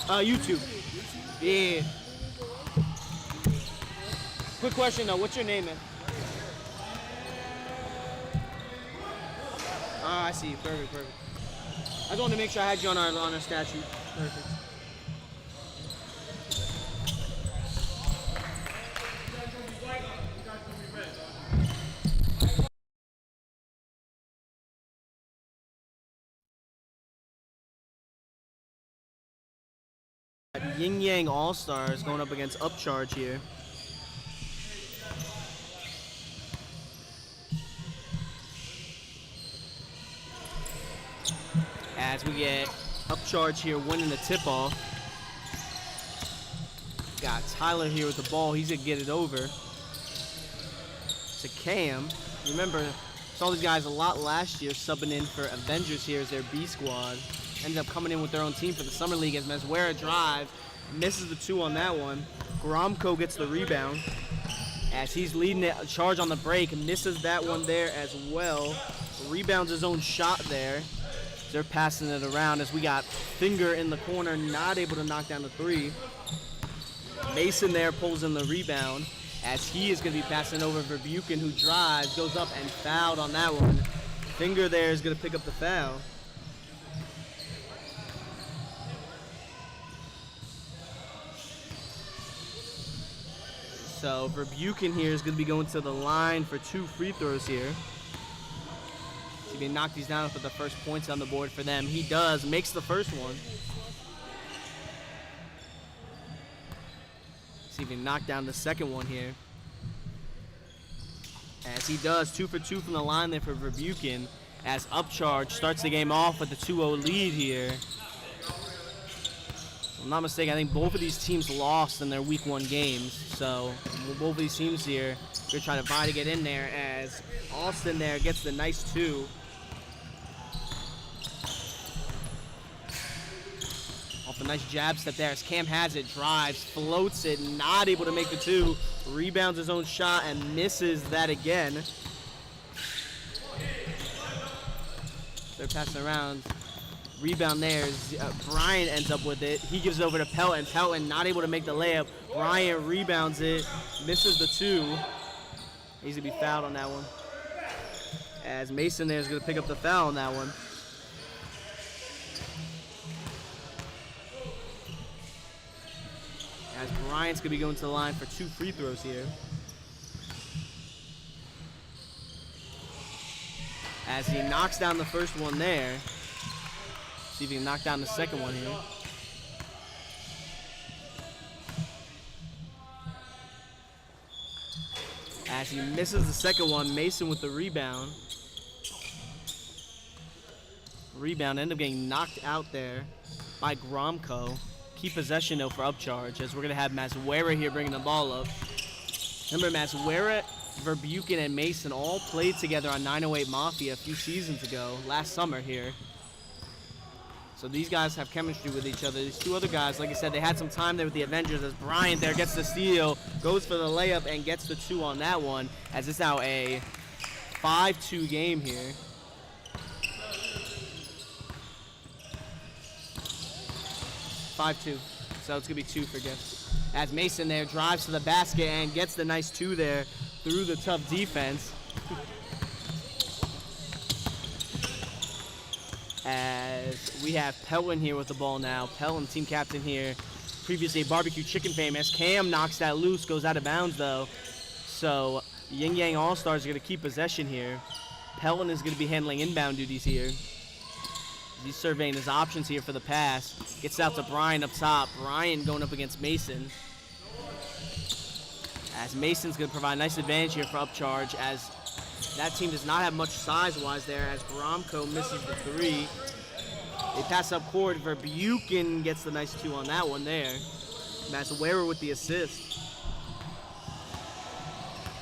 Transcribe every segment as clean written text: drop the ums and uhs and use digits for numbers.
YouTube. Yeah. Quick question though, what's your name, man? Ah, I see you. Perfect, perfect. I just wanted to make sure I had you on our statue. Perfect. Yin-Yang Allstars going up against Upcharge here. As we get Upcharge here winning the tip-off. Got Tyler here with the ball. He's going to get it over to Cam. Remember, saw these guys a lot last year subbing in for Avengers here as their B squad. Ended up coming in with their own team for the Summer League as Meswera drives. Misses the 2 on that one. Gromko gets the rebound as he's leading the charge on the break. Misses that one there as well. Rebounds his own shot there. They're passing it around as we got Finger in the corner, not able to knock down the 3. Mason there pulls in the rebound as he is going to be passing over Verbuchen, who drives, goes up and fouled on that one. Finger there is going to pick up the foul. So Verbuchen here is going to be going to the line for 2 free throws here. He can knock these down and put the first points on the board for them. He does, makes the first one. See if he can knock down the second one here. As he does, 2 for 2 from the line there for Verbuchen. As Upcharge starts the game off with the 2-0 lead here. If I'm not mistaken, I think both of these teams lost in their week 1 games. So both of these teams here, they're trying to vie to get in there as Austin there gets the nice 2. Off a nice jab step there as Cam has it, drives, floats it, not able to make the 2. Rebounds his own shot and misses that again. They're passing around. Rebound there. Bryant ends up with it. He gives it over to Pelton. Pelton not able to make the layup. Bryant rebounds it, misses the 2. He's going to be fouled on that one. As Mason there is going to pick up the foul on that one. As Bryant's going to be going to the line for 2 free throws here. As he knocks down the first one there. See if he can knock down the second one here. As he misses the second one, Mason with the rebound. Rebound ended up getting knocked out there by Gromko. Key possession though for Upcharge as we're going to have Meswera here bringing the ball up. Remember, Meswera, Verbuchen, and Mason all played together on 908 Mafia a few seasons ago, last summer here. So these guys have chemistry with each other. These 2 other guys, like I said, they had some time there with the Avengers as Bryant there gets the steal, goes for the layup, and gets the 2 on that one as it's now a 5-2 game here. So it's going to be 2 for Gibbs. As Mason there drives to the basket and gets the nice 2 there through the tough defense. As we have Pelton here with the ball now. Pelton, team captain here. Previously barbecue chicken famous. Cam knocks that loose, goes out of bounds though. So Yin-Yang All-Stars are going to keep possession here. Pelton is going to be handling inbound duties here. He's surveying his options here for the pass. Gets out to Brian up top. Brian going up against Mason. As Mason's going to provide a nice advantage here for Upcharge as that team does not have much size-wise there as Gromko misses the 3. They pass up court. Verbuchen gets the nice 2 on that one there. Meswera with the assist.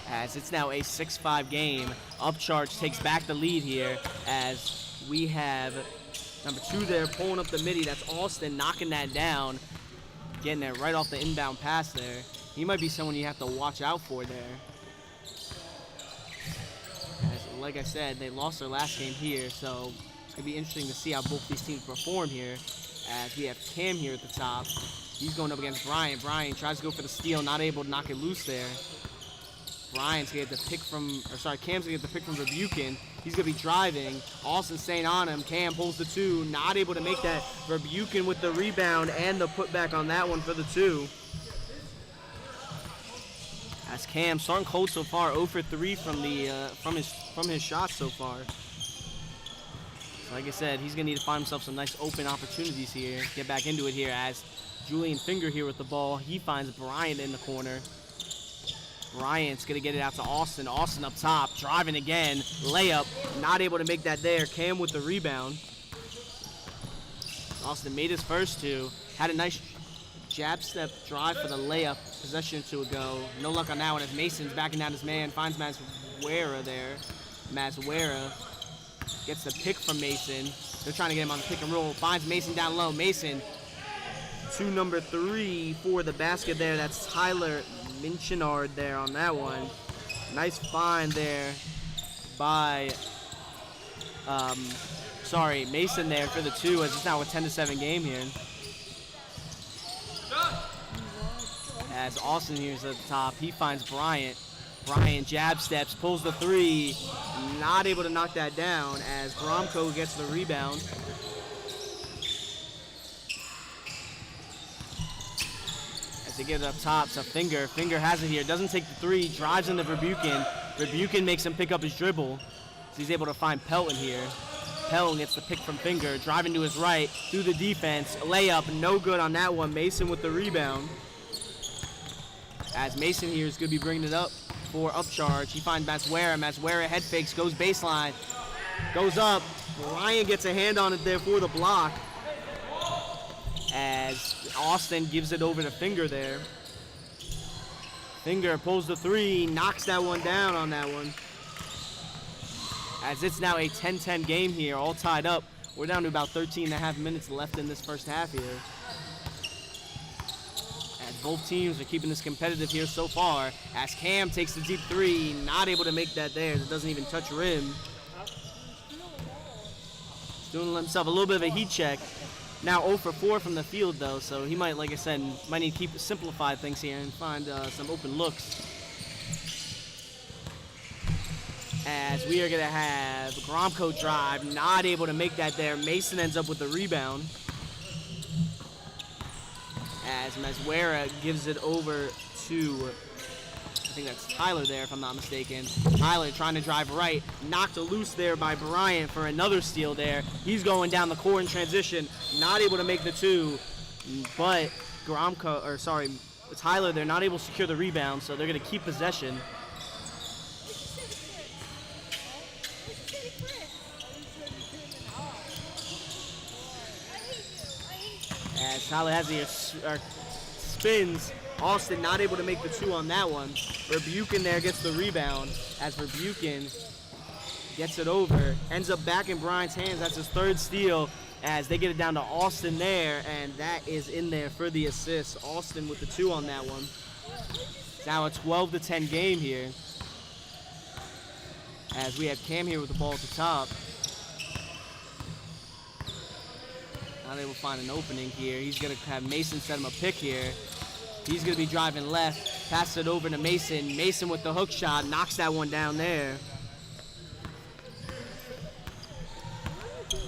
As it's now a 6-5 game. Upcharge takes back the lead here as we have number 2 there pulling up the midi. That's Austin knocking that down. Getting there right off the inbound pass there. He might be someone you have to watch out for there. As, like I said, they lost their last game here, so it's going to be interesting to see how both these teams perform here As we have Cam here at the top. He's going up against Brian. Brian tries to go for the steal, not able to knock it loose there. Brian's gonna get the pick from, Cam's gonna get the pick from Rebukin. He's gonna be driving. Austin staying on him. Cam pulls the 2, not able to make that. Rebukin with the rebound and the putback on that one for the 2. As Cam starting cold so far, 0 for 3 from the from his shots so far. So like I said, he's gonna need to find himself some nice open opportunities here. Get back into it here as Julian Finger here with the ball. He finds Bryant in the corner. Bryant's gonna get it out to Austin. Austin up top, driving again, layup, not able to make that there. Cam with the rebound. Austin made his first 2. Had a nice jab step drive for the layup possession or 2 ago. No luck on that one as Mason's backing down his man. Finds Maswera there. Maswera gets the pick from Mason. They're trying to get him on the pick and roll. Finds Mason down low. Mason to number 3 for the basket there. That's Tyler Minchinard there on that one. Nice find there by Mason there for the 2 as it's now a 10-7 game here. As Austin here's at the top, he finds Bryant. Bryant jab steps, pulls the 3, not able to knock that down as Gromko gets the rebound. As they get it up top to Finger. Finger has it here, doesn't take the 3, drives into Verbuchen. Verbuchen makes him pick up his dribble. So he's able to find Pelton here. Pelton gets the pick from Finger, driving to his right, through the defense. Layup, no good on that one. Mason with the rebound. As Mason here is going to be bringing it up for Upcharge. He finds Maswera. Maswera head fakes, goes baseline, goes up. Bryant gets a hand on it there for the block. As Austin gives it over to Finger there. Finger pulls the 3, knocks that one down on that one. As it's now a 10-10 game here, all tied up. We're down to about 13.5 minutes left in this first half here. As both teams are keeping this competitive here so far. As Cam takes the deep 3, not able to make that there. It doesn't even touch rim. He's doing himself a little bit of a heat check. Now 0 for 4 from the field though, so he might, like I said, might need to simplify things here and find some open looks. As we are going to have Gromko drive, not able to make that there. Mason ends up with the rebound. As Maswera gives it over to, I think that's Tyler there if I'm not mistaken. Tyler trying to drive right, knocked loose there by Bryant for another steal there. He's going down the court in transition, not able to make the 2, but Tyler, they're not able to secure the rebound, so they're going to keep possession. As Tyler has the spins, Austin not able to make the 2 on that one. Verbuchen there gets the rebound as Verbuchen gets it over. Ends up back in Bryant's hands. That's his 3rd steal as they get it down to Austin there, and that is in there for the assist. Austin with the 2 on that one. It's now a 12-10 game here. As we have Cam here with the ball at the top. Not able to find an opening here. He's going to have Mason set him a pick here. He's going to be driving left. Pass it over to Mason. Mason with the hook shot. Knocks that one down there.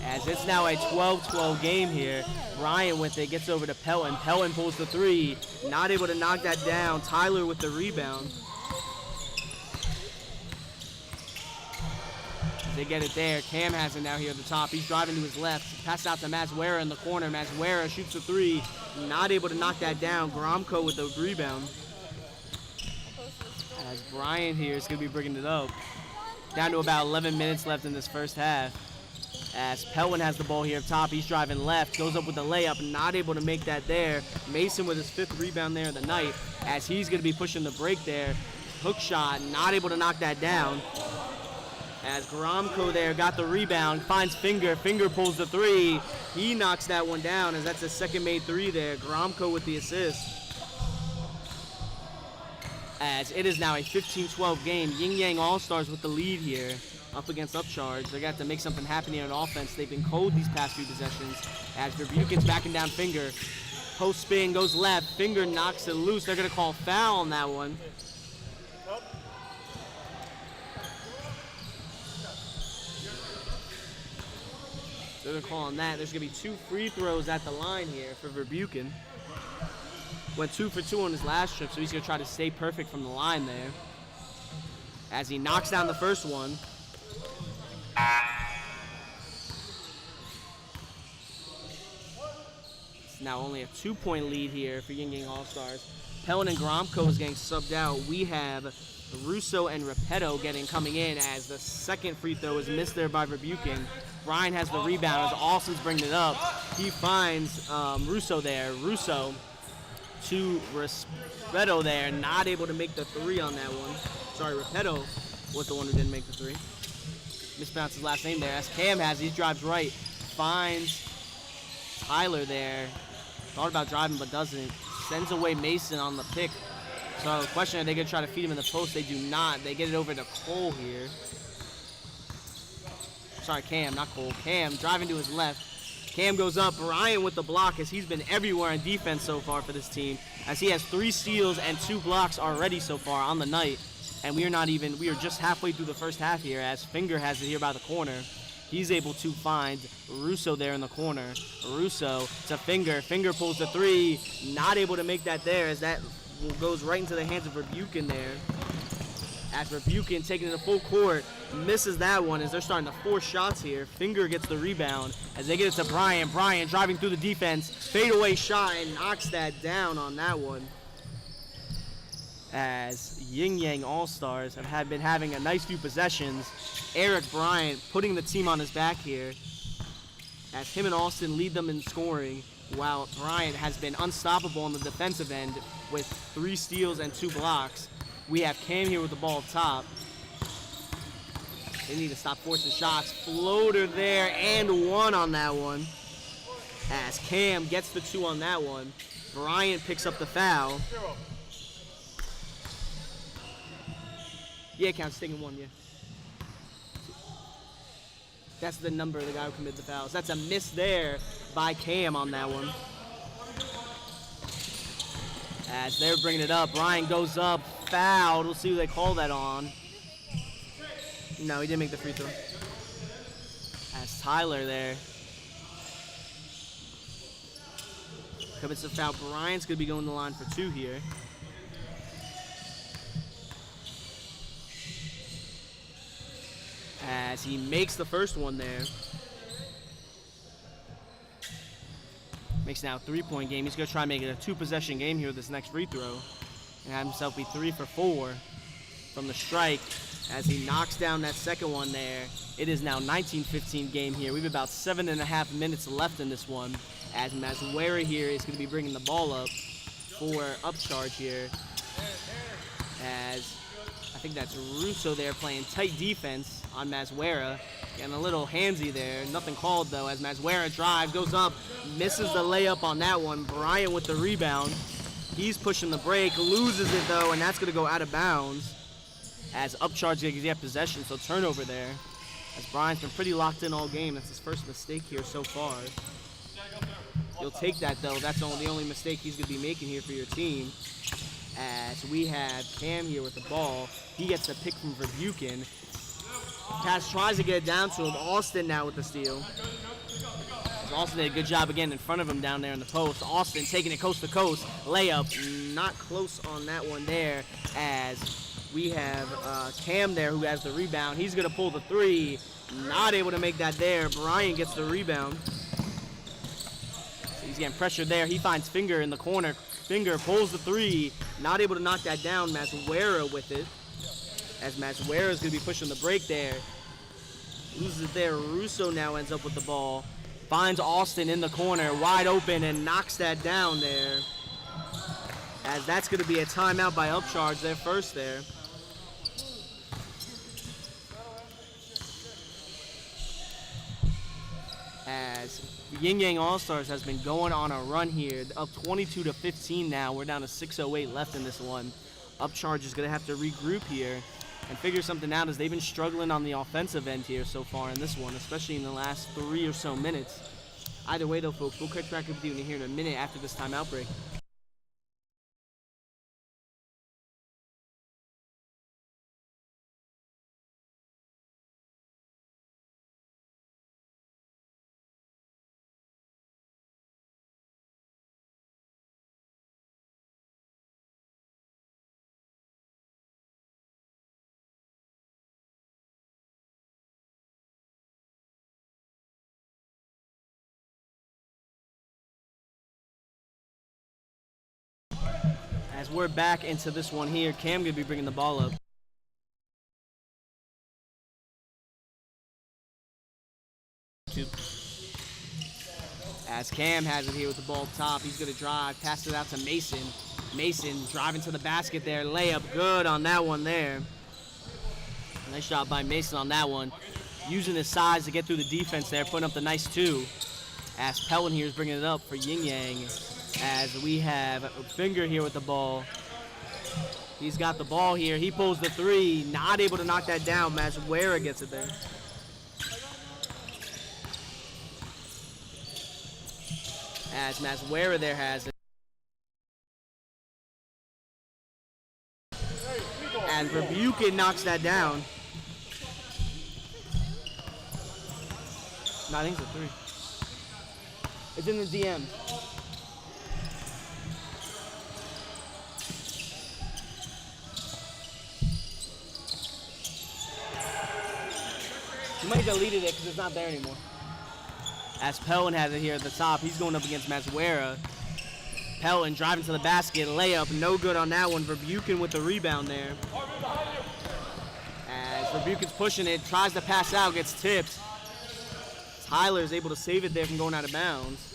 As it's now a 12-12 game here. Bryant with it. Gets over to Pelton. Pelton pulls the 3. Not able to knock that down. Tyler with the rebound. They get it there. Cam has it now here at the top. He's driving to his left. Pass out to Maswera in the corner. Maswera shoots a 3. Not able to knock that down. Gromko with the rebound. As Bryant here is going to be bringing it up. Down to about 11 minutes left in this first half. As Pelton has the ball here up top. He's driving left. Goes up with the layup. Not able to make that there. Mason with his 5th rebound there of the night. As he's going to be pushing the break there. Hook shot. Not able to knock that down. As Gromko there got the rebound, finds Finger. Finger pulls the 3. He knocks that one down as that's his 2nd made 3 there. Gromko with the assist. As it is now a 15-12 game. Yin-Yang Allstars with the lead here. up against Upcharge. They're going to have to make something happen here on offense. They've been cold these past few possessions as Verbuchen's backing down Finger. Post spin goes left. Finger knocks it loose. They're going to call foul on that one. So they're calling that. There's going to be 2 free throws at the line here for Verbuchen. Went 2 for 2 on his last trip, so he's going to try to stay perfect from the line there. As he knocks down the first one. It's now only a 2-point lead here for Yin-Yang Allstars. Pellin and Gromko is getting subbed out. We have Russo and Repetto coming in as the second free throw is missed there by Verbuchen. Brian has the rebound as Austin's bringing it up. He finds Russo there. Russo to Repetto there, not able to make the 3 on that one. Sorry, Repetto was the one who didn't make the 3. Mispronounced his last name there. As Cam has, he drives right, finds Tyler there. Thought about driving but doesn't. Sends away Mason on the pick. So the question, are they going to try to feed him in the post? They do not. They get it over to Cole here. Sorry, Cam, not Cole. Cam driving to his left. Cam goes up. Brian with the block as he's been everywhere in defense so far for this team. As he has 3 steals and 2 blocks already so far on the night. And we are just halfway through the first half here as Finger has it here by the corner. He's able to find Russo there in the corner. Russo to Finger. Finger pulls the 3. Not able to make that there as that goes right into the hands of Verbuchen there. As Verbuchen taking it to full court, misses that one as they're starting to force shots here. Finger gets the rebound as they get it to Brian. Brian driving through the defense, fadeaway shot and knocks that down on that one. As Yin-Yang All-Stars have been having a nice few possessions. Eric Bryant putting the team on his back here as him and Austin lead them in scoring, while Bryant has been unstoppable on the defensive end with 3 steals and 2 blocks. We have Cam here with the ball up top. They need to stop forcing shots. Floater there and 1 on that one. As Cam gets the 2 on that one. Bryant picks up the foul. Yeah, counts, taking 1, yeah. That's the number of the guy who committed the fouls. That's a miss there by Cam on that one. As they're bringing it up, Brian goes up, fouled. We'll see who they call that on. No, he didn't make the free throw. As Tyler there commits a foul. Bryant's going to be going to the line for 2 here. As he makes the first one there. Makes now a 3-point game. He's going to try and make it a 2-possession game here with this next free throw. And have himself be 3 for 4 from the strike as he knocks down that second one there. It is now 19-15 game here. We have about 7.5 minutes left in this one. As Maswera here is going to be bringing the ball up for Upcharge here. As I think that's Russo there playing tight defense on Maswera. Getting a little handsy there. Nothing called, though, as Maswera drives, goes up, misses the layup on that one. Bryant with the rebound. He's pushing the break, loses it, though, and that's going to go out of bounds as Upcharge gets possession, so turnover there. As Bryant's been pretty locked in all game. That's his first mistake here so far. You'll take that, though. That's the only mistake he's going to be making here for your team. As we have Cam here with the ball. He gets the pick from Verbuchen. Pass tries to get it down to him. Austin now with the steal. Austin did a good job again in front of him down there in the post. Austin taking it coast to coast. Layup, not close on that one there as we have Cam there who has the rebound. He's going to pull the 3. Not able to make that there. Brian gets the rebound. So he's getting pressured there. He finds Finger in the corner. Finger pulls the 3. Not able to knock that down. Maswera with it. As Maswera is going to be pushing the break there. Loses it there. Russo now ends up with the ball. Finds Austin in the corner, wide open, and knocks that down there. As that's going to be a timeout by Upcharge, their first there. As Yin-Yang All-Stars has been going on a run here, up 22-15 now. We're down to 6:08 left in this one. Upcharge is going to have to regroup here and figure something out, as they've been struggling on the offensive end here so far in this one, especially in the last 3 or so minutes. Either way, though, folks, we'll catch back up with you here in a minute after this timeout break. As we're back into this one here, Cam going to be bringing the ball up. As Cam has it here with the ball top, he's going to drive, pass it out to Mason. Mason driving to the basket there, layup good on that one there. Nice job by Mason on that one. Using his size to get through the defense there, putting up the nice 2. As Pelton here is bringing it up for Yin-Yang. As we have Finger here with the ball. He's got the ball here. He pulls the 3. Not able to knock that down. Maswera gets it there. As Maswera there has it. As Rebukin knocks that down. No, I think it's a 3. It's in the DM. You might have deleted it because it's not there anymore. As Pelton has it here at the top, he's going up against Maswera. Pelton driving to the basket, layup, no good on that one. Verbuchen with the rebound there. As Verbuchen's pushing it, tries to pass out, gets tipped. Tyler is able to save it there from going out of bounds.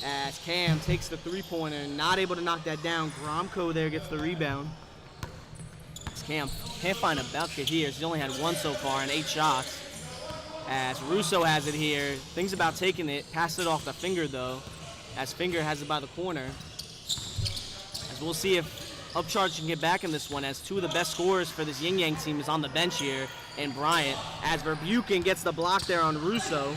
As Cam takes the 3-pointer, not able to knock that down. Gromko there gets the rebound. As Cam can't find a bucket here. He's only had 1 so far and 8 shots. As Russo has it here, thinks about taking it, pass it off the Finger though. As Finger has it by the corner. As we'll see if Upcharge can get back in this one, as 2 of the best scorers for this Yin-Yang team is on the bench here, and Bryant. As Verbuchen gets the block there on Russo.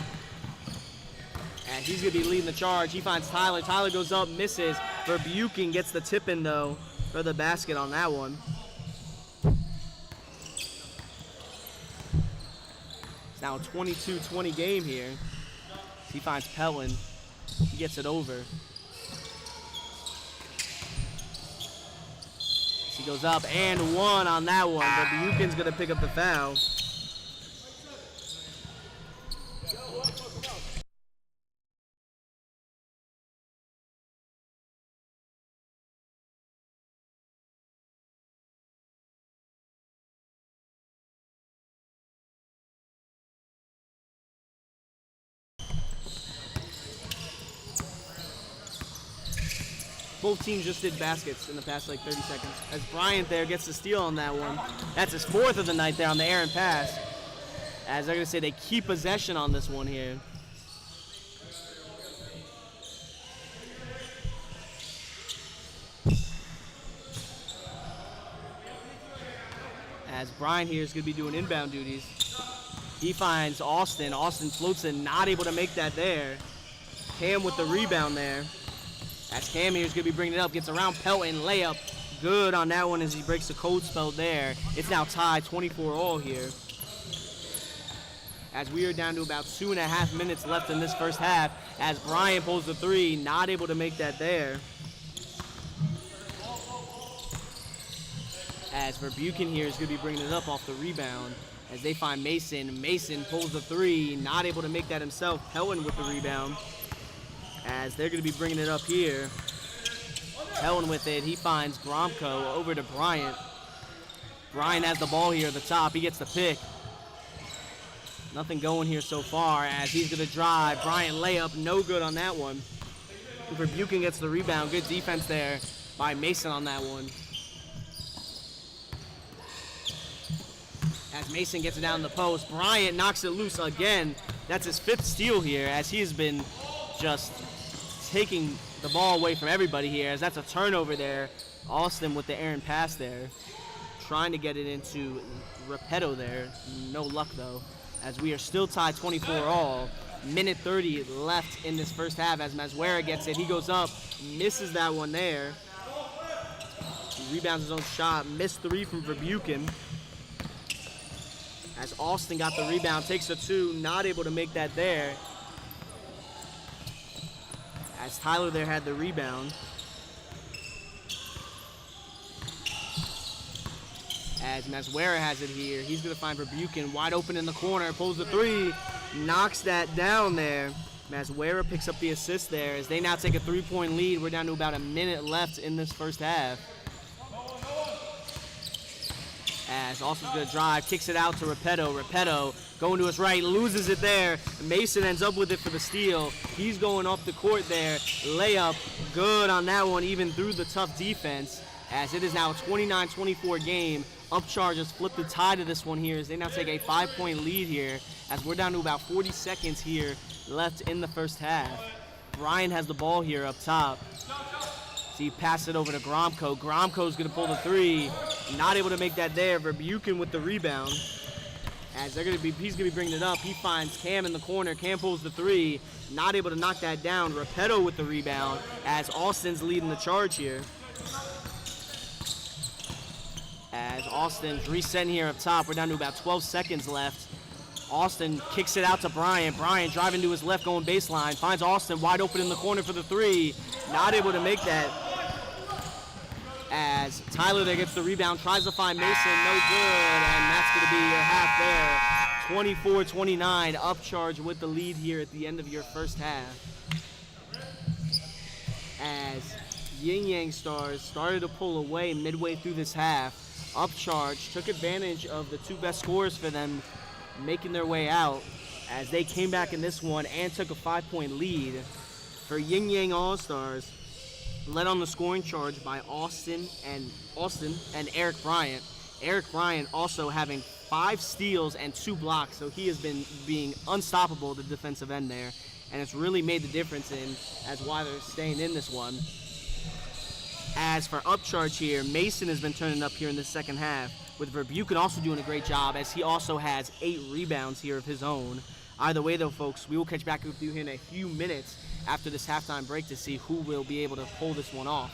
And he's going to be leading the charge. He finds Tyler. Tyler goes up, misses. Verbuchen gets the tip in, though, for the basket on that one. It's now a 22-20 game here. He finds Pelton. He gets it over. He goes up and 1 on that one. Verbuchen's going to pick up the foul. Both teams just did baskets in the past like 30 seconds. As Bryant there gets the steal on that one. That's his 4th of the night there on the errant pass. As they're going to say, they keep possession on this one here. As Bryant here is going to be doing inbound duties. He finds Austin. Austin floats in, not able to make that there. Cam with the rebound there. As Cam here is going to be bringing it up, gets around Pelton, layup, good on that one as he breaks the cold spell there. It's now tied 24-all here. As we are down to about 2.5 minutes left in this first half, as Bryant pulls the 3, not able to make that there. As Verbuchen here is going to be bringing it up off the rebound. As they find Mason. Mason pulls the 3, not able to make that himself. Pelton with the rebound. As they're going to be bringing it up here. Pelton with it. He finds Gromko over to Bryant. Bryant has the ball here at the top. He gets the pick. Nothing going here so far as he's going to drive. Bryant layup, no good on that one. Verbuchen gets the rebound. Good defense there by Mason on that one. As Mason gets it down the post, Bryant knocks it loose again. That's his 5th steal here as he has been just taking the ball away from everybody here, as that's a turnover there. Austin with the errant pass there, trying to get it into Repetto there. No luck though, as we are still tied 24 all. Minute 30 left in this first half as Maswera gets it. He goes up, misses that one there. He rebounds his own shot, missed 3 from Verbuchen. As Austin got the rebound, takes a 2, not able to make that there. As Tyler there had the rebound. As Maswera has it here, he's gonna find Verbuchen wide open in the corner, pulls the 3, knocks that down there. Maswera picks up the assist there as they now take a 3-point lead. We're down to about a minute left in this first half. As Austin's gonna drive, kicks it out to Repetto. Repetto going to his right, loses it there. Mason ends up with it for the steal. He's going off the court there. Layup, good on that one, even through the tough defense. As it is now a 29-24 game. Upcharge has flipped the tide of this one here as they now take a 5-point lead here, as we're down to about 40 seconds here left in the first half. Brian has the ball here up top. So he passes it over to Gromko. Gromko's gonna pull the 3. Not able to make that there. Verbuchen with the rebound. As he's gonna be bringing it up. He finds Cam in the corner. Cam pulls the 3. Not able to knock that down. Repetto with the rebound as Austin's leading the charge here. As Austin's resetting here up top. We're down to about 12 seconds left. Austin kicks it out to Brian. Brian driving to his left, going baseline. Finds Austin wide open in the corner for the 3. Not able to make that. As Tyler there gets the rebound, tries to find Mason, no good, and that's going to be your half there. 24-29, Upcharge with the lead here at the end of your first half. As Yin-Yang Stars started to pull away midway through this half, Upcharge took advantage of the 2 best scorers for them making their way out as they came back in this one and took a 5-point lead. For Yin-Yang Allstars, led on the scoring charge by Austin and Eric Bryant. Eric Bryant also having 5 steals and 2 blocks, so he has been being unstoppable at the defensive end there, and it's really made the difference as why they're staying in this one. As for Upcharge here, Mason has been turning up here in the second half, with Verbuchen also doing a great job as he also has 8 rebounds here of his own. Either way though, folks, we will catch back with you here in a few minutes after this halftime break to see who will be able to pull this one off.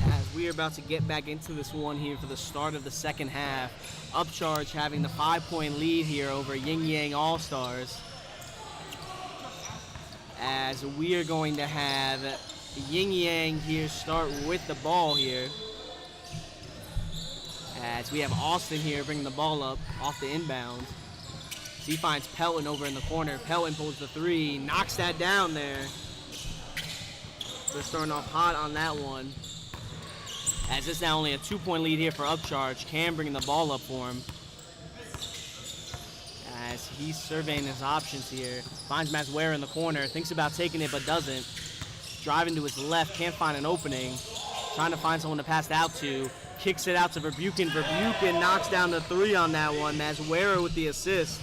As we are about to get back into this one here for the start of the second half, Upcharge having the 5-point lead here over Yin-Yang All-Stars. As we are going to have Yin-Yang here start with the ball here. As we have Austin here bringing the ball up off the inbound. He finds Pelton over in the corner. Pelton pulls the three, knocks that down there. They're starting off hot on that one. As it's now only a 2-point lead here for Upcharge. Cam bringing the ball up for him. As he's surveying his options here. Finds Maswera in the corner. Thinks about taking it but doesn't. Driving to his left. Can't find an opening. Trying to find someone to pass it out to. Kicks it out to Verbuchen. Verbuchen knocks down the three on that one. Maswera with the assist.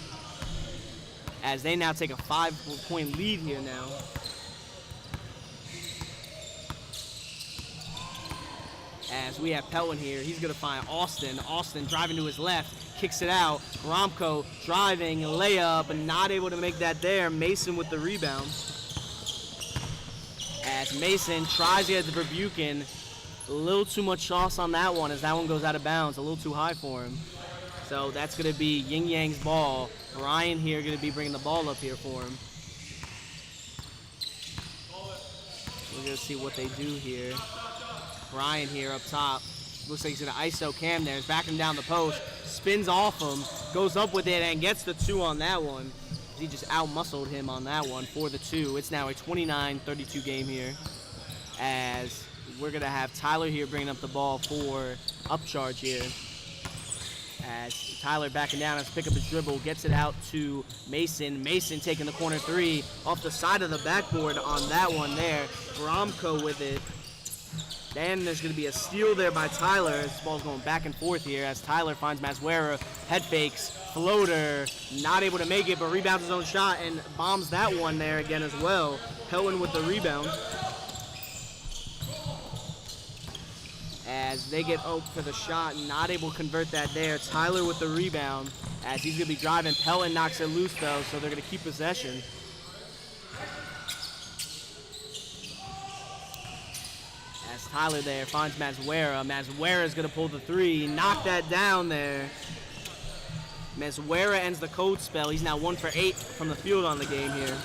As they now take a 5-point lead here now. As we have Pelton here, he's going to find Austin. Austin driving to his left, kicks it out. Gromko driving, layup, and not able to make that there. Mason with the rebound. As Mason tries to get to Verbuchen. A little too much sauce on that one as that one goes out of bounds. A little too high for him. So that's going to be Yin-Yang's ball. Brian here going to be bringing the ball up here for him. We're going to see what they do here. Brian here up top. Looks like he's going to ISO Cam there. He's backing down the post. Spins off him. Goes up with it and gets the two on that one. He just out-muscled him on that one for the two. It's now a 29-32 game here. As we're going to have Tyler here bringing up the ball for Upcharge here. As Tyler backing down, has to pick up his dribble, gets it out to Mason. Mason taking the corner three off the side of the backboard on that one there. Gromko with it. Then there's going to be a steal there by Tyler. This ball's going back and forth here as Tyler finds Maswera. Head fakes, floater, not able to make it, but rebounds his own shot and bombs that one there again as well. Pelton with the rebound. As they get open for the shot, not able to convert that there. Tyler with the rebound as he's going to be driving. Pelton knocks it loose though, so they're going to keep possession. As Tyler there finds Maswera. Maswera is going to pull the three, knock that down there. Maswera ends the code spell. He's now 1 for 8 from the field on the game here.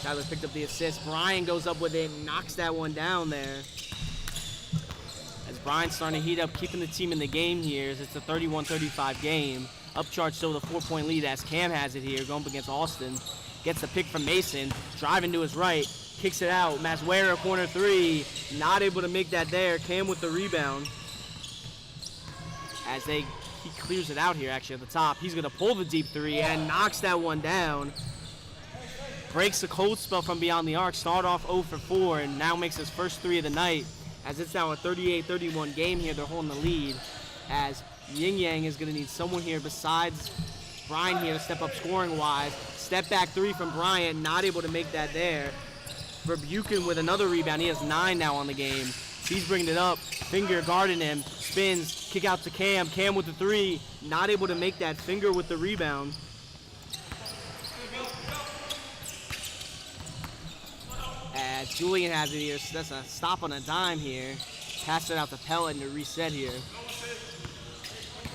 Tyler picked up the assist. Brian goes up with it, knocks that one down there. As Brian's starting to heat up, keeping the team in the game here. As it's a 31-35 game. Upcharge still with a 4-point lead as Cam has it here, going up against Austin. Gets the pick from Mason, driving to his right, kicks it out. Maswera corner three, not able to make that there. Cam with the rebound. As he clears it out here actually at the top. He's going to pull the deep three and knocks that one down. Breaks the cold spell from beyond the arc. Start off 0 for 4 and now makes his first three of the night. As it's now a 38-31 game here, they're holding the lead. As Yin-Yang is going to need someone here besides Brian here to step up scoring-wise. Step back three from Bryant, not able to make that there. Verbuchen with another rebound. He has 9 now on the game. He's bringing it up. Finger guarding him. Spins. Kick out to Cam. Cam with the three. Not able to make that. Finger with the rebound. As Julian has it here. So that's a stop on a dime here. Pass it out to Pelton to reset here.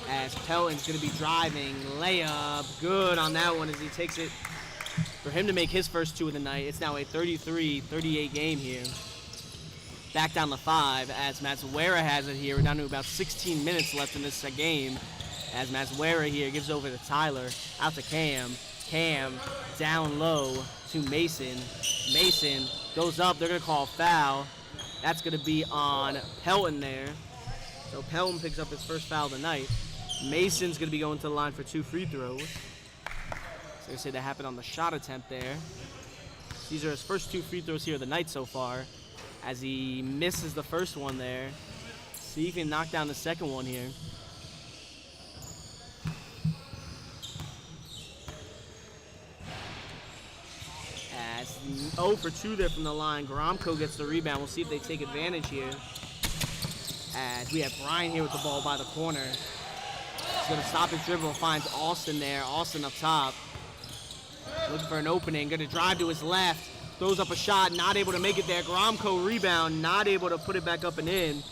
As Pelton's going to be driving. Layup. Good on that one as he takes it. For him to make his first 2 of the night, it's now a 33-38 game here. Back down to 5 as Maswera has it here. We're down to about 16 minutes left in this game. As Maswera here gives over to Tyler. Out to Cam. Cam down low to Mason. Mason goes up. They're going to call a foul. That's going to be on Pelton there. So Pelton picks up his first foul of the night. Mason's going to be going to the line for 2 free throws. So they say that happened on the shot attempt there. These are his first 2 free throws here of the night so far. As he misses the first one there. See if he can knock down the second one here. As 0 for 2 there from the line. Gromko gets the rebound. We'll see if they take advantage here. As we have Brian here with the ball by the corner. He's going to stop his dribble and finds Austin there. Austin up top. Looking for an opening. Going to drive to his left. Throws up a shot. Not able to make it there. Gromko rebound. Not able to put it back up and in.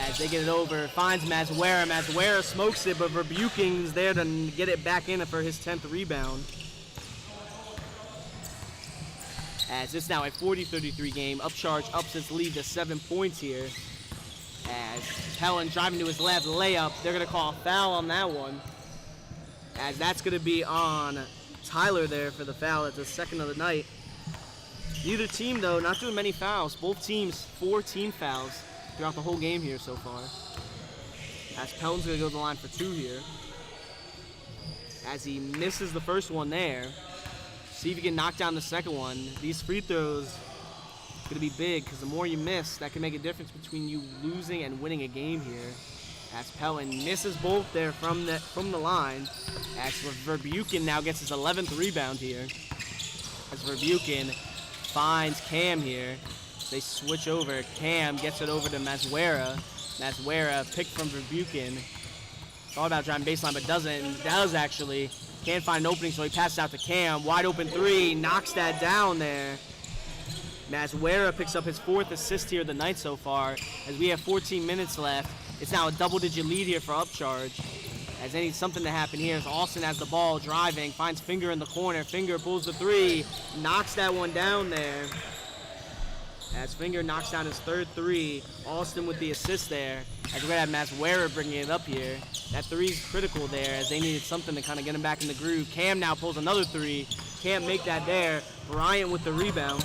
As they get it over. Finds Maswera. Maswera smokes it, but Verbuchen's there to get it back in for his 10th rebound. As it's now a 40-33 game. Upcharge ups its lead to 7 points here. As Pellin driving to his left, layup. They're going to call a foul on that one. As that's going to be on Tyler there for the foul. That's the second of the night. Neither team, though, not doing many fouls. Both teams, 4 team fouls throughout the whole game here so far. As Pellin's going to go to the line for 2 here. As he misses the first one there. See if he can knock down the second one. These free throws are going to be big because the more you miss, that can make a difference between you losing and winning a game here. As Pellin misses both there from the line. As Verbuchen now gets his 11th rebound here. As Verbuchen finds Cam here. They switch over. Cam gets it over to Maswera. Maswera picked from Verbuchen. Thought about driving baseline, but doesn't. Does actually. Can't find an opening, so he passes out to Cam. Wide open 3. Knocks that down there. Maswera picks up his 4th assist here of the night so far. As we have 14 minutes left. It's now a double-digit lead here for Upcharge. As they need something to happen here. As Austin has the ball, driving. Finds Finger in the corner. Finger pulls the 3. Knocks that one down there. As Finger knocks down his 3rd 3. Austin with the assist there. As we're going to have Maswera bringing it up here. That 3 is critical there as they needed something to kind of get him back in the groove. Cam now pulls another 3. Can't make that there. Bryant with the rebound.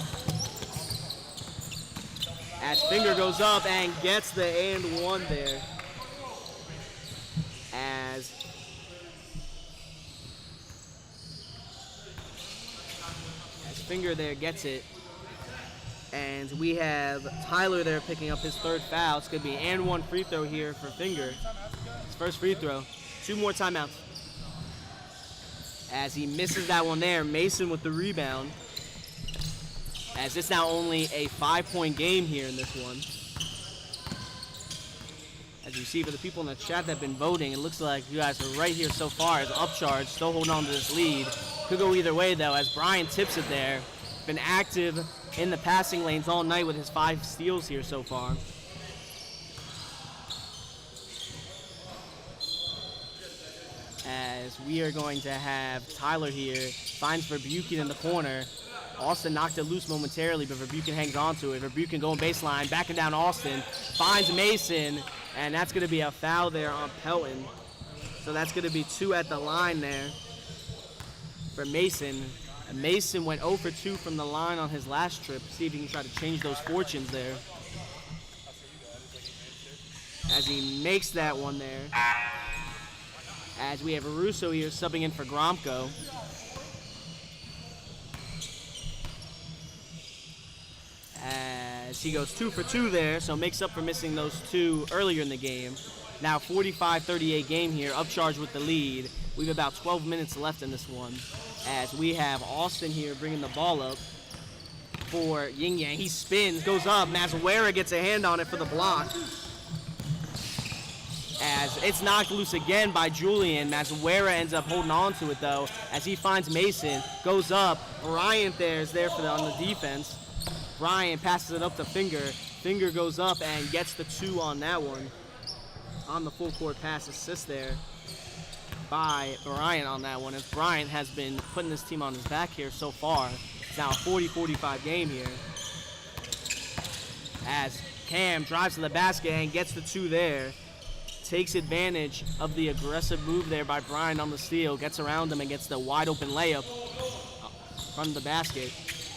As Finger goes up and gets the and 1 there. As Finger there gets it. And we have Tyler there picking up his 3rd foul. It's going to be and 1 free throw here for Finger. His first free throw. 2 more timeouts. As he misses that one there, Mason with the rebound. As it's now only a 5-point game here in this one. As you see, for the people in the chat that have been voting, it looks like you guys are right here so far as Upcharge still holding on to this lead. Could go either way, though, as Brian tips it there. Been active in the passing lanes all night with his 5 steals here so far. As we are going to have Tyler here, finds Verbuchen in the corner. Austin knocked it loose momentarily, but Verbuchen hangs on to it. Verbuchen going baseline, backing down Austin, finds Mason, and that's going to be a foul there on Pelton. So that's going to be 2 at the line there for Mason. And Mason went 0 for 2 from the line on his last trip. See if he can try to change those fortunes there. As he makes that one there. As we have Russo here subbing in for Gromko. As he goes 2 for 2 there, so makes up for missing those 2 earlier in the game. Now 45-38 game here, Upcharge with the lead. We have about 12 minutes left in this one. As we have Austin here bringing the ball up for Yin-Yang. He spins, goes up. Maswera gets a hand on it for the block. As it's knocked loose again by Julian. Maswera ends up holding on to it, though, as he finds Mason. Goes up. Bryant there is there for on the defense. Bryant passes it up to Finger. Finger goes up and gets the 2 on that one. On the full court pass assist there by Bryant on that one, as Bryant has been putting this team on his back here so far. It's now a 40-45 game here. As Cam drives to the basket and gets the 2 there. Takes advantage of the aggressive move there by Bryant on the steal. Gets around him and gets the wide open layup from the basket.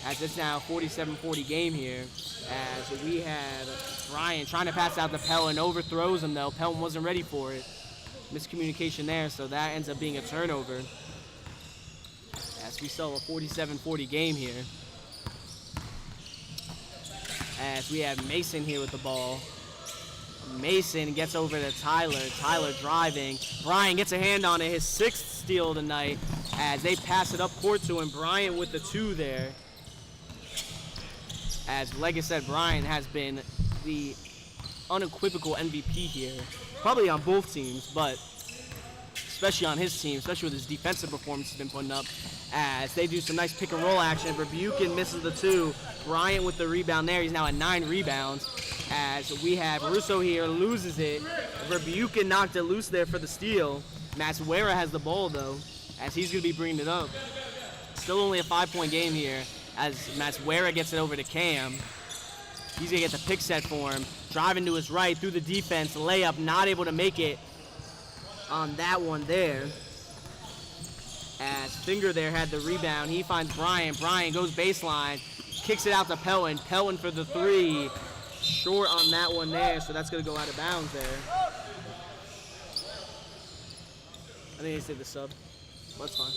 As it's now a 47-40 game here. As we have Bryant trying to pass out to Pellin. Overthrows him though. Pellin wasn't ready for it. Miscommunication there, so that ends up being a turnover. As we saw a 47-40 game here. As we have Mason here with the ball. Mason gets over to Tyler. Tyler driving. Bryant gets a hand on it. His 6th steal tonight. As they pass it up court to him. Bryant with the 2 there. As like I said, Bryant has been the unequivocal MVP here. Probably on both teams, but especially on his team, especially with his defensive performance he's been putting up. As they do some nice pick and roll action. Verbuchen misses the 2. Bryant with the rebound there. He's now at 9 rebounds. As we have Russo here, loses it. Verbuchen knocked it loose there for the steal. Maswera has the ball though, as he's going to be bringing it up. Still only a 5-point game here. as Maswera gets it over to Cam. He's going to get the pick set for him. Driving to his right through the defense. Layup, not able to make it on that one there. As Finger there had the rebound. He finds Bryant. Bryant goes baseline. Kicks it out to Pelton. Pelton for the three. Short on that one there, so that's going to go out of bounds there. I think they said the sub. That's fine.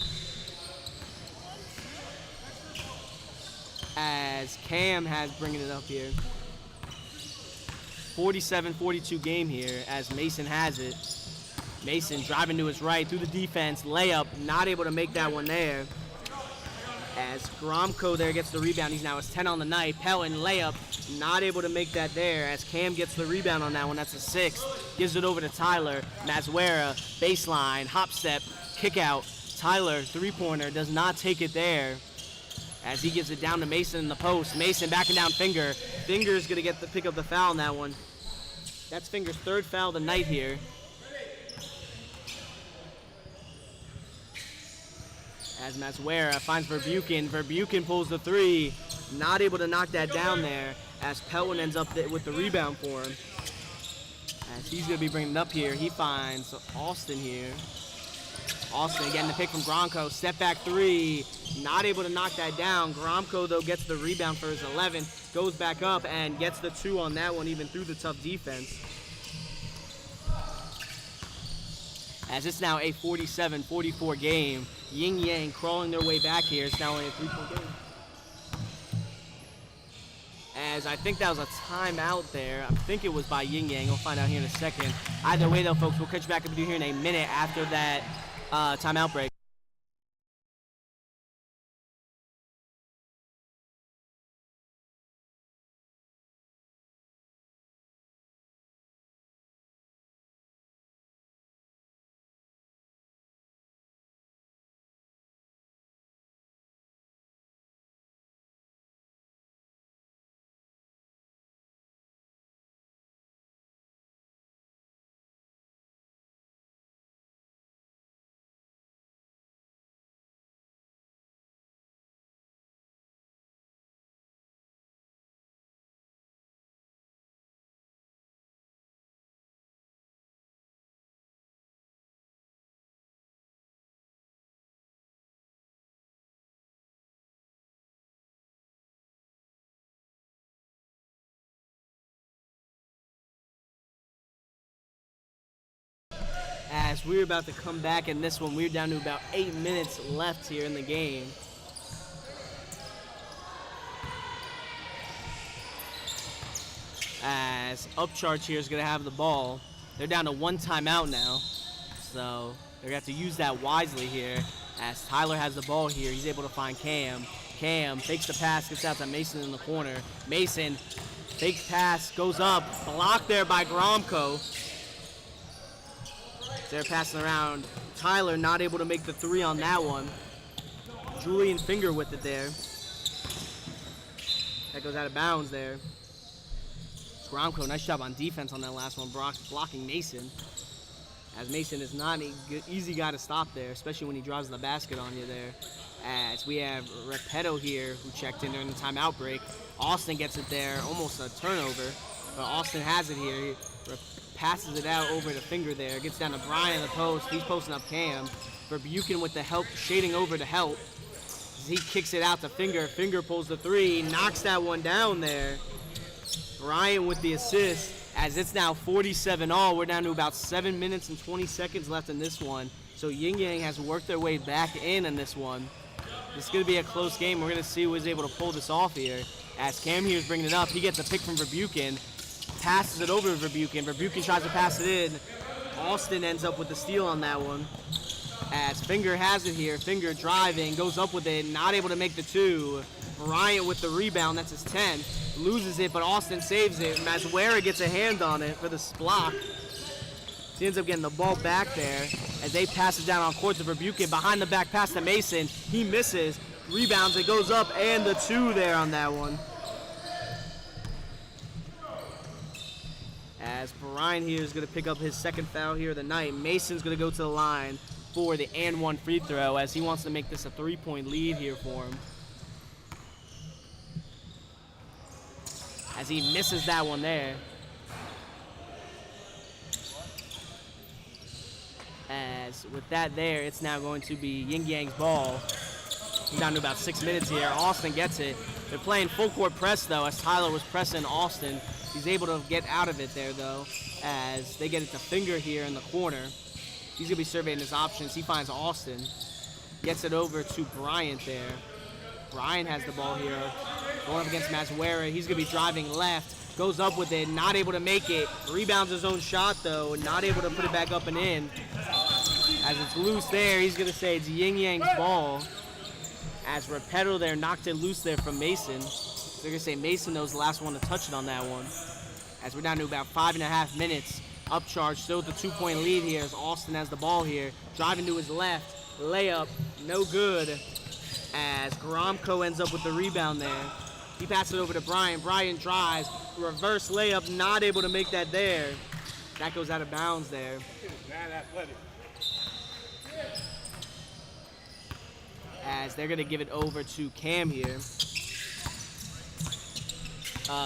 As Cam has bringing it up here. 47-42 game here as Mason has it. Mason driving to his right through the defense. Layup, not able to make that one there. As Gromko there gets the rebound. He's now 10 on the night. Pelton, layup, not able to make that there. As Cam gets the rebound on that one. That's a 6th. Gives it over to Tyler. Maswera, baseline, hop step, kick out. Tyler, three-pointer, does not take it there. As he gives it down to Mason in the post. Mason backing down Finger. Finger's going to get the pick up the foul on that one. That's Finger's 3rd foul of the night here. As Maswera finds Verbuchen. Verbuchen pulls the three. Not able to knock that down there. As Pelton ends up with the rebound for him. As he's going to be bringing it up here. He finds Austin here. Austin getting the pick from Gromko. Step back three. Not able to knock that down. Gromko, though, gets the rebound for his 11th. Goes back up and gets the 2 on that one, even through the tough defense. As it's now a 47-44 game. Yin-Yang crawling their way back here. It's now only a 3-point game. As I think that was a timeout there. I think it was by Yin-Yang. We'll find out here in a second. Either way, though, folks, we'll catch you back up with you here in a minute after that timeout break. As we're about to come back in this one, we're down to about 8 minutes left here in the game. As Upcharge here is going to have the ball. They're down to 1 timeout now, so they're going to have to use that wisely here. As Tyler has the ball here, he's able to find Cam. Cam fakes the pass, gets out to Mason in the corner. Mason fakes pass, goes up, blocked there by Gromko. They're passing around. Tyler not able to make the 3 on that one. Julian Finger with it there. That goes out of bounds there. Gromko, nice job on defense on that last one, blocking Mason. As Mason is not an easy guy to stop there, especially when he drives the basket on you there. As we have Repetto here, who checked in during the timeout break. Austin gets it there, almost a turnover. But Austin has it here. He passes it out over to Finger there. Gets down to Brian in the post. He's posting up Cam. Verbuchen with the help, shading over to help. He kicks it out to Finger. Finger pulls the 3, knocks that one down there. Brian with the assist. As it's now 47-all, we're down to about 7 minutes and 20 seconds left in this one. So Yin-Yang has worked their way back in this one. This is going to be a close game. We're going to see who is able to pull this off here. As Cam here is bringing it up, he gets a pick from Verbuchen. Passes it over to Verbuchen. Verbuchen tries to pass it in. Austin ends up with the steal on that one. As Finger has it here. Finger driving, goes up with it, not able to make the 2. Bryant with the rebound, that's his 10th. Loses it, but Austin saves it. Maswera gets a hand on it for the block. He ends up getting the ball back there as they pass it down on court to Verbuchen. Behind the back pass to Mason. He misses. Rebounds, it goes up, and the 2 there on that one. As Brian here is going to pick up his 2nd foul here of the night. Mason's going to go to the line for the and 1 free throw as he wants to make this a 3-point lead here for him. as he misses that one there. As with that there, it's now going to be Yin-Yang's ball. We're down to about 6 minutes here. Austin gets it. They're playing full court press though, as Tyler was pressing Austin. He's able to get out of it there though, as they get it to Finger here in the corner. He's gonna be surveying his options. He finds Austin, gets it over to Bryant there. Bryant has the ball here, going up against Maswera. He's gonna be driving left, goes up with it, not able to make it. Rebounds his own shot though, not able to put it back up and in. As it's loose there, he's gonna say it's Yin-Yang's ball. As Repetto there knocked it loose there from Mason. So they're gonna say Mason though is the last one to touch it on that one. As we're down to about 5.5 minutes. Upcharge still with the 2-point lead here as Austin has the ball here. Driving to his left, layup, no good. As Gromko ends up with the rebound there. He passes it over to Bryant. Bryant drives, reverse layup, not able to make that there. That goes out of bounds there. As they're gonna give it over to Cam here.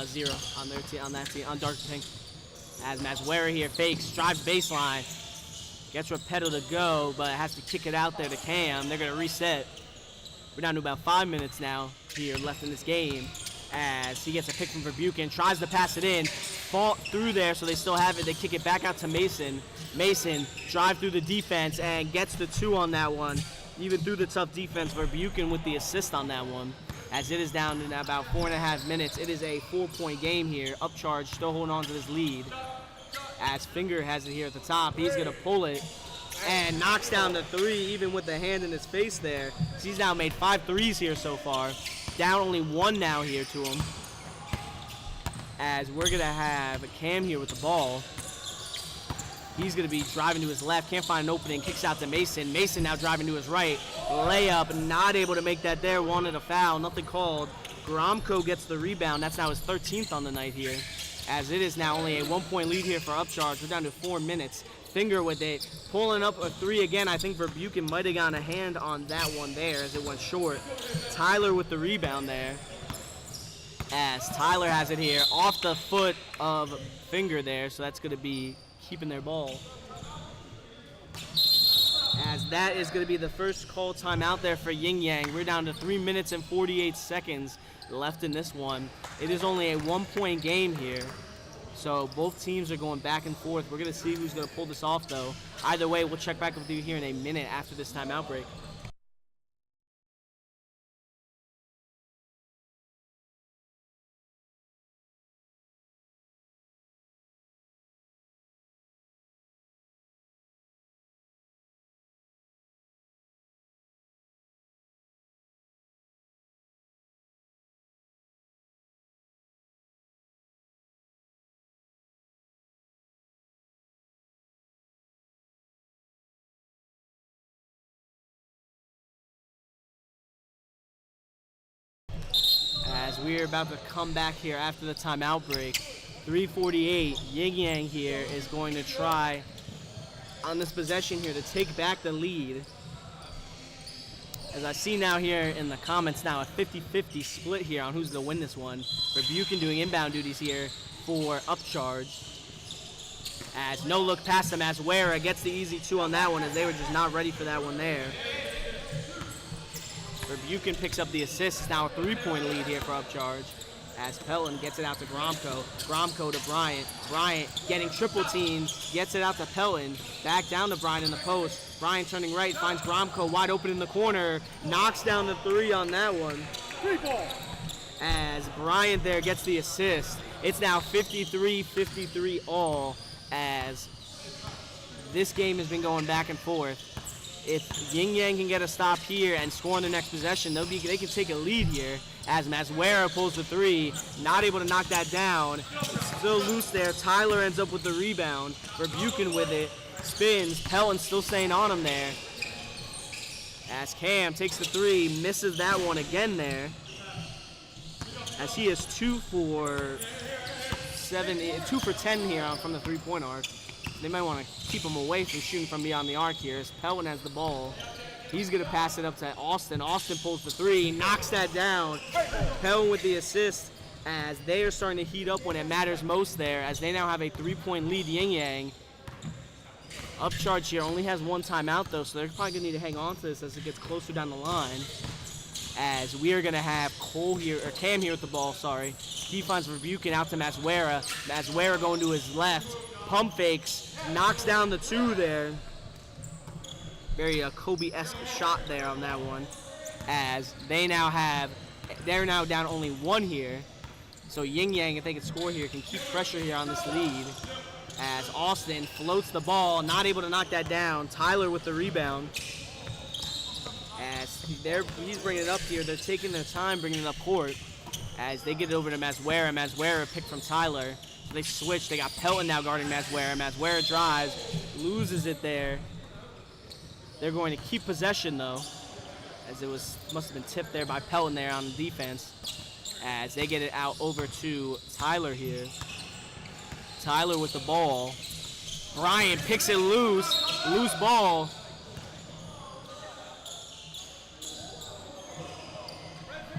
0 on their team, on that team, on Dark Pink. As Maswera here fakes, drives baseline, gets Repetto to go, but has to kick it out there to Cam. They're gonna reset. We're down to about 5 minutes now here left in this game. As he gets a pick from Verbuchen, tries to pass it in, fought through there, so they still have it. They kick it back out to Mason. Mason drive through the defense and gets the 2 on that one. Even through the tough defense, Verbuchen with the assist on that one. As it is down in about 4.5 minutes. It is a 4-point game here. Upcharge still holding on to this lead. As Finger has it here at the top. He's going to pull it and knocks down the 3 even with the hand in his face there. He's now made 5 threes here so far. Down only 1 now here to him. As we're going to have Cam here with the ball. He's going to be driving to his left. Can't find an opening. Kicks out to Mason. Mason now driving to his right. Layup. Not able to make that there. Wanted a foul. Nothing called. Gromko gets the rebound. That's now his 13th on the night here. As it is now only a 1-point lead here for Upcharge. We're down to 4 minutes. Finger with it. Pulling up a 3 again. I think Verbuchen might have gotten a hand on that one there as it went short. Tyler with the rebound there. As Tyler has it here. Off the foot of Finger there. So that's going to be keeping their ball. As that is going to be the first call timeout there for Yin-Yang. We're down to 3 minutes and 48 seconds left in this one. It is only a 1-point game here. So both teams are going back and forth. We're going to see who's going to pull this off though. Either way, we'll check back with you here in a minute after this timeout break. As we're about to come back here after the timeout break. 3:48, Yin-Yang here is going to try on this possession here to take back the lead. As I see now here in the comments now, a 50-50 split here on who's going to win this one. Verbuchen doing inbound duties here for Upcharge. As no look past him, as Wera gets the easy 2 on that one as they were just not ready for that one there. Verbuchen picks up the assist. It's now a 3-point lead here for Upcharge. As Pelton gets it out to Gromko. Gromko to Bryant. Bryant getting triple teamed. Gets it out to Pelton. Back down to Bryant in the post. Bryant turning right. Finds Gromko wide open in the corner. Knocks down the 3 on that one. As Bryant there gets the assist. It's now 53-53 all. As this game has been going back and forth. If Yin-Yang can get a stop here and score on the next possession, they can take a lead here. As Maswera pulls the 3, not able to knock that down. It's still loose there. Tyler ends up with the rebound. Verbuchen with it. Spins. Pelton still staying on him there. As Cam takes the 3, misses that one again there. As he is 2 for 10 here from the 3-point arc. They might want to keep him away from shooting from beyond the arc here as Pelton has the ball. He's going to pass it up to Austin. Austin pulls the 3, knocks that down. Pelton with the assist as they are starting to heat up when it matters most there, as they now have a 3-point lead. Yin-Yang. Upcharge here only has one timeout though, so they're probably gonna need to hang on to this as it gets closer down the line. As we are gonna have Cam here with the ball, sorry. He finds Rebuking out to Maswera. Maswera going to his left. Pump fakes, knocks down the 2 there. Very Kobe-esque shot there on that one. As they're now down only 1 here. So Yin-Yang, if they can score here, can keep pressure here on this lead. As Austin floats the ball, not able to knock that down. Tyler with the rebound. As he's bringing it up here, they're taking their time bringing it up court. As they get it over to Maswera. Maswera picked from Tyler. So they switch. They got Pelton now guarding Maswera. Maswera drives, loses it there. They're going to keep possession though, as it must have been tipped there by Pelton there on the defense. As they get it out over to Tyler here. Tyler with the ball. Bryant picks it loose ball.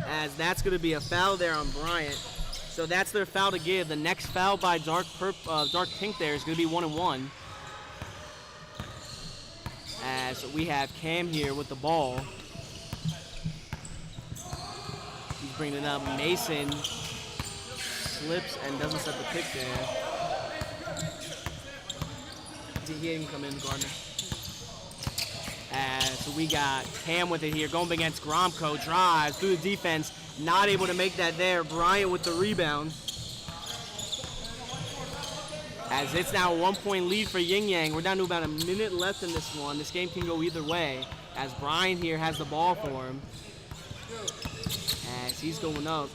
As that's going to be a foul there on Bryant. So that's their foul to give. The next foul by Dark Pink there is going to be 1-1. As we have Cam here with the ball. He's bringing it up. Mason slips and doesn't set the pick there. He didn't come in, Gardner. So we got Cam with it here, going against Gromko, drives through the defense, not able to make that there. Bryant with the rebound. As it's now a 1-point lead for Yin-Yang. We're down to about a minute left in this one. This game can go either way. As Bryant here has the ball for him. As he's going up.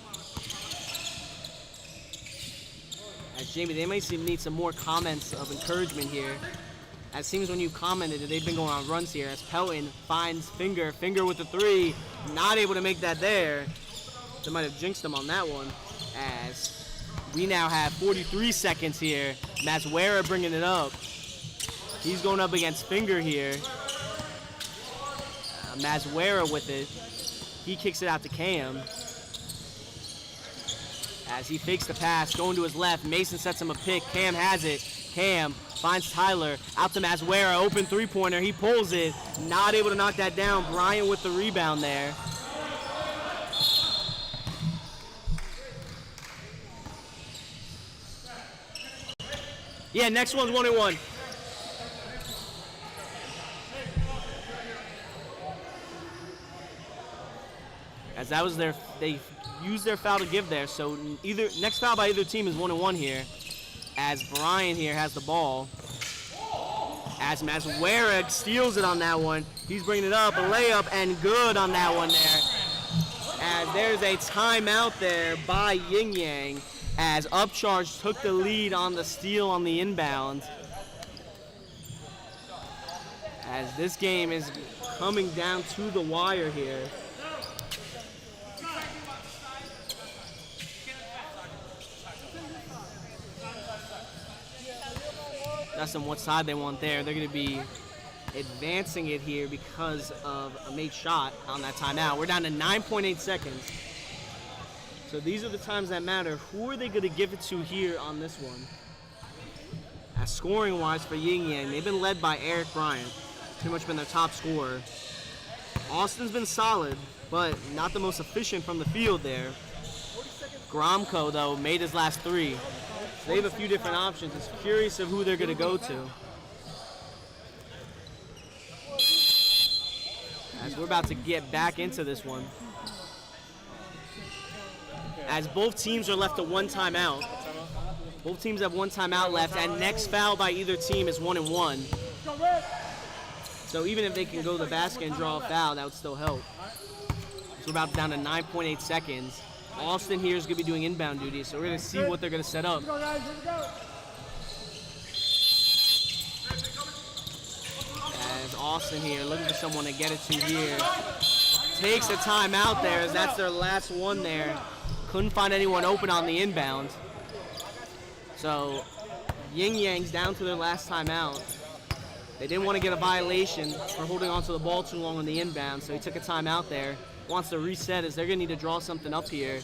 As Jamie, they might need some more comments of encouragement here. As seems when you commented that they've been going on runs here. As Pelton finds Finger with the 3, not able to make that there. They might have jinxed him on that one. As we now have 43 seconds here. Maswera bringing it up. He's going up against Finger here. Maswera with it. He kicks it out to Cam. As he fakes the pass, going to his left. Mason sets him a pick. Cam has it. Cam finds Tyler. Out to Maswera. Open 3-pointer. He pulls it. Not able to knock that down. Bryant with the rebound there. Yeah, next one's 1-1. As that was they used their foul to give there. So next foul by either team is 1-1 here. As Bryant here has the ball. As Maswera steals it on that one. He's bringing it up, a layup, and good on that one there. As there's a timeout there by Yin-Yang. As Upcharge took the lead on the steal on the inbound. As this game is coming down to the wire here. That's on what side they want there. They're going to be advancing it here because of a made shot on that timeout. We're down to 9.8 seconds. So these are the times that matter. Who are they going to give it to here on this one? As scoring-wise for Yin-Yang, they've been led by Eric Bryant. Pretty much been their top scorer. Austin's been solid, but not the most efficient from the field there. Gromko, though, made his last 3. They have a few different options. It's curious of who they're going to go to. As we're about to get back into this one. As both teams are left to 1 timeout. Both teams have 1 timeout left, and next foul by either team is 1-1. So even if they can go to the basket and draw a foul, that would still help. So we're about down to 9.8 seconds. Austin here is going to be doing inbound duty, so we're going to see what they're going to set up. As Austin here looking for someone to get it to here. Takes a timeout there, as that's their last one there. Couldn't find anyone open on the inbound. So Yin-Yang's down to their last timeout. They didn't want to get a violation for holding onto the ball too long on the inbound, so he took a timeout there. Wants to reset as they're going to need to draw something up here.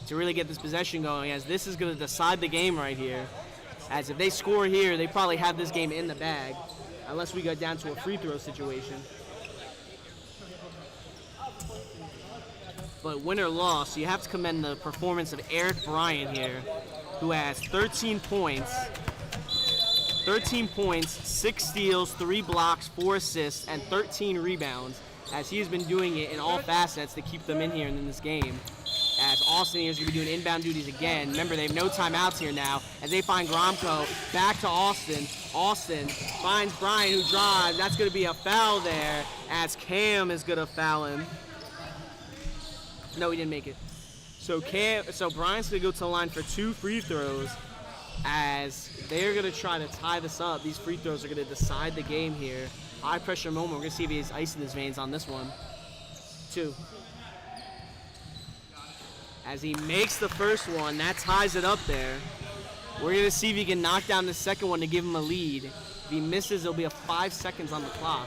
to really get this possession going, as this is going to decide the game right here. As if they score here, they probably have this game in the bag, unless we go down to a free throw situation. But win or loss, you have to commend the performance of Eric Bryant here, who has 13 points, 6 steals, 3 blocks, 4 assists, and 13 rebounds, as he has been doing it in all facets to keep them in here in this game. As Austin here is going to be doing inbound duties again. Remember, they have no timeouts here now, as they find Gromko. Back to Austin. Austin finds Bryant, who drives. That's going to be a foul there, as Cam is going to foul him. No, he didn't make it. So Bryant's going to go to the line for 2 free throws, as they're going to try to tie this up. These free throws are going to decide the game here. High pressure moment. We're going to see if he has ice in his veins on this one. 2. As he makes the first one, that ties it up there. We're going to see if he can knock down the second one to give him a lead. If he misses, there'll be a 5 seconds on the clock.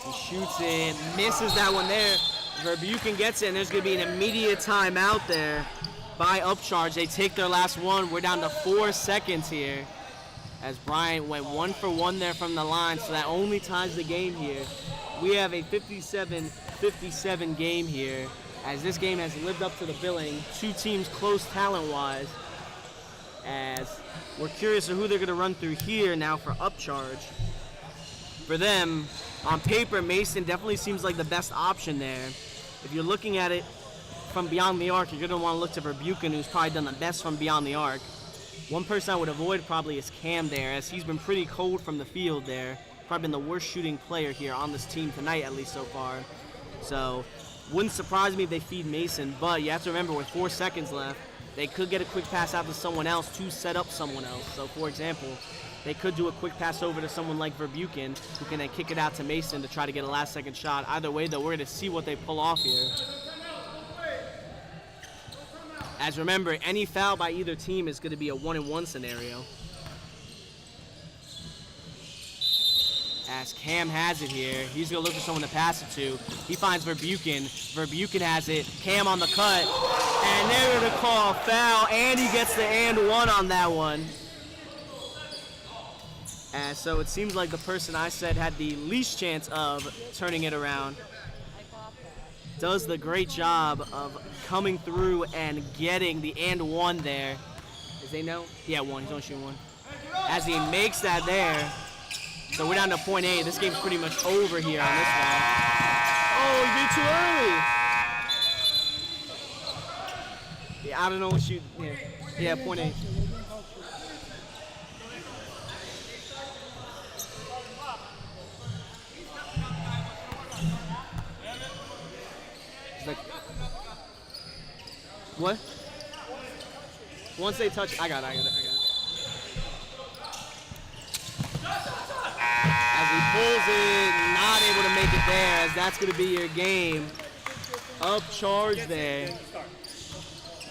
He shoots it, misses that one there. Verbuchen gets it, and there's going to be an immediate timeout there by Upcharge. They take their last one. We're down to 4 seconds here, as Bryant went 1 for 1 there from the line, so that only ties the game here. We have a 57-57 game here, as this game has lived up to the billing. 2 teams close talent-wise, as we're curious of who they're going to run through here now for Upcharge. For them, on paper, Mason definitely seems like the best option there. If you're looking at it from beyond the arc, you're going to want to look to Verbuchen, who's probably done the best from beyond the arc. One person I would avoid probably is Cam there, as he's been pretty cold from the field there. Probably been the worst shooting player here on this team tonight, at least so far. So, wouldn't surprise me if they feed Mason, but you have to remember, with 4 seconds left, they could get a quick pass out to someone else to set up someone else. So, for example, they could do a quick pass over to someone like Verbuchen, who can then kick it out to Mason to try to get a last-second shot. Either way, though, we're going to see what they pull off here. As remember, any foul by either team is going to be a 1-and-1 scenario. As Cam has it here, he's going to look for someone to pass it to. He finds Verbuchen. Verbuchen has it. Cam on the cut. And they're going to call a foul, and he gets the and-one on that one. And so it seems like the person I said had the least chance of turning it around does the great job of coming through and getting the and-one there. As they know? Yeah, 1. He's only shooting 1. As he makes that there. So we're down to point 8. This game's pretty much over here on this one. Oh, he did too early. Yeah, I don't know what shoot. Yeah, point 8. Like, what? Once they touch, I got it. As he pulls it, not able to make it there, as that's going to be your game. Upcharge there.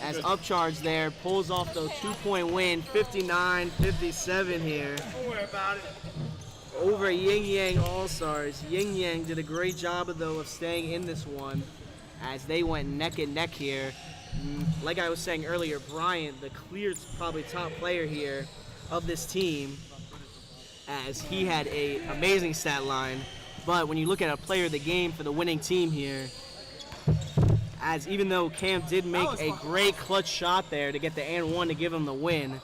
As Upcharge there pulls off the 2-point win, 59-57 here. Don't worry about it. Over Yin-Yang Allstars. Yin-Yang did a great job, though, of staying in this one, as they went neck and neck here. Like I was saying earlier, Bryant, the clear probably top player here of this team, as he had an amazing stat line. But when you look at a player of the game for the winning team here, as even though Cam did make a great clutch shot there to get the and-one to give him the win,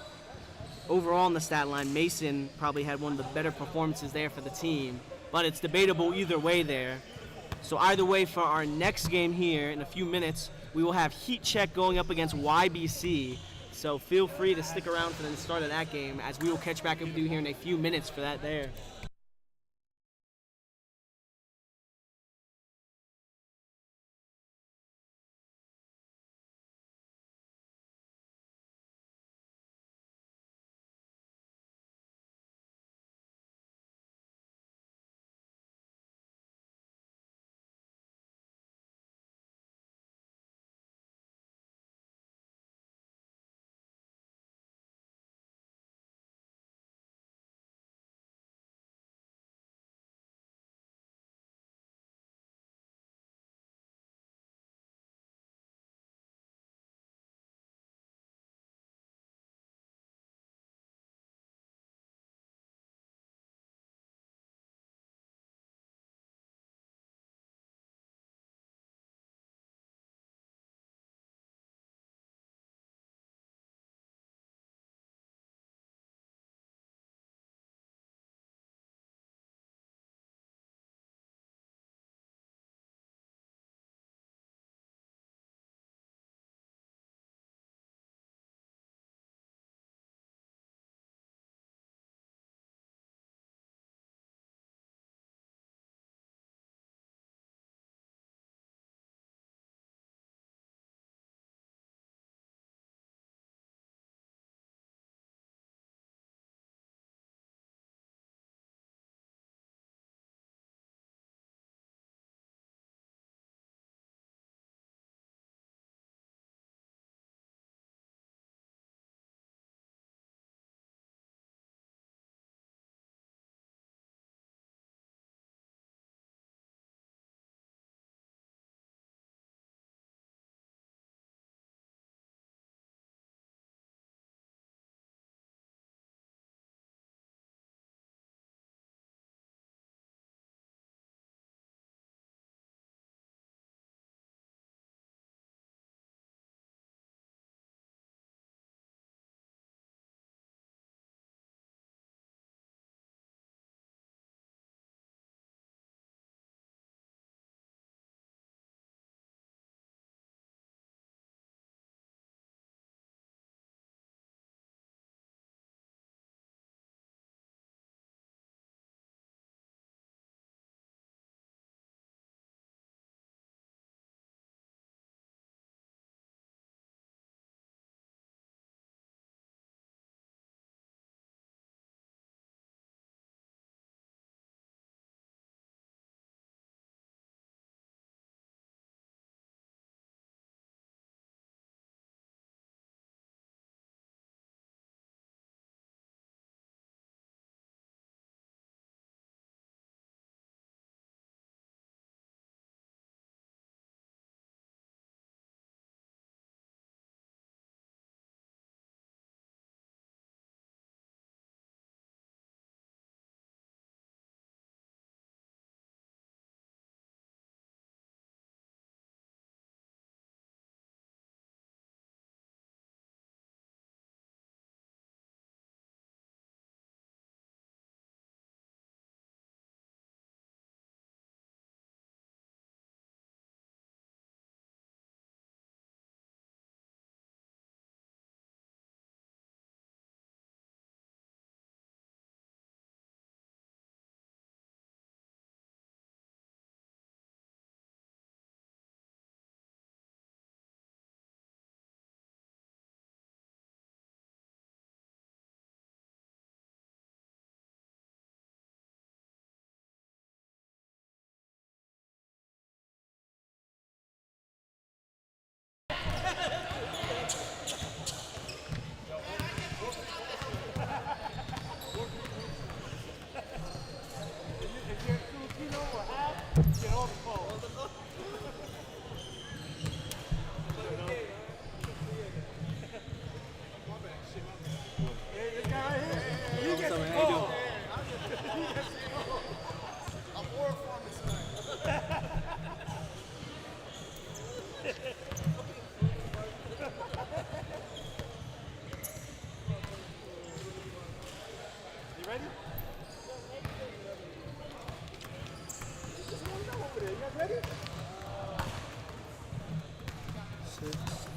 overall in the stat line, Mason probably had one of the better performances there for the team. But it's debatable either way there. So either way, for our next game here in a few minutes, we will have Heat Check going up against YBC. So feel free to stick around for the start of that game, as we will catch back up with you here in a few minutes for that there.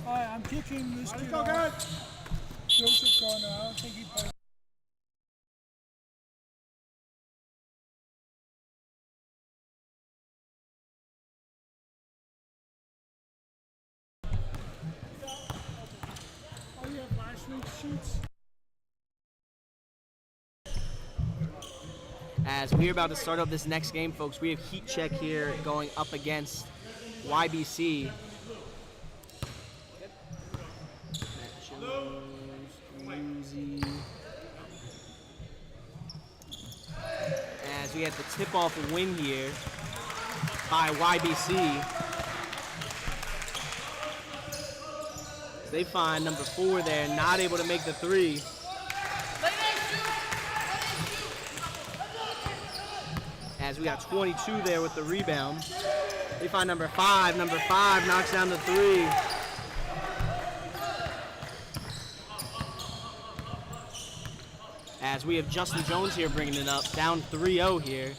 Alright, I'm kicking this kid off. Joseph going now. I don't think he plays. Oh, you have last week's sheets? As we're about to start up this next game, folks, we have Heat Check here going up against YBC. As we have the tip-off win here by YBC. They find number 4 there, not able to make the 3. As we got 22 there with the rebound. They find number 5. Number 5 knocks down the 3. As we have Justin Jones here bringing it up, down 3-0 here.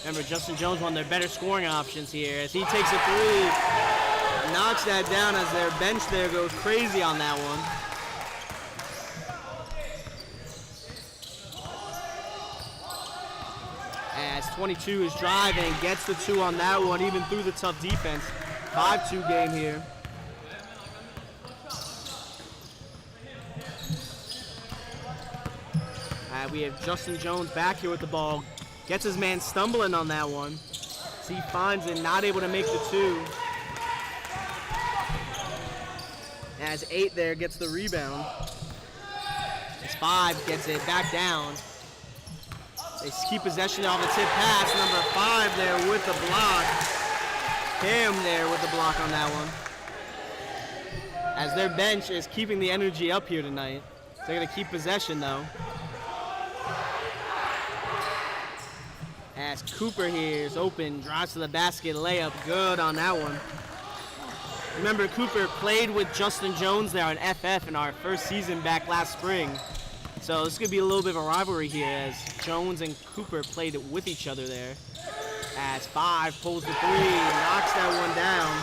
Remember, Justin Jones, one of their better scoring options here, as he takes a 3, knocks that down as their bench there goes crazy on that one. As 22 is driving, gets the 2 on that one, even through the tough defense. 5-2 game here. We have Justin Jones back here with the ball. Gets his man stumbling on that one. So he finds it, not able to make the 2. As 8 there gets the rebound. As 5 gets it back down. They keep possession of the tip pass. Number 5 there with the block. Cam there with the block on that one. As their bench is keeping the energy up here tonight. So they're going to keep possession though. As Cooper here is open, drives to the basket, layup, good on that one. Remember, Cooper played with Justin Jones there on FF in our first season back last spring. So this could be a little bit of a rivalry here as Jones and Cooper played with each other there. As 5 pulls the 3, knocks that one down.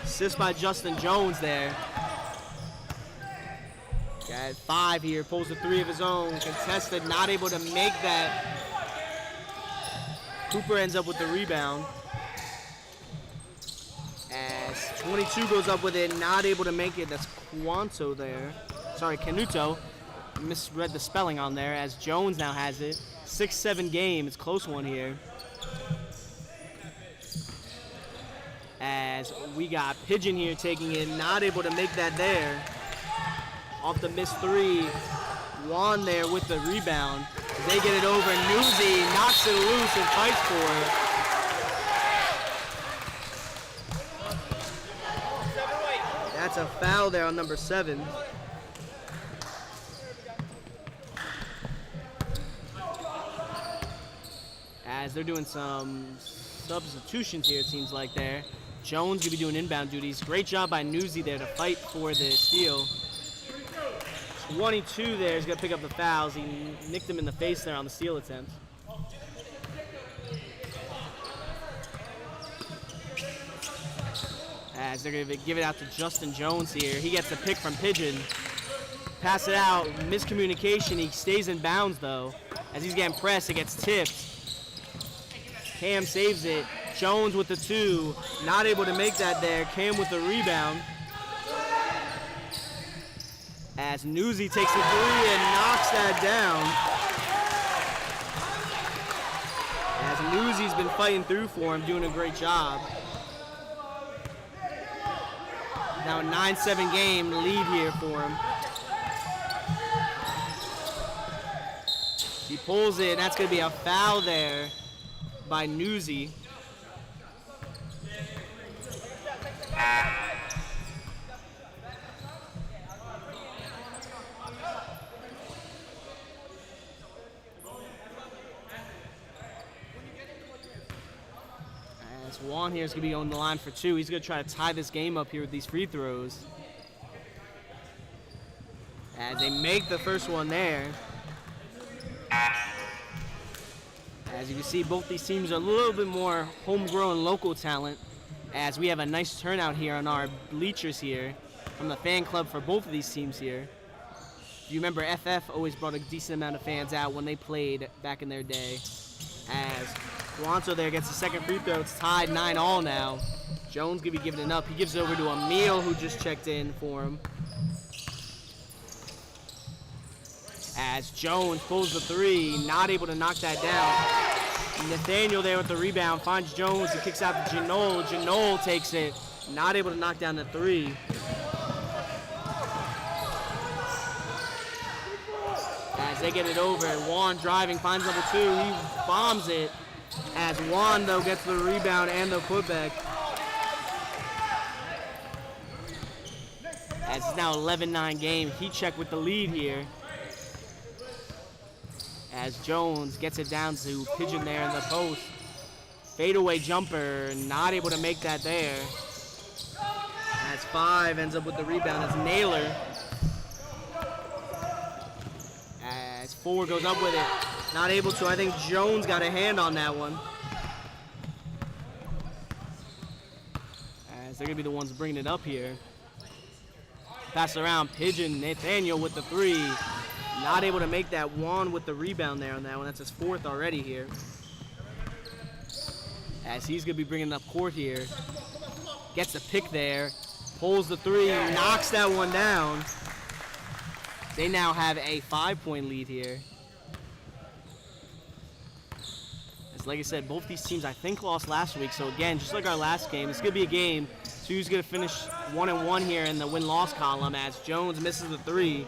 Assist by Justin Jones there. Got 5 here, pulls the 3 of his own, contested, not able to make that. Cooper ends up with the rebound. As 22 goes up with it, not able to make it. That's Quanto there. Sorry, Canuto. Misread the spelling on there as Jones now has it. 6-7 game, it's a close one here. As we got Pigeon here taking it, not able to make that there. Off the missed 3, Juan there with the rebound. They get it over, Newsy knocks it loose and fights for it. That's a foul there on number 7. As they're doing some substitutions here, it seems like there. Jones gonna be doing inbound duties. Great job by Newsy there to fight for the steal. 22 there is going to pick up the fouls. He nicked him in the face there on the steal attempt. As they're going to give it out to Justin Jones here. He gets the pick from Pigeon. Pass it out. Miscommunication. He stays in bounds, though. As he's getting pressed, it gets tipped. Cam saves it. Jones with the 2. Not able to make that there. Cam with the rebound. As Newsy takes the 3 and knocks that down. As Newsy's been fighting through for him, doing a great job. Now a 9-7 game lead here for him. He pulls it, and that's going to be a foul there by Newsy. Juan here is going to be on the line for 2. He's going to try to tie this game up here with these free throws. As they make the first one there. As you can see, both these teams are a little bit more homegrown local talent, as we have a nice turnout here on our bleachers here from the fan club for both of these teams here. If you remember, FF always brought a decent amount of fans out when they played back in their day. As Guanzo there gets the second free throw. It's tied 9-all now. Jones gonna be giving it up. He gives it over to Emil, who just checked in for him. As Jones pulls the three, not able to knock that down. Nathaniel there with the rebound, finds Jones and kicks out to Janole. Janole takes it, not able to knock down the three. As they get it over, Juan driving, finds number 2, he bombs it. As Juan, though, gets the rebound and the putback. As it's now 11-9 game, he checked with the lead here. As Jones gets it down to Pigeon there in the post. Fadeaway jumper, not able to make that there. As 5 ends up with the rebound, as Naylor. As 4 goes up with it, not able to. I think Jones got a hand on that one. As they're gonna be the ones bringing it up here. Pass around, Pigeon, Nathaniel with the 3. Not able to make that. Juan with the rebound there on that one. That's his 4th already here. As he's going to be bringing up court here. Gets the pick there. Pulls the 3. Knocks that one down. They now have a 5-point lead here. As like I said, both these teams I think lost last week. So again, just like our last game, it's going to be a game. So who's going to finish 1-1 here in the win-loss column as Jones misses the 3.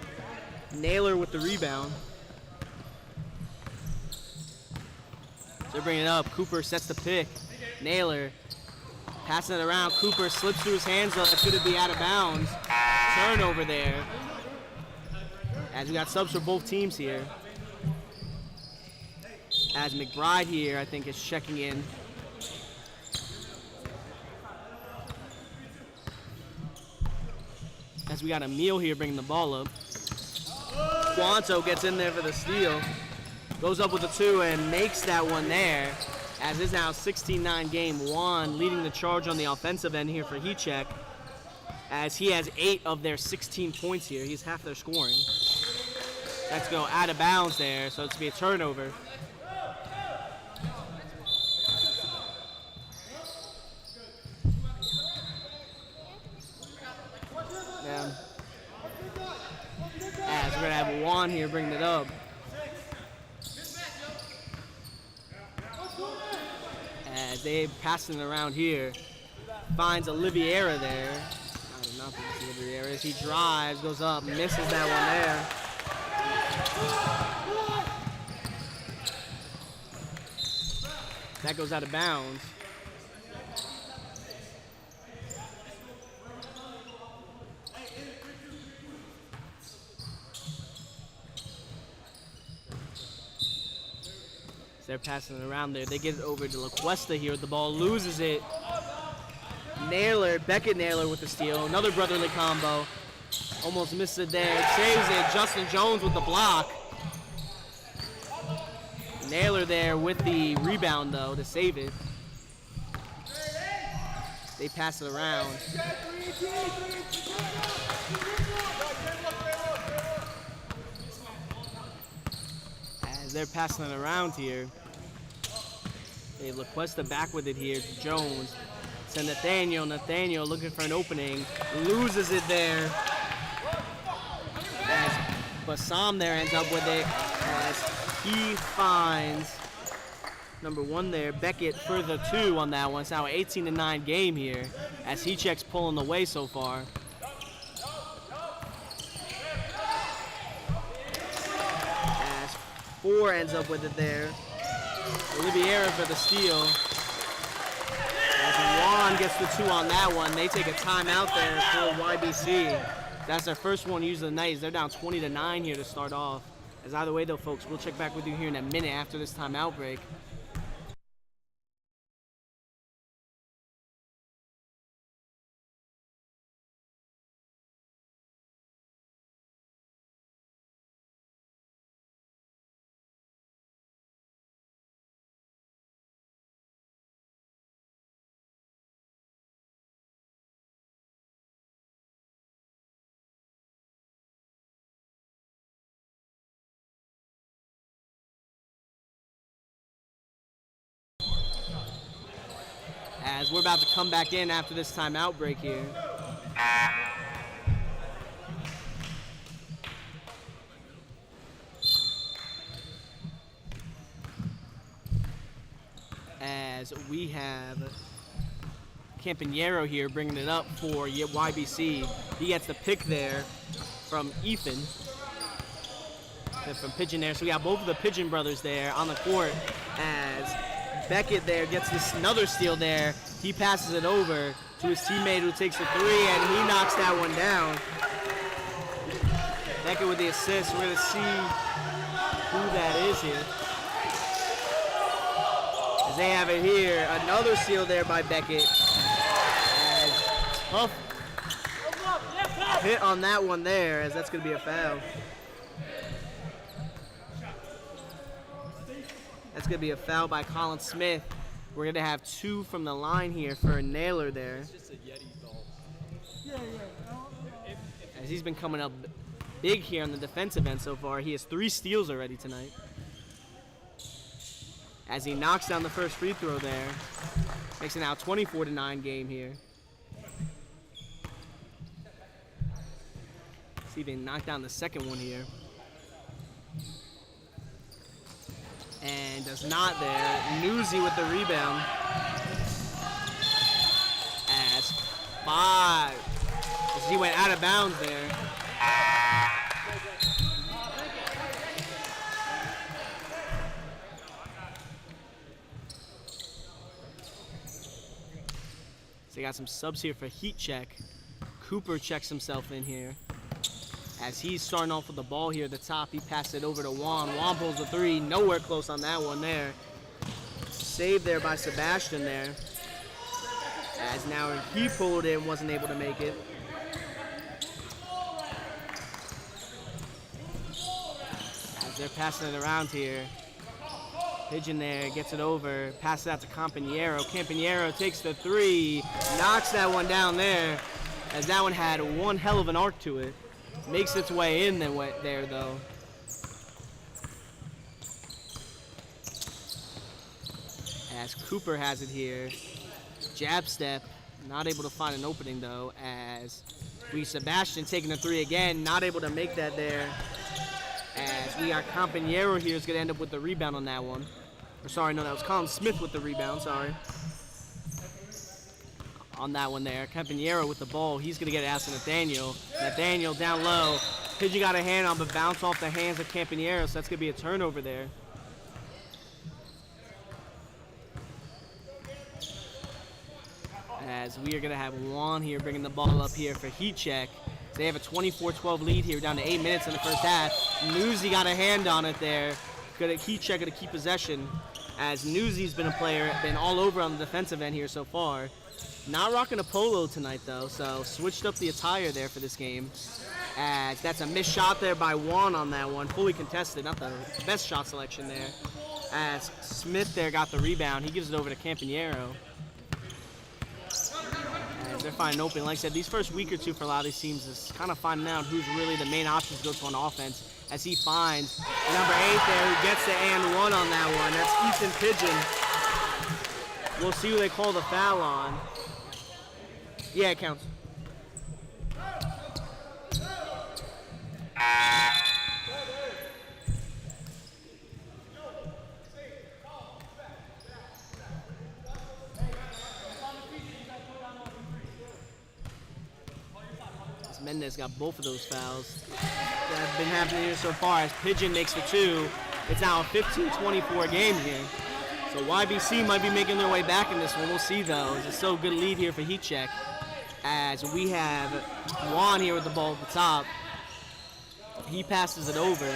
Naylor with the rebound. So they're bringing it up. Cooper sets the pick. Naylor passing it around. Cooper slips through his hands though. That's going to be out of bounds. Turnover there. As we got subs for both teams here. As McBride here, I think, is checking in. As we got Emil here bringing the ball up. Guanzo gets in there for the steal. Goes up with the 2 and makes that one there. As is now 16-9 game. Juan leading the charge on the offensive end here for Heatcheck. As he has 8 of their 16 points here. He's half their scoring. Let's go out of bounds there, so it's going to be a turnover. Yeah. As we're going to have Juan here bringing it up. As they passing it around here. Finds Oliveira there. I do not think it's Oliveira. As he drives, goes up, misses that one there. That goes out of bounds. They're passing it around there. They get it over to LaCuesta here. The ball loses it. Naylor, Beckett Naylor with the steal. Another brotherly combo. Almost missed it there. Saves it. Justin Jones with the block. Naylor there with the rebound, though, to save it. They pass it around. As they're passing it around here. They have LaCuesta back with it here to Jones. To Nathaniel. Nathaniel looking for an opening. Loses it there. As Bassam there ends up with it. As he finds number 1 there, Beckett for the 2 on that one. It's now an 18-9 game here. As Heatcheck's pulling the way so far. As 4 ends up with it there. Oliveira for the steal. As Juan gets the 2 on that one, they take a timeout there for YBC. That's their first one used of the night. They're down 20-9 here to start off. As either way though, folks, we'll check back with you here in a minute after this timeout break. as we're about to come back in after this timeout break here. As we have Campanero here bringing it up for YBC. He gets the pick there from Ethan. From Pigeon there. So we got both of the Pigeon brothers there on the court as Beckett there gets this another steal there. He passes it over to his teammate who takes the three, and he knocks that one down. Beckett with the assist. We're going to see who that is here. As they have it here. Another steal there by Beckett. As tough hit on that one there, as that's going to be a foul. That's going to be a foul by Colin Smith. We're going to have 2 from the line here for a nailer there. As he's been coming up big here on the defensive end so far. He has 3 steals already tonight. As he knocks down the first free throw there. Makes it now 24-9 game here. See if they knock down the second one here. And does not there. Newsy with the rebound. As 5. As he went out of bounds there. So you got some subs here for heat check. Cooper checks himself in here. As he's starting off with the ball here at the top, he passed it over to Juan. Juan pulls the 3, nowhere close on that one there. Saved there by Sebastian there. As now he pulled in, wasn't able to make it. As they're passing it around here. Pigeon there, gets it over, passes out to Campanero. Campanero takes the 3, knocks that one down there. As that one had one hell of an arc to it. Makes its way in there, though. As Cooper has it here. Jab step. Not able to find an opening, though. As Sebastian taking the 3 again. Not able to make that there. As we got Campanero here is going to end up with the rebound on that one. Or sorry, no, that was Colin Smith with the rebound. Sorry. On that one there. Campanero with the ball. He's going to get it out to Nathaniel. Nathaniel down low. Pidgey got a hand on, but bounce off the hands of Campanero, so that's going to be a turnover there. As we are going to have Juan here bringing the ball up here for heat check. So they have a 24-12 lead here, down to 8 minutes in the first half. Newsy got a hand on it there. Good heat check to keep possession. As Newsy's been a player, been all over on the defensive end here so far. Not rocking a polo tonight, though, so switched up the attire there for this game. As that's a missed shot there by Juan on that one. Fully contested, not the best shot selection there. As Smith there got the rebound, he gives it over to Campanero. As they're finding open. Like I said, these first week or two for a lot of these teams is kind of finding out who's really the main options to go to on offense. As he finds number 8 there who gets the and 1 on that one. That's Ethan Pigeon. We'll see who they call the foul on. Yeah, it counts. Mendez got both of those fouls that have been happening here so far. As Pigeon makes the 2, it's now a 15-24 game here. So YBC might be making their way back in this one. We'll see, though. It's a so good lead here for heat check. As we have Juan here with the ball at the top. He passes it over.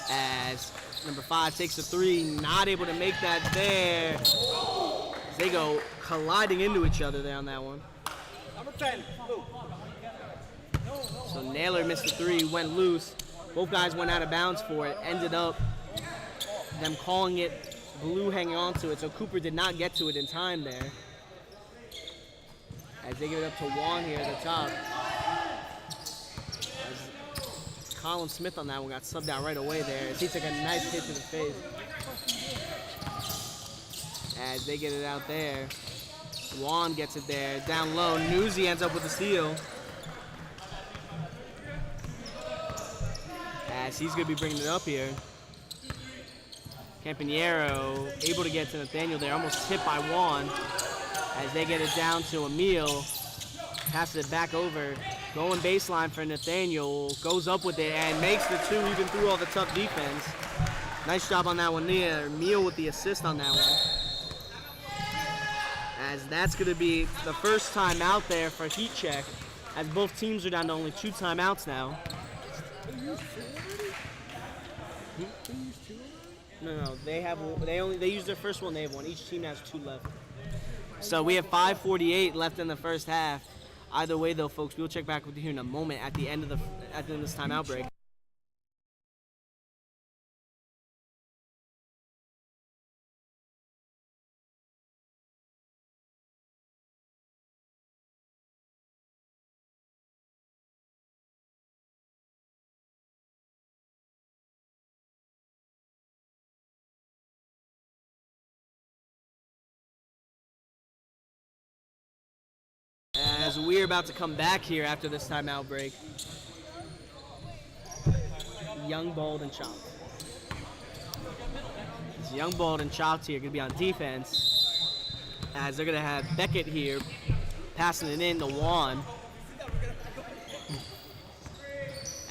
As number 5 takes the 3, not able to make that there. As they go colliding into each other there on that one. Number 10. So Naylor missed the 3, went loose. Both guys went out of bounds for it. Ended up them calling it Blue hanging on to it. So Cooper did not get to it in time there. As they give it up to Juan here at the top. As Colin Smith on that one got subbed out right away there. As he took a nice hit to the face. as they get it out there. Juan gets it there, down low. Newsy ends up with the steal. As he's going to be bringing it up here. Campagnaro able to get to Nathaniel there, almost tipped by Juan. As they get it down to Emil. Passes it back over. Going baseline for Nathaniel. Goes up with it and makes the two even through all the tough defense. Nice job on that one there. Emil with the assist on that one. As that's going to be the first time out there for heat check. As both teams are down to only 2 timeouts now. No, they used their first one. They have one. Each team has 2 left. So we have 5:48 left in the first half. Either way, though, folks, we'll check back with you here in a moment at the end of this timeout break. As we're about to come back here after this timeout break. Young, Bold, and Chopped. It's Young, Bold, and Chopped here going to be on defense. As they're going to have Beckett here passing it in to Juan.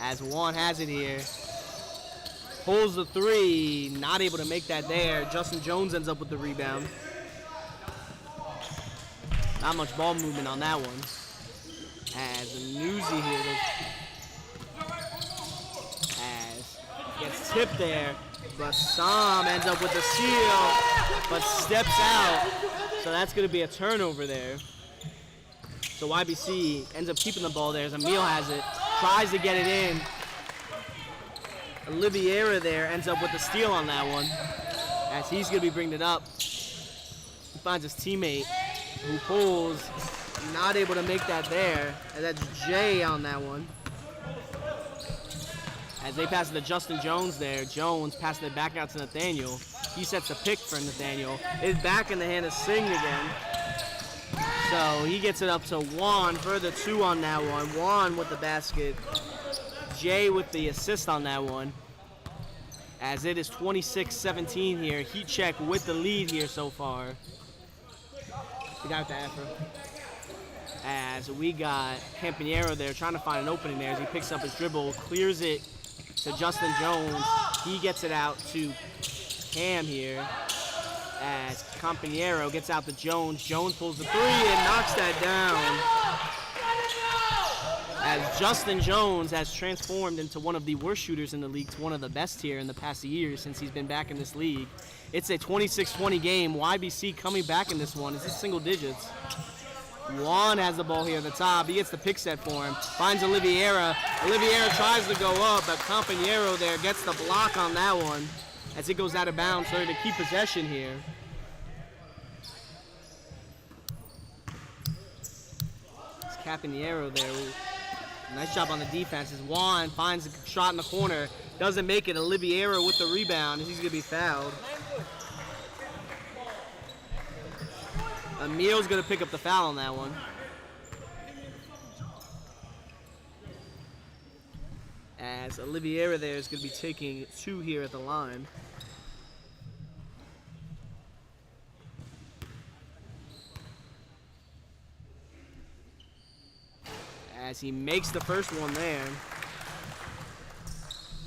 As Juan has it here. Pulls the 3, not able to make that there. Justin Jones ends up with the rebound. Not much ball movement on that one. As Newsy here as gets tipped there. Bassam ends up with the steal, but steps out. So that's going to be a turnover there. So YBC ends up keeping the ball there as Emil has it. Tries to get it in. Oliveira there ends up with the steal on that one. As he's going to be bringing it up. He finds his teammate, who pulls, not able to make that there. And that's Jay on that one. As they pass it to Justin Jones there. Jones passing it back out to Nathaniel. He sets a pick for Nathaniel. It's back in the hand of Singh again. So he gets it up to Juan for the 2 on that one. Juan with the basket. Jay with the assist on that one. As it is 26-17 here. Heat check with the lead here so far. We got the Afro. As we got Campagnaro there trying to find an opening there as he picks up his dribble, clears it to Justin Jones. He gets it out to Cam here. As Campagnaro gets out to Jones. Jones pulls the 3 and knocks that down. As Justin Jones has transformed into one of the worst shooters in the league to one of the best here in the past years since he's been back in this league. It's a 26-20 game. YBC coming back in this one. It's just single digits. Juan has the ball here at the top. He gets the pick set for him. Finds Oliveira. Oliveira tries to go up, but Campagnaro there gets the block on that one as it goes out of bounds. So to keep possession here. It's Campagnaro there. Nice job on the defense as Juan finds a shot in the corner. Doesn't make it. Oliveira with the rebound. He's going to be fouled. Emil's going to pick up the foul on that one. As Oliveira there is going to be taking 2 here at the line. As he makes the first one there.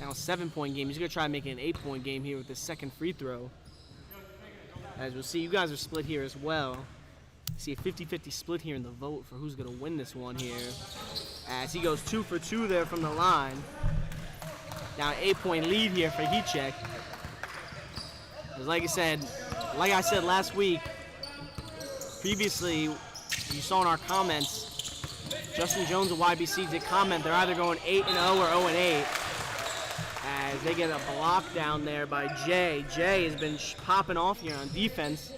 Now a 7-point game. He's going to try and make it an 8-point game here with the second free throw. As we'll see, you guys are split here as well. See a 50-50 split here in the vote for who's going to win this one here. As he goes 2 for 2 there from the line. Now an 8-point lead here for heat check. Like I said last week, previously, you saw in our comments, Justin Jones and YBC did comment they're either going 8-0 or 0-8. As they get a block down there by Jay. Jay has been popping off here on defense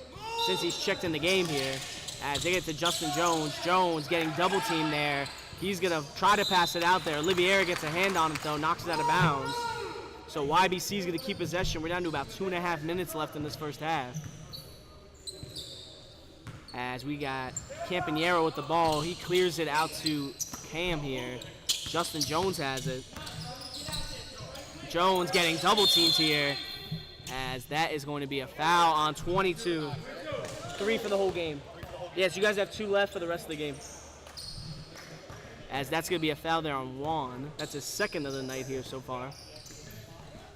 since he's checked in the game here. As they get to Justin Jones. Jones getting double teamed there. He's going to try to pass it out there. Oliveira gets a hand on it though, knocks it out of bounds. So YBC is going to keep possession. We're down to about 2.5 minutes left in this first half. As we got Campanero with the ball. He clears it out to Cam here. Justin Jones has it. Jones getting double teamed here, as that is going to be a foul on 22. 3 for the whole game. Yes, you guys have 2 left for the rest of the game. As that's going to be a foul there on Juan. That's his second of the night here so far.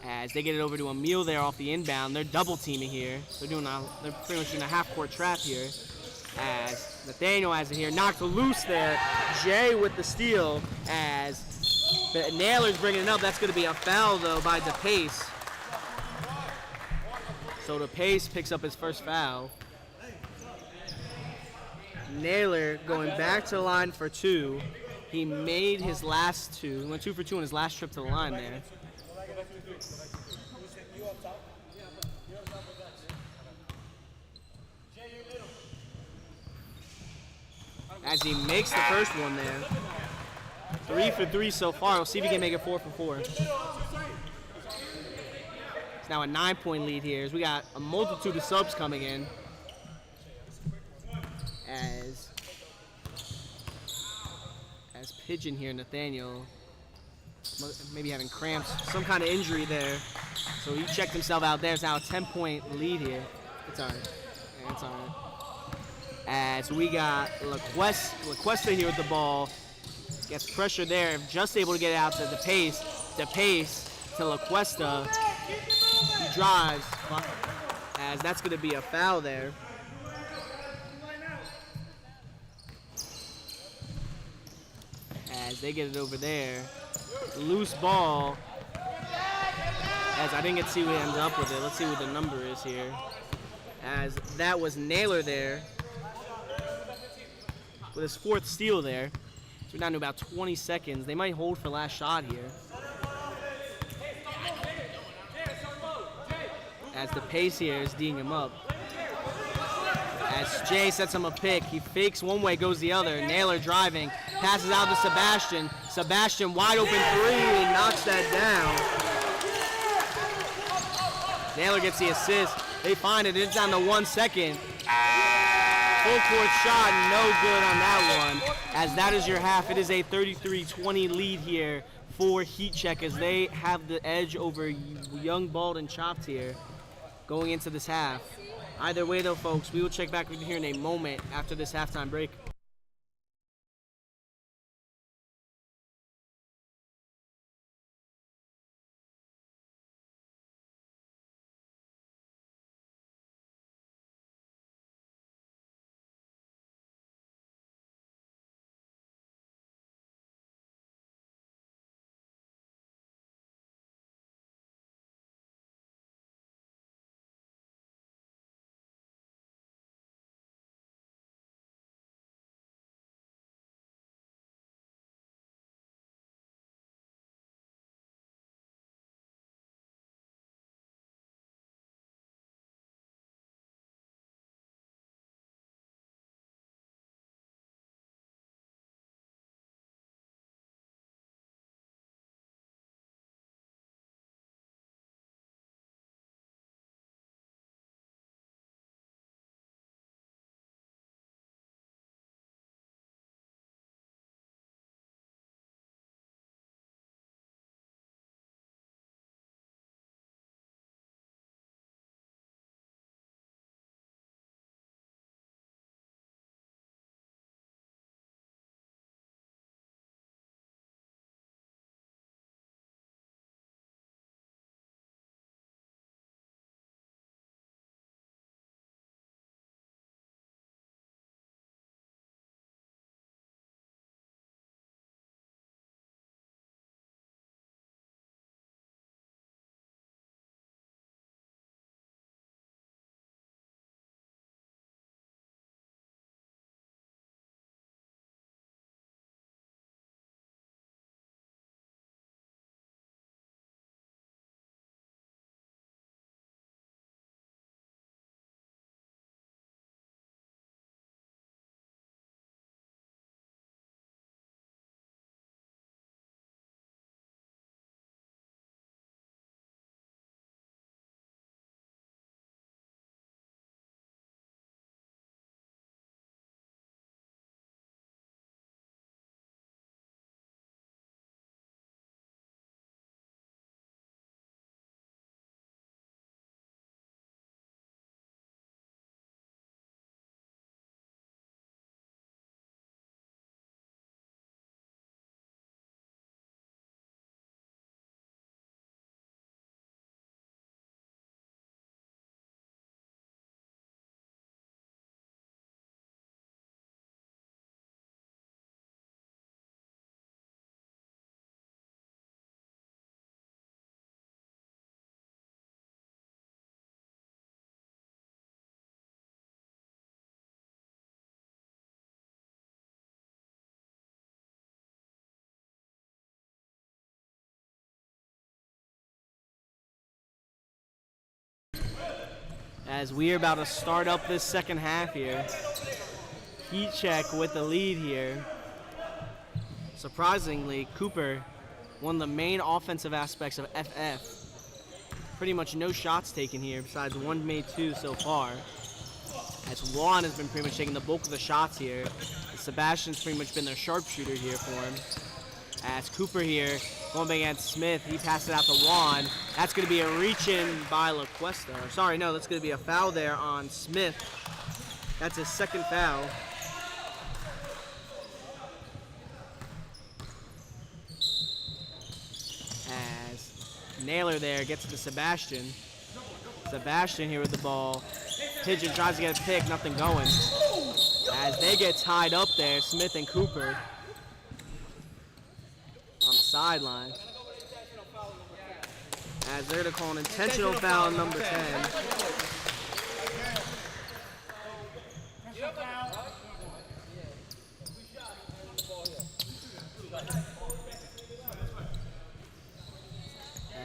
As they get it over to Emil there off the inbound. They're double teaming here. They're pretty much doing a half-court trap here. As Nathaniel has it here, knocked loose there. Jay with the steal as Naylor's bringing it up. That's going to be a foul, though, by DePace. So DePace picks up his first foul. Naylor going back to the line for 2. He made his last 2. He went 2 for 2 on his last trip to the line there. As he makes the first one there. 3 for 3 so far. We'll see if he can make it 4 for 4. It's now a 9-point lead here as we got a multitude of subs coming in. As Pigeon here, Nathaniel, maybe having cramps, some kind of injury there. So he checked himself out there. It's now a 10-point lead here. It's all right. Yeah, it's all right. As we got LaQuesta here with the ball. Gets pressure there, just able to get it out to DePace. DePace to LaQuesta. He drives, as that's going to be a foul there. As they get it over there. Loose ball. As I didn't get to see who ends up with it. Let's see what the number is here. As that was Naylor there. With his 4th steal there. So we're down to about 20 seconds. They might hold for last shot here. As the pace here is D'ing him up. As Jay sets him a pick, he fakes one way, goes the other. Naylor driving, passes out to Sebastian. Sebastian wide open 3, and knocks that down. Naylor gets the assist. They find it. It's down to 1 second. Full court shot, no good on that one. As that is your half, it is a 33-20 lead here for Heat Check as they have the edge over Young, Bald, and Chopped here going into this half. Either way, though, folks, we will check back with you here in a moment after this halftime break. as we are about to start up this second half here. Heat check with the lead here. Surprisingly, Cooper, one of the main offensive aspects of FF. Pretty much no shots taken here, besides one made two so far. As Juan has been pretty much taking the bulk of the shots here. Sebastian's pretty much been their sharpshooter here for him. As Cooper here, going back against Smith, he passed it out to Juan. That's going to be a reach-in by LaQuesta. Sorry, no, that's going to be a foul there on Smith. That's his second foul. Naylor there gets to Sebastian. Sebastian here with the ball. Pigeon tries to get a pick, nothing going. As they get tied up there, Smith and Cooper on the sideline. As they're going to call an intentional foul on number 10.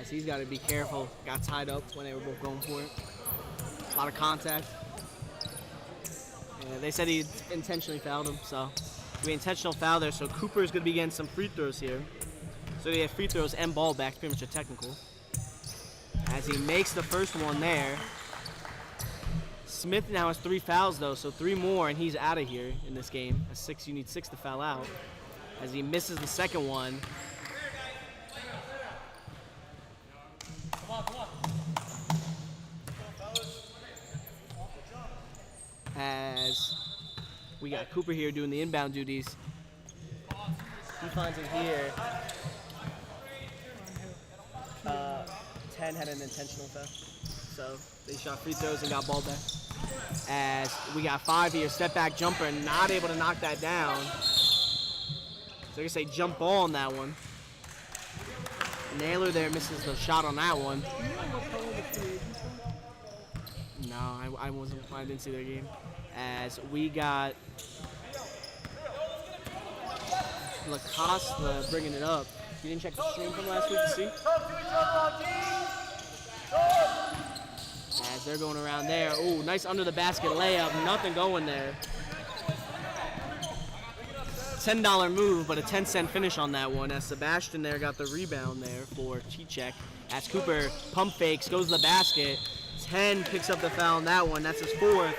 He's got to be careful. Got tied up when they were both going for it. A lot of contact. Yeah, they said he intentionally fouled him, so it'll be an intentional foul there. So Cooper's going to be getting some free throws here. So they have free throws and ball back, pretty much a technical. As he makes the first one there. Smith now has 3 fouls though, so 3 more and he's out of here in this game. At 6, you need 6 to foul out. As he misses the second one. As we got Cooper here doing the inbound duties. He finds it here. 10 had an intentional foul. So they shot free throws and got ball back. As we got 5 here, step back jumper, not able to knock that down. So I guess they jump ball on that one. Naylor there misses the shot on that one. No, I didn't see their game. As we got Lacoste bringing it up. You didn't check the stream from last week to see? As they're going around there. Ooh, nice under the basket layup. Nothing going there. $10 move, but a 10-cent finish on that one. As Sebastian there got the rebound there for cheat check. As Cooper pump fakes, goes to the basket. 10 picks up the foul on that one. That's his 4th.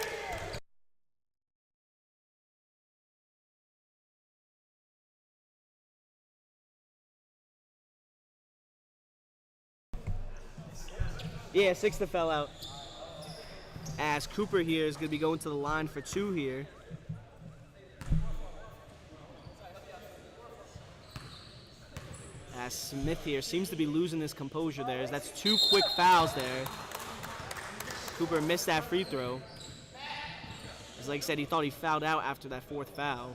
Yeah, 6th to foul out. As Cooper here is going to be going to the line for 2 here. As Smith here seems to be losing his composure there. That's 2 quick fouls there. Cooper missed that free throw. As like I said, he thought he fouled out after that 4th foul.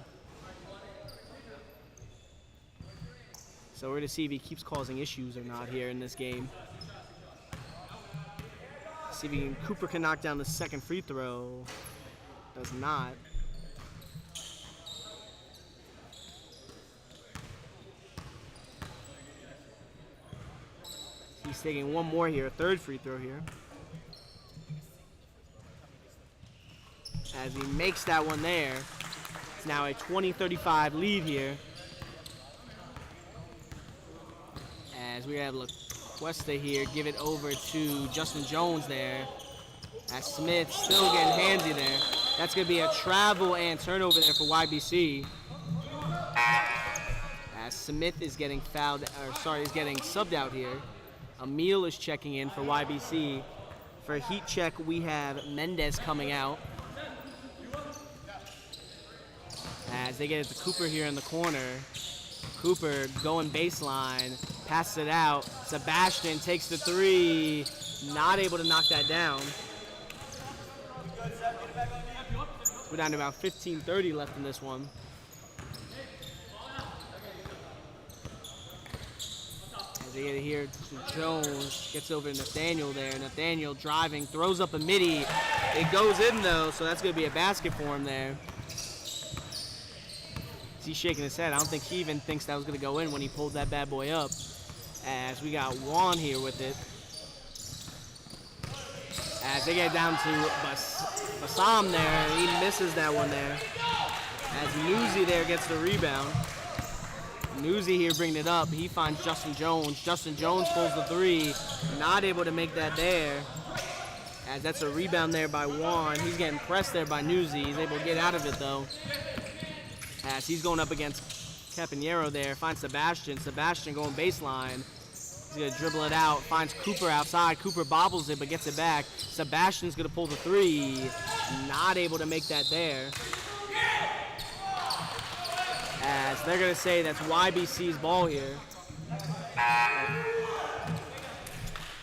So we're going to see if he keeps causing issues or not here in this game. See if Cooper can knock down the 2nd free throw. Does not. He's taking 1 more here, a 3rd free throw here. As he makes that one there, it's now a 20-35 lead here. As we have LaQuesta here, give it over to Justin Jones there. As Smith still getting handsy there. That's going to be a travel and turnover there for YBC. As Smith is getting is getting subbed out here. Emil is checking in for YBC. For heat check, we have Mendez coming out. As they get it to Cooper here in the corner. Cooper going baseline, passes it out. Sebastian takes the 3, not able to knock that down. We're down to about 15:30 left in this one. As they get it here to Jones, gets over to Nathaniel there. Nathaniel driving, throws up a midi. It goes in though, so that's going to be a basket for him there. He's shaking his head. I don't think he even thinks that was going to go in when he pulled that bad boy up. As we got Juan here with it. As they get down to Bassam there, he misses that one there. As Newsy there gets the rebound. Newsy here bringing it up. He finds Justin Jones. Justin Jones pulls the three. Not able to make that there. As that's a rebound there by Juan. He's getting pressed there by Newsy. He's able to get out of it though. As he's going up against Campagnaro there. Finds Sebastian. Sebastian going baseline. He's going to dribble it out. Finds Cooper outside. Cooper bobbles it but gets it back. Sebastian's going to pull the three. Not able to make that there. As they're going to say that's YBC's ball here.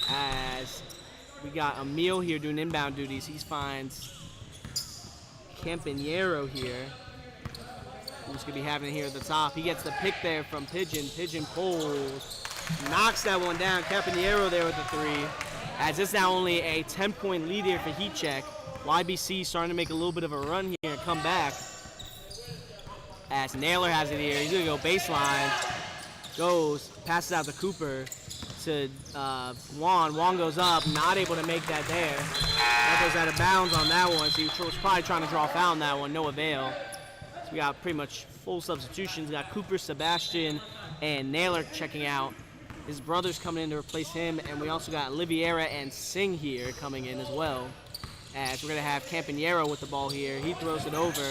As we got Emil here doing inbound duties. He finds Campagnaro here. Who's going to be having it here at the top. He gets the pick there from Pigeon. Pigeon pulls. Knocks that one down. Campagnaro there with the three. As it's now only a 10-point lead here for Heat Check. YBC starting to make a little bit of a run here and come back. As Naylor has it here. He's going to go baseline. Goes. Passes out to Cooper. To Juan. Juan goes up. Not able to make that there. That goes out of bounds on that one. So he was probably trying to draw a foul on that one. No avail. So we got pretty much full substitutions. We got Cooper, Sebastian, and Naylor checking out. His brother's coming in to replace him. And we also got Oliveira and Singh here coming in as well. As we're going to have Campagnaro with the ball here. He throws it over.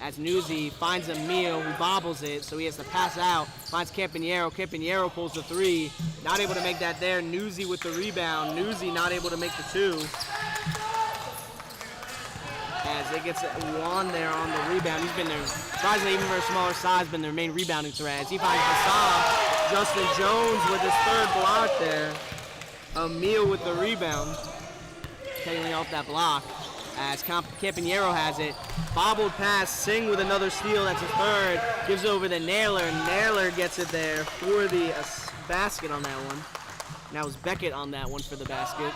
As Newsy finds Emil, who bobbles it, so he has to pass out. Finds Campagnaro. Campagnaro pulls the three. Not able to make that there. Newsy with the rebound. Newsy not able to make the two. As it gets Juan there on the rebound. He's been there, surprisingly, even for a smaller size, been their main rebounding threat. As he finds Bassam. Justin Jones with his third block there. Emil with the rebound. Taking off that block. As Campagnaro has it. Bobbled pass, Singh with another steal, that's his third. Gives over to Naylor. Naylor gets it there for the basket on that one. Now it's Beckett on that one for the basket.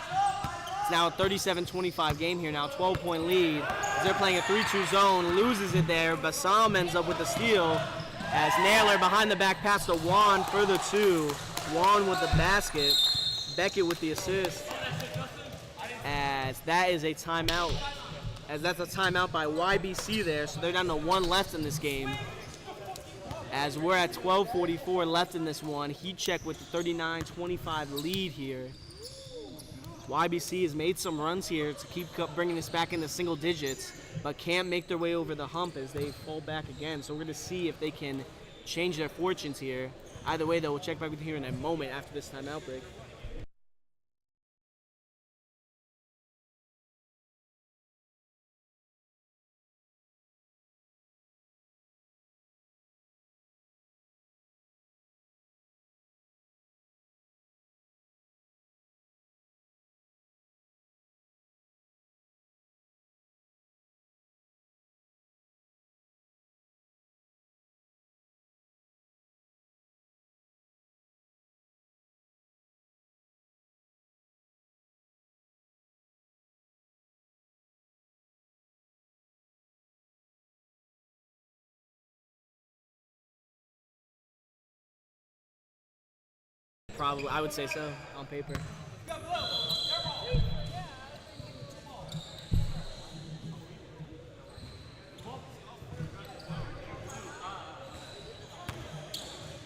It's now a 37-25 game here now, 12-point lead. As they're playing a 3-2 zone, loses it there. Bassam ends up with the steal. As Naylor behind the back pass to Juan for the two. Juan with the basket. Beckett with the assist. As that is a timeout. As that's a timeout by YBC there, so they're down to one left in this game. As we're at 12:44 left in this one, Heat Check with the 39-25 lead here. YBC has made some runs here to keep bringing this back into single digits, but can't make their way over the hump as they fall back again. So we're going to see if they can change their fortunes here. Either way, though, we'll check back with you here in a moment after this timeout break. Probably, I would say so, on paper.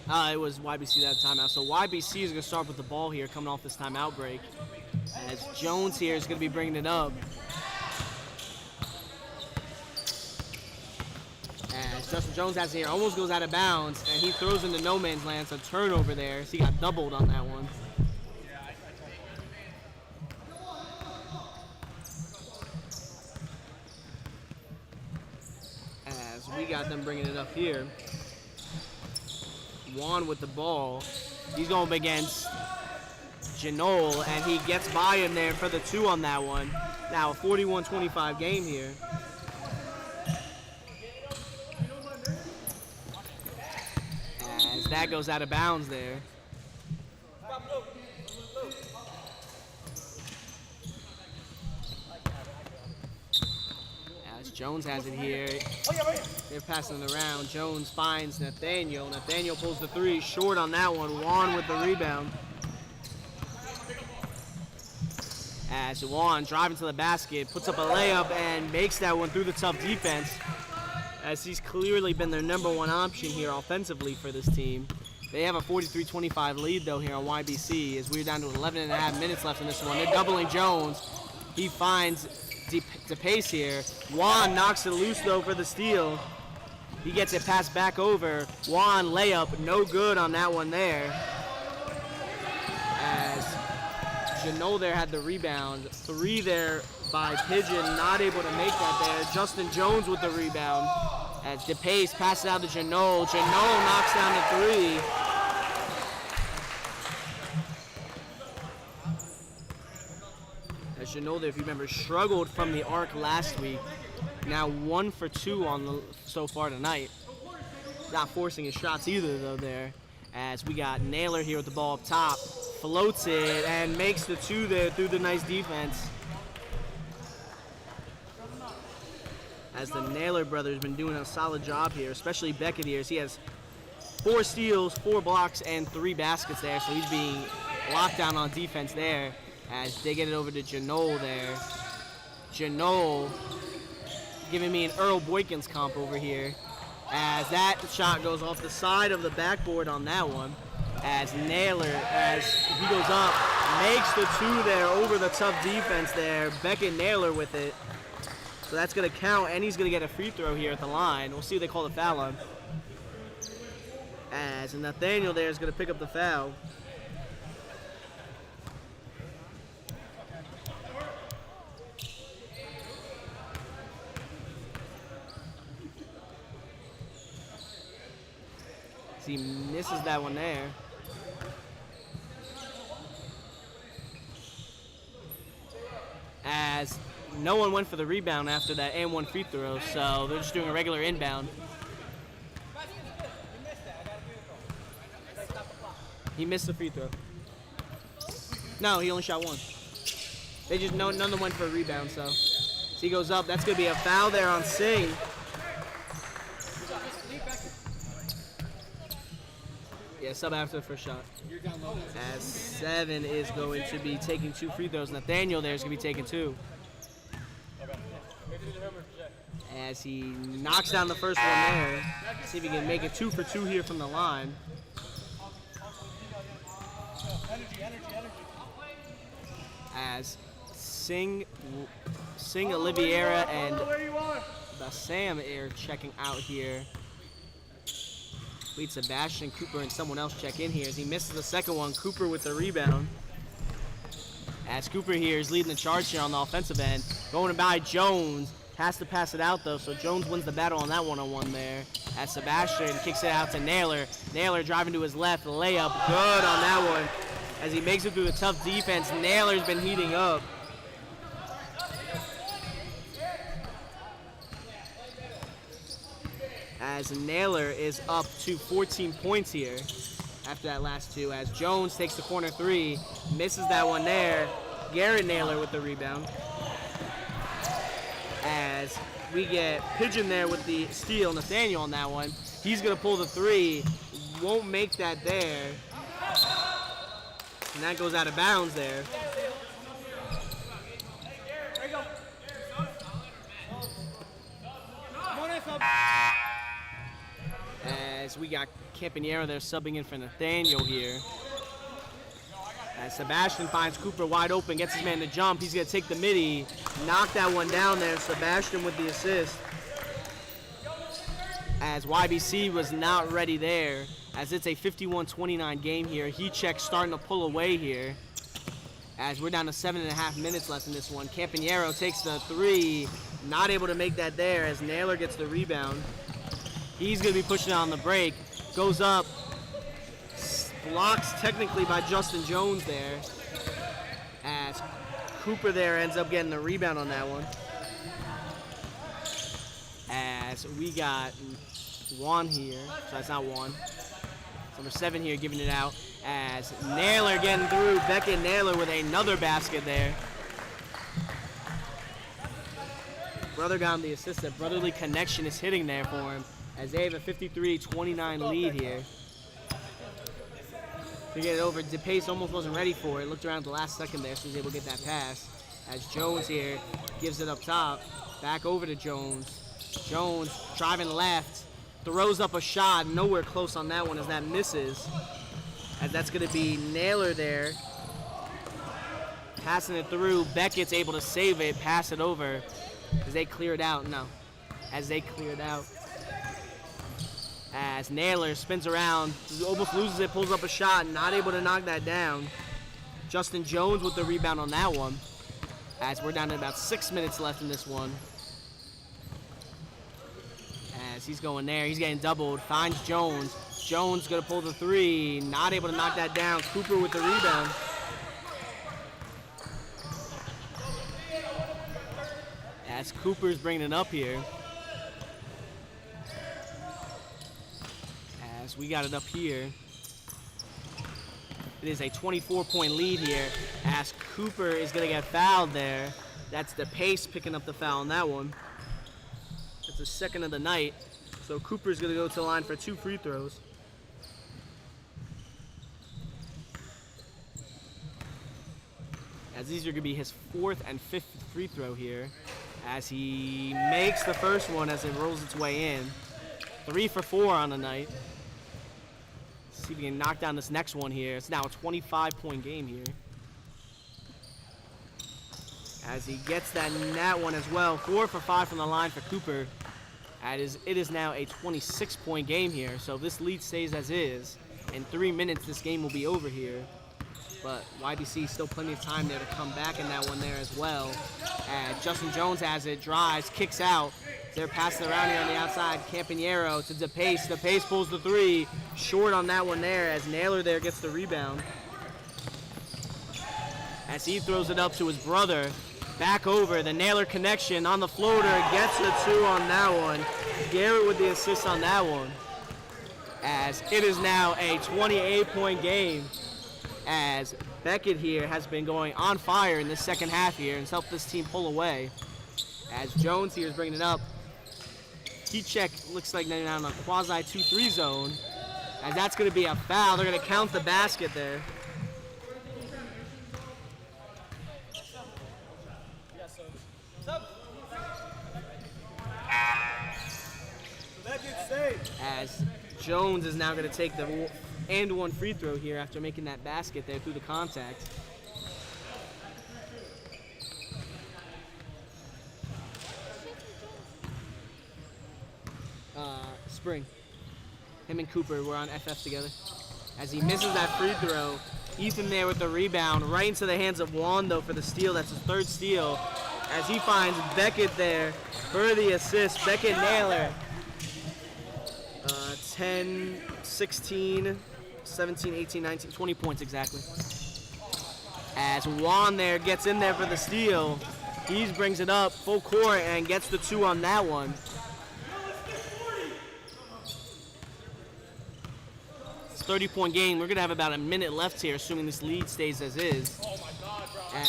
It was YBC that timeout. So YBC is going to start with the ball here coming off this timeout break. As Jones here is going to be bringing it up. As Justin Jones has it here, almost goes out of bounds, and he throws into no man's land. So turnover there. So he got doubled on that one. As we got them bringing it up here. Juan with the ball. He's going up against Janol, and he gets by him there for the two on that one. Now a 41-25 game here. As that goes out of bounds there. As Jones has it here. They're passing it around. Jones finds Nathaniel. Nathaniel pulls the three. Short on that one. Juan with the rebound. As Juan driving to the basket, puts up a layup and makes that one through the tough defense, as he's clearly been their #1 option here offensively for this team. They have a 43-25 lead though here on YBC, as we're down to 11.5 minutes left in this one. They're doubling Jones. He finds DePace here. Juan knocks it loose though for the steal. He gets it passed back over. Juan layup, no good on that one there. As Janot there had the rebound. 3 there by Pigeon, not able to make that there. Justin Jones with the rebound. As DePace passes out to Janot. Janot knocks down the 3. As Janot there, if you remember, struggled from the arc last week. Now 1 for 2 so far tonight. Not forcing his shots either though there. As we got Naylor here with the ball up top. Floats it and makes the 2 there through the nice defense. As the Naylor brother has been doing a solid job here, especially Beckett here. He has 4 steals, 4 blocks, and 3 baskets there, so he's being locked down on defense there. As they get it over to Janot there. Janot giving me an Earl Boykins comp over here. As that shot goes off the side of the backboard on that one. As Naylor, as he goes up, makes the 2 there over the tough defense there. Beckett Naylor with it. So that's going to count, and he's going to get a free throw here at the line. We'll see if they call the foul on. As Nathaniel there is going to pick up the foul. He misses that one there. As no one went for the rebound after that and 1 free throw, so they're just doing a regular inbound. He missed the free throw. No, he only shot 1. They just none of them went for a rebound, so he goes up. That's gonna be a foul there on Singh. Yeah, sub after the first shot. As 7 is going to be taking 2 free throws. Nathaniel there is going to be taking 2. As he knocks down the first one there. See if he can make it 2 for 2 here from the line. As Singh Oliveira and Bassam are checking out here. Lead Sebastian Cooper and someone else check in here as he misses the second one. Cooper with the rebound. As Cooper here is leading the charge here on the offensive end. Going by Jones. Has to pass it out though, so Jones wins the battle on that one-on-one there. As Sebastian kicks it out to Naylor. Naylor driving to his left. Layup good on that one. As he makes it through the tough defense. Naylor's been heating up. As Naylor is up to 14 points here after that last 2. As Jones takes the corner 3, misses that one there. Garrett Naylor with the rebound. As we get Pigeon there with the steal, Nathaniel on that one. He's gonna pull the 3, won't make that there. And that goes out of bounds there. As we got Campanero there subbing in for Nathaniel here. As Sebastian finds Cooper wide open, gets his man to jump. He's going to take the midi, knock that one down there. Sebastian with the assist. As YBC was not ready there, as it's a 51-29 game here. Heat check starting to pull away here. As we're down to 7.5 minutes left in this one. Campanero takes the 3, not able to make that there as Naylor gets the rebound. He's going to be pushing it on the break. Goes up. Blocks technically by Justin Jones there. As Cooper there ends up getting the rebound on that one. As we got Juan here. So that's not Juan. Number 7 here giving it out. As Naylor getting through. Beckett Naylor with another basket there. Brother got him the assist. That brotherly connection is hitting there for him. As they have a 53-29 lead here. To get it over, DePace almost wasn't ready for it. Looked around at the last second there, so he was able to get that pass. as Jones here gives it up top. Back over to Jones. Jones driving left. Throws up a shot. Nowhere close on that one as that misses. As that's going to be Naylor there. Passing it through. Beckett's able to save it. Pass it over. As they clear it out. No. As they clear it out. As Naylor spins around. Almost loses it. Pulls up a shot. Not able to knock that down. Justin Jones with the rebound on that one. As we're down to about 6 minutes left in this one. As he's going there, he's getting doubled, finds Jones. Jones gonna pull the three, not able to knock that down. Cooper with the rebound. As Cooper's bringing it up here. As we got it up here. It is a 24-point lead here as Cooper is going to get fouled there. That's the pace picking up the foul on that one. That's the second of the night. So Cooper's going to go to the line for 2 free throws. As these are going to be his 4th and 5th free throw here. As he makes the first one as it rolls its way in. 3 for 4 on the night. See if we can knock down this next one here. It's now a 25-point game here. As he gets that one as well. 4 for 5 from the line for Cooper. It is now a 26-point game here. So if this lead stays as is, in 3 minutes this game will be over here. But YBC still plenty of time there to come back in that one there as well. Justin Jones has it, drives, kicks out. They're passing around here on the outside. Campagnaro to DePace. DePace pulls the three. Short on that one there as Naylor there gets the rebound. As he throws it up to his brother. Back over. The Naylor connection on the floater. Gets the 2 on that one. Garrett with the assist on that one. As it is now a 28-point game. As Beckett here has been going on fire in this second half here and has helped this team pull away. As Jones here is bringing it up. Heat check looks like they're now in a quasi 2-3 zone. As that's going to be a foul. They're going to count the basket there. As Jones is now going to take the and 1 free throw here after making that basket there through the contact. Spring. Him and Cooper were on FF together. As he misses that free throw, Ethan there with the rebound, right into the hands of Wando for the steal. That's his 3rd steal. As he finds Beckett there for the assist. Beckett Naylor. 10, 16, 17, 18, 19, 20 points exactly. As Juan there gets in there for the steal. He brings it up full court and gets the 2 on that one. It's a 30-point game. We're going to have about a minute left here, assuming this lead stays as is.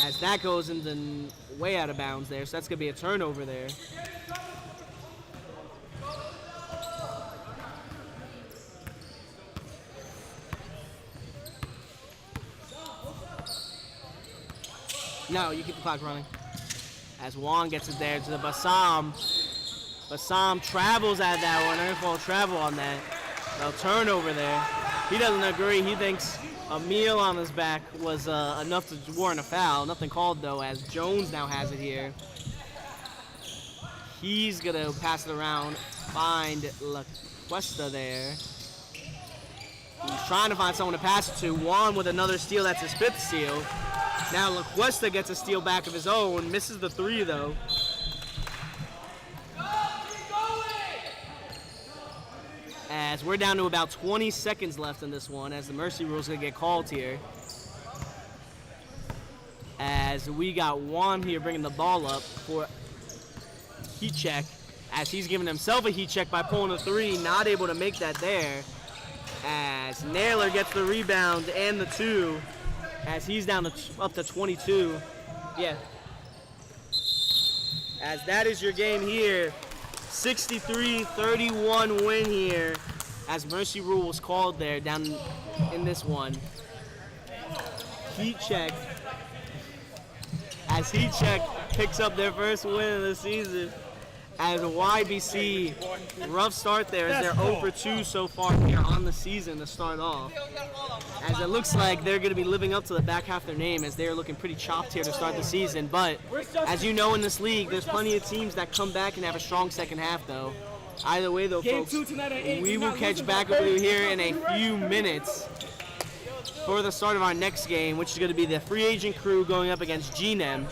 As that goes into way out of bounds there, so that's going to be a turnover there. No, you keep the clock running. As Juan gets it there to the Bassam. Bassam travels at that one. They're going to call travel on that. No turnover there. He doesn't agree. He thinks a meal on his back was enough to warrant a foul. Nothing called, though, as Jones now has it here. He's going to pass it around. Find La Cuesta there. He's trying to find someone to pass it to. Juan with another steal. That's his 5th steal. Now La Cuesta gets a steal back of his own. Misses the 3, though. As we're down to about 20 seconds left in this one, as the mercy rule is going to get called here. As we got Juan here bringing the ball up for heat check. As he's giving himself a heat check by pulling a 3. Not able to make that there. As Naylor gets the rebound and the 2. As he's down to up to 22. Yeah. As that is your game here. 63-31 win here. As mercy rule was called there down in this one. Heat check. as Heat Check picks up their first win of the season. As YBC, rough start there as they're 0 for 2 so far here on the season to start off. As it looks like they're going to be living up to the back half of their name as they're looking pretty chopped here to start the season. But as you know in this league, there's plenty of teams that come back and have a strong second half though. Either way though, folks, we will catch back up with you here in a few minutes for the start of our next game, which is going to be the free agent crew going up against GNEM.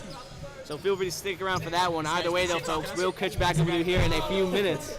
So feel free to stick around for that one. Either way though, folks, we'll catch back up with you here in a few minutes.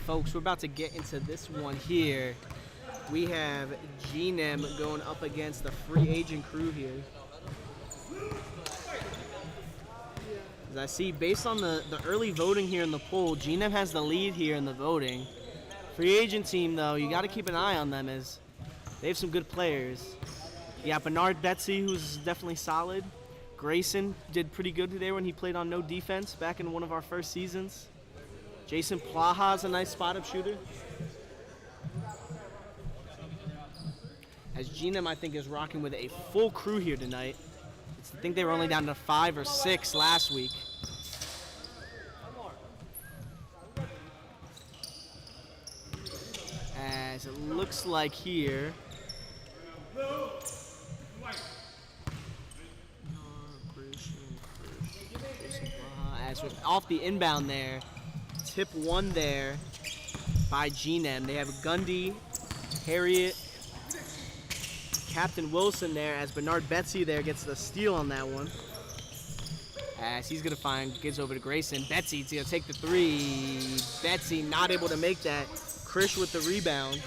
folks, we're about to get into this one here. We have G-Nem going up against the free agent crew here. As I see, based on the early voting here in the poll, G-Nem has the lead here in the voting. Free agent team, though, you got to keep an eye on them as they have some good players. You got Bernard Betsy, who's definitely solid. Grayson did pretty good today when he played on no defense back in one of our first seasons. Jason Plaha's a nice spot-up shooter. As G-Nem, I think, is rocking with a full crew here tonight. I think they were only down to 5 or 6 last week. As it looks like here. As with off the inbound there, tip 1 there by G-Nem. They have Gundy, Harriet, Captain Wilson there, as Bernard Betsy there gets the steal on that one. As he's gonna gives over to Grayson. Betsy's gonna take the 3. Betsy not able to make that. Krish with the rebound.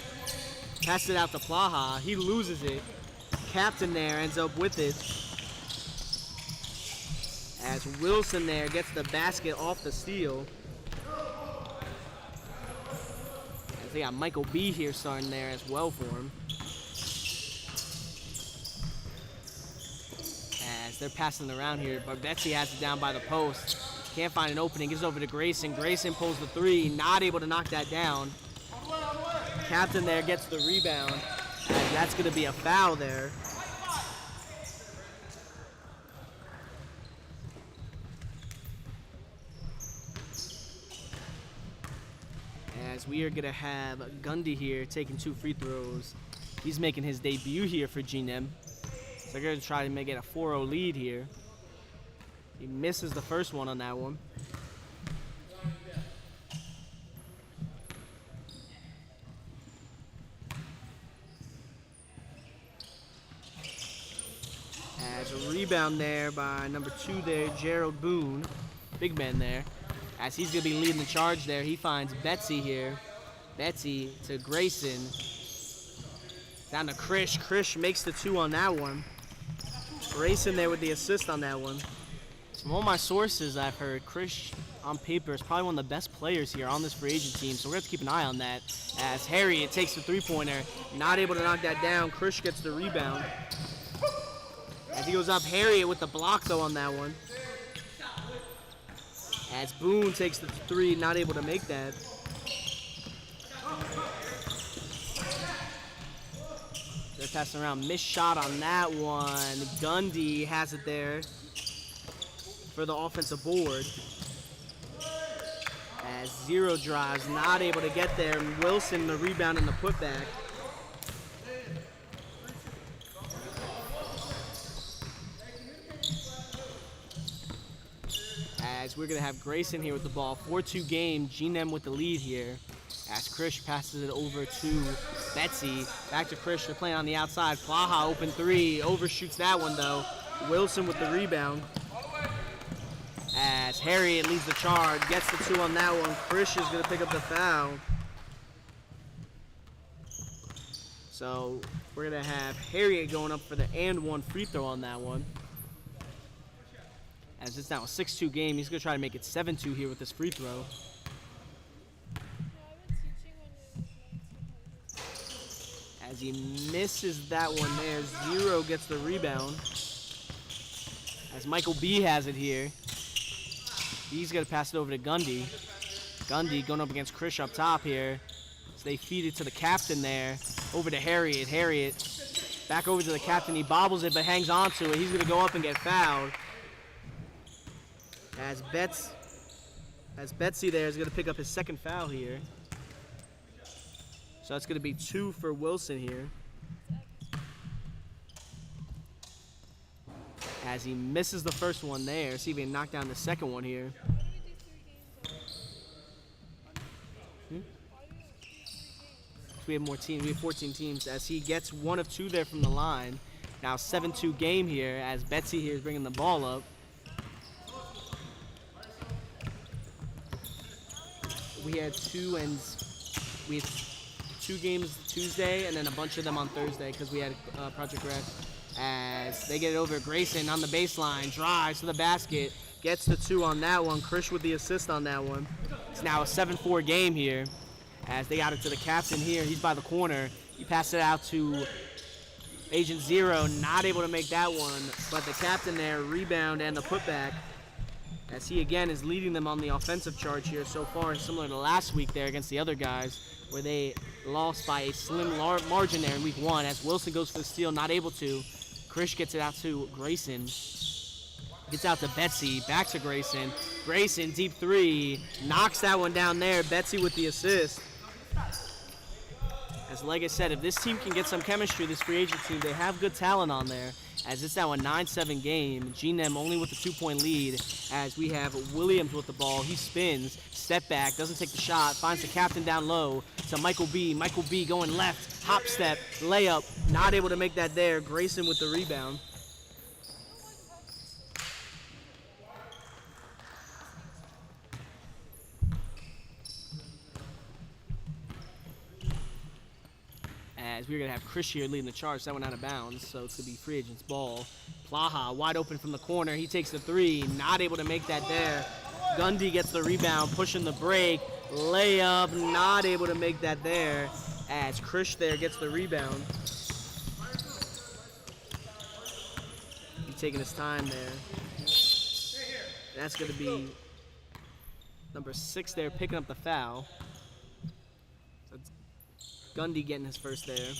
Passes it out to Plaha. He loses it. Captain there ends up with it. As Wilson there gets the basket off the steal. As they got Michael B here starting there as well for him. They're passing it around here, but Betsy has it down by the post. Can't find an opening, gives over to Grayson. Grayson pulls the 3, not able to knock that down. Captain there gets the rebound. And that's going to be a foul there. As we are going to have Gundy here taking 2 free throws. He's making his debut here for G-Nem. So they're going to try to make it a 4-0 lead here. He misses the first one on that one. As a rebound there by number 2 there, Gerald Boone. Big man there. As he's going to be leading the charge there, he finds Betsy here. Betsy to Grayson. Down to Krish. Krish makes the 2 on that one. Grayson there with the assist on that one. From all my sources I've heard, Krish on paper is probably one of the best players here on this free agent team, so we're going to have to keep an eye on that. As Harriet takes the 3-pointer, not able to knock that down. Krish gets the rebound. As he goes up, Harriet with the block though on that one. As Boone takes the 3, not able to make that. They're passing around. Missed shot on that one. Gundy has it there for the offensive board. As 0 drives, not able to get there. And Wilson the rebound and the putback. As we're going to have Grayson here with the ball. 4-2 game. G-Nem with the lead here. As Krish passes it over to Betsy. Back to Krish. They're playing on the outside. Plaha open 3. Overshoots that one, though. Wilson with the rebound. As Harriet leads the charge. Gets the 2 on that one. Krish is going to pick up the foul. So we're going to have Harriet going up for the and 1 free throw on that one. As it's now a 6-2 game. He's going to try to make it 7-2 here with this free throw. As he misses that one there, 0 gets the rebound. As Michael B has it here. He's going to pass it over to Gundy. Gundy going up against Krish up top here. So they feed it to the captain there. Over to Harriet. Harriet back over to the captain. He bobbles it but hangs on to it. He's going to go up and get fouled. As Betsy there is going to pick up his second foul here. So that's going to be 2 for Wilson here. As he misses the first one there. See if he can knock down the second one here. We have more teams. We have 14 teams. As he gets 1 of 2 there from the line. Now 7-2 game here as Betsy here is bringing the ball up. We had 2 and we had 2 games Tuesday and then a bunch of them on Thursday because we had Project Rec. As they get it over, Grayson on the baseline, drives to the basket, gets the 2 on that one. Krish with the assist on that one. It's now a 7-4 game here as they got it to the captain here. He's by the corner. He passed it out to Agent Zero, not able to make that one, but the captain there, rebound and the putback, as he again is leading them on the offensive charge here so far, similar to last week there against the other guys, where they lost by a slim margin there in week 1, as Wilson goes for the steal, not able to. Krish gets it out to Grayson, gets out to Betsy, back to Grayson. Grayson, deep 3, knocks that one down there. Betsy with the assist. As like I said, if this team can get some chemistry, this free agent team, they have good talent on there. As it's now a 9-7 game. G-Nem only with the 2-point lead. As we have Williams with the ball. He spins, step back, doesn't take the shot, finds the captain down low to Michael B. Michael B going left, hop step, layup, not able to make that there. Grayson with the rebound. As we're going to have Krish here leading the charge. That went out of bounds, so it's going to be free agent's ball. Plaha wide open from the corner. He takes the 3, not able to make that there. Gundy gets the rebound, pushing the break. Layup, not able to make that there. As Krish there gets the rebound. He's taking his time there. That's going to be number 6 there picking up the foul. Gundy getting his first there.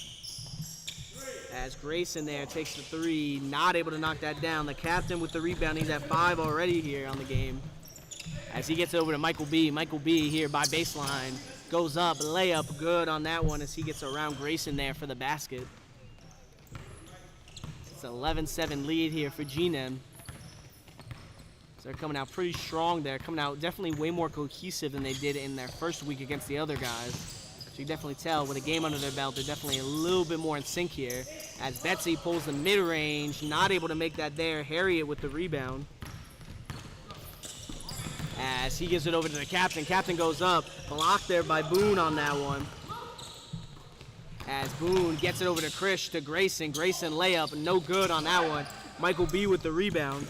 As Grayson there takes the 3, not able to knock that down. The captain with the rebound, he's at 5 already here on the game. As he gets over to Michael B. Michael B here by baseline. Goes up, layup, good on that one as he gets around Grayson there for the basket. It's an 11-7 lead here for G-Nem. So they're coming out pretty strong there. Coming out definitely way more cohesive than they did in their first week against the other guys. You can definitely tell with a game under their belt, they're definitely a little bit more in sync here. As Betsy pulls the mid-range, not able to make that there. Harriet with the rebound. As he gives it over to the captain. Captain goes up. Blocked there by Boone on that one. As Boone gets it over to Krish, to Grayson. Grayson layup, no good on that one. Michael B with the rebound.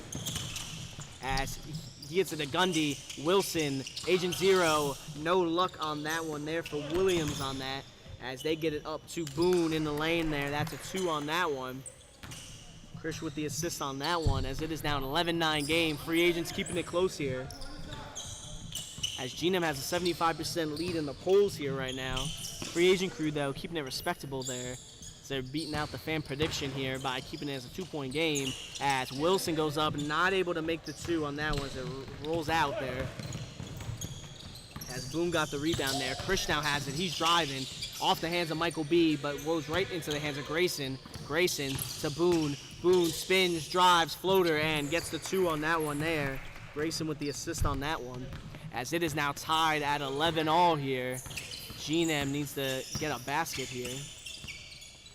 As he gets it to Gundy, Wilson, Agent Zero, no luck on that one there for Williams on that. As they get it up to Boone in the lane there, that's a 2 on that one. Krish with the assist on that one, as it is now an 11-9 game. Free agents keeping it close here. As G-Nem has a 75% lead in the polls here right now. Free agent crew, though, keeping it respectable there. They're beating out the fan prediction here by keeping it as a 2-point game. As Wilson goes up, not able to make the 2 on that one as it rolls out there. As Boone got the rebound there. Krish now has it. He's driving off the hands of Michael B, but rolls right into the hands of Grayson. Grayson to Boone. Boone spins, drives, floater, and gets the 2 on that one there. Grayson with the assist on that one. As it is now tied at 11-all here. G-Nem needs to get a basket here.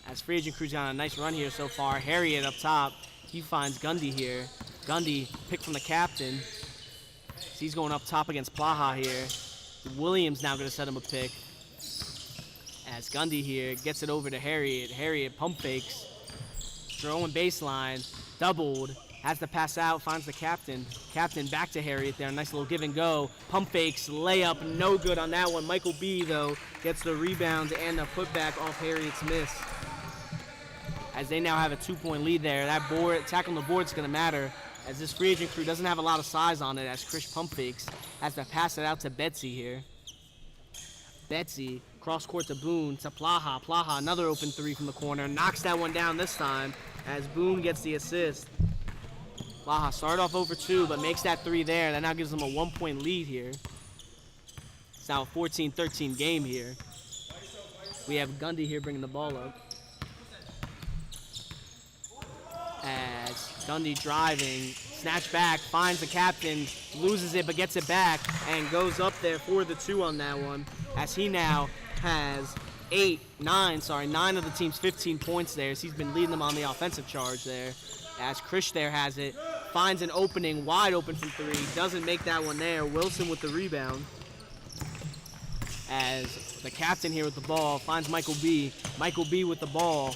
As free agent crew's on a nice run here so far. Harriet up top. He finds Gundy here. Gundy picked from the captain. So he's going up top against Plaha here. Williams now going to set him a pick. As Gundy here gets it over to Harriet. Harriet pump fakes. Throwing baseline. Doubled. Has to pass out. Finds the captain. Captain back to Harriet there. Nice little give and go. Pump fakes. Layup. No good on that one. Michael B, though, gets the rebound and the putback off Harriet's miss. As they now have a 2-point lead there. That board, tackling the board is going to matter, as this free agent crew doesn't have a lot of size on it, as Krish pump fakes. Has to pass it out to Betsy here. Betsy, cross court to Boone, to Plaha. Plaha, another open 3 from the corner. Knocks that one down this time, as Boone gets the assist. Plaha started off over 2, but makes that 3 there. That now gives them a 1-point lead here. It's now a 14-13 game here. We have Gundy here bringing the ball up. As Gundy driving, snatch back, finds the captain, loses it but gets it back, and goes up there for the 2 on that one. As he now has 9 of the team's 15 points there. So he's been leading them on the offensive charge there. As Krish there has it, finds an opening, wide open from 3, doesn't make that one there. Wilson with the rebound. as the captain here with the ball finds Michael B. Michael B with the ball,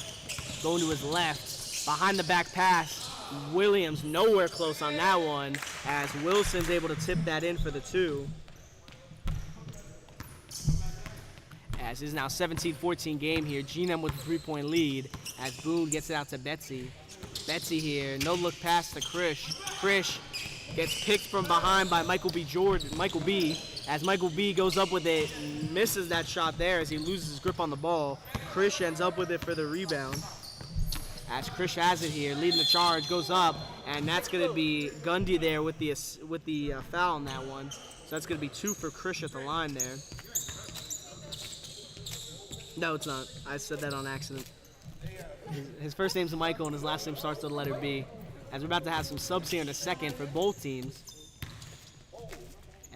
going to his left, behind the back pass. Williams nowhere close on that one, as Wilson's able to tip that in for the 2. As is now 17-14 game here. Yin-Yang with a 3-point lead as Boone gets it out to Betsy. Betsy here, no look pass to Krish. Krish gets picked from behind by Michael B. As Michael B goes up with it, misses that shot there as he loses his grip on the ball. Krish ends up with it for the rebound. As Krish has it here, leading the charge, goes up, and that's going to be Gundy there with the foul on that one. So that's going to be 2 for Krish at the line there. No, it's not. I said that on accident. His first name's Michael, and his last name starts with the letter B. As we're about to have some subs here in a second for both teams.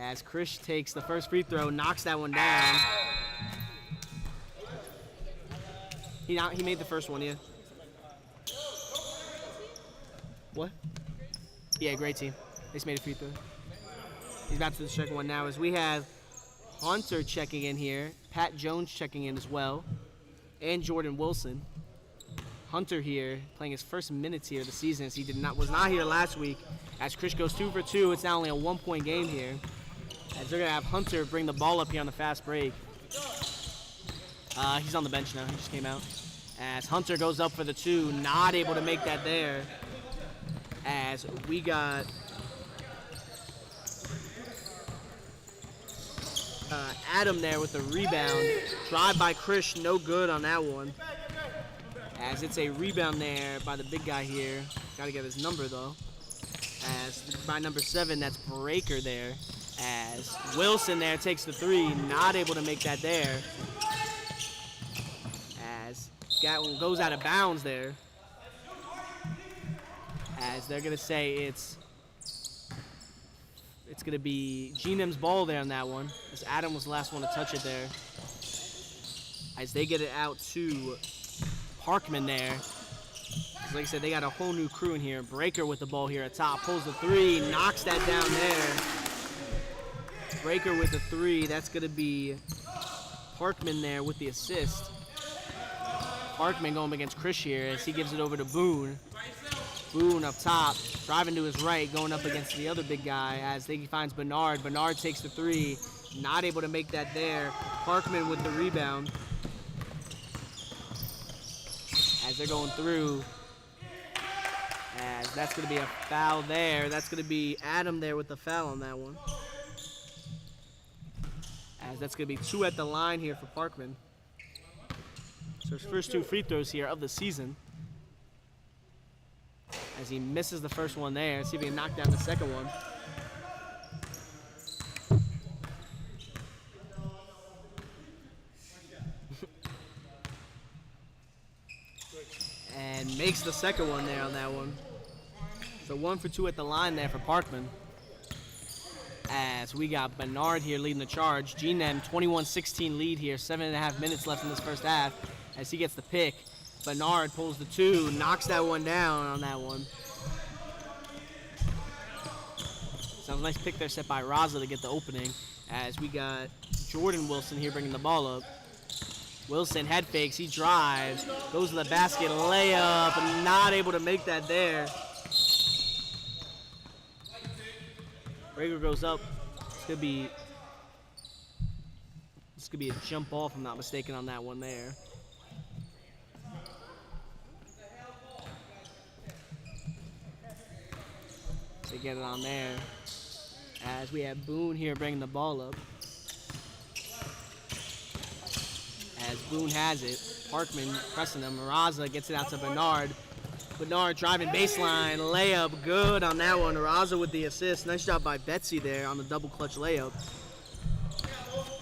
As Krish takes the first free throw, knocks that one down. He made the first one, yeah. What? Yeah, great team. They just made a free throw. He's about to the second one now as we have Hunter checking in here. Pat Jones checking in as well. And Jordan Wilson. Hunter here playing his first minutes here of the season as he was not here last week. As Krish goes 2 for 2, it's now only a 1-point game here. As they're going to have Hunter bring the ball up here on the fast break. He's on the bench now. He just came out. As Hunter goes up for the 2, not able to make that there. As we got Adam there with the rebound. Drive by Krish, no good on that one. As it's a rebound there by the big guy here. Got to get his number though. As by number 7, that's Breaker there. As Wilson there takes the 3, not able to make that there. As Gatlin goes out of bounds there. As they're gonna say it's gonna be Yin-Yang's ball there on that one. As Adam was the last one to touch it there. As they get it out to Parkman there. Like I said, they got a whole new crew in here. Breaker with the ball here at top, pulls the 3, knocks that down there. Breaker with the 3, that's gonna be Parkman there with the assist. Parkman going against Krish here as he gives it over to Boone. Boone up top, driving to his right, going up against the other big guy as he finds Bernard. Bernard takes the 3, not able to make that there. Parkman with the rebound. As they're going through, as that's going to be a foul there. That's going to be Adam there with the foul on that one. As that's going to be 2 at the line here for Parkman. So his first 2 free throws here of the season. As he misses the first one there. See if he can knock down the second one. And makes the second one there on that one. So 1 for 2 at the line there for Parkman. As we got Bernard here leading the charge. Yin-Yang 21-16 lead here. 7.5 minutes left in this first half. As he gets the pick. Bernard pulls the 2, knocks that one down on that one. Sounds a nice pick there set by Raza to get the opening. As we got Jordan Wilson here bringing the ball up. Wilson head fakes, he drives, goes to the basket, layup, and not able to make that there. Breaker goes up. It's gonna be a jump ball if I'm not mistaken on that one there. They get it on there. As we have Boone here bringing the ball up. As Boone has it, Parkman pressing him. Raza gets it out to Bernard. Bernard driving baseline, layup, good on that one. Raza with the assist. Nice job by Betsy there on the double clutch layup.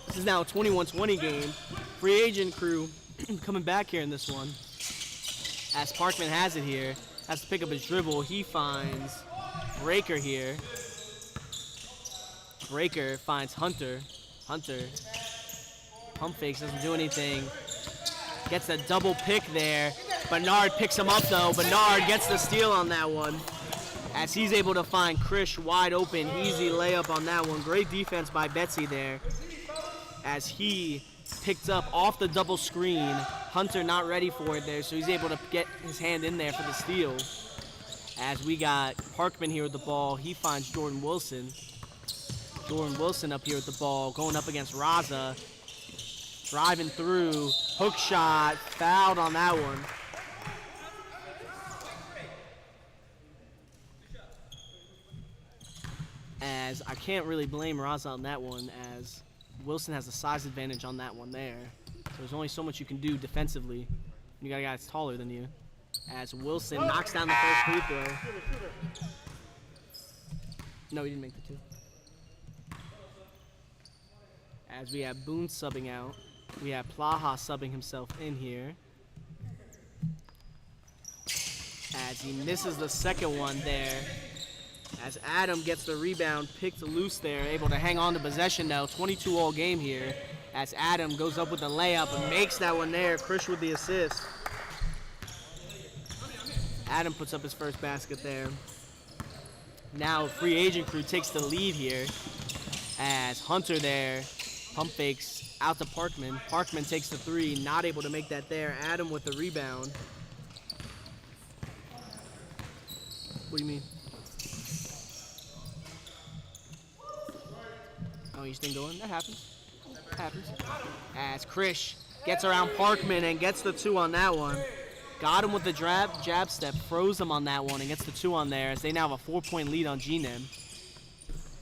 This is now a 21-20 game. Free agent crew coming back here in this one. As Parkman has it here, has to pick up his dribble. He finds Breaker here. Breaker finds Hunter. Hunter pump fakes, doesn't do anything. Gets a double pick there. Bernard picks him up though. Bernard gets the steal on that one. As he's able to find Krish wide open. Easy layup on that one. Great defense by Betsy there. as he picked up off the double screen. Hunter not ready for it there, so he's able to get his hand in there for the steal. As we got Parkman here with the ball, he finds Jordan Wilson. Jordan Wilson up here with the ball, going up against Raza. Driving through, hook shot, fouled on that one. As I can't really blame Raza on that one, as Wilson has a size advantage on that one there. So there's only so much you can do defensively. You got a guy that's taller than you. As Wilson knocks down the first free throw. No, he didn't make the two. As we have Boone subbing out. We have Plaha subbing himself in here. As he misses the second one there. As Adam gets the rebound, picked loose there, able to hang on to possession now. 22 all game here. As Adam goes up with the layup and makes that one there. Krish with the assist. Adam puts up his first basket there. Now free agent crew takes the lead here. As Hunter there, pump fakes out to Parkman. Parkman takes the three, not able to make that there. Adam with the rebound. What do you mean? Oh, you still going? That happens. That happens. As Krish gets around Parkman and gets the two on that one. Got him with the jab step, froze him on that one, and gets the two on there as they now have a 4-point lead on GNEM.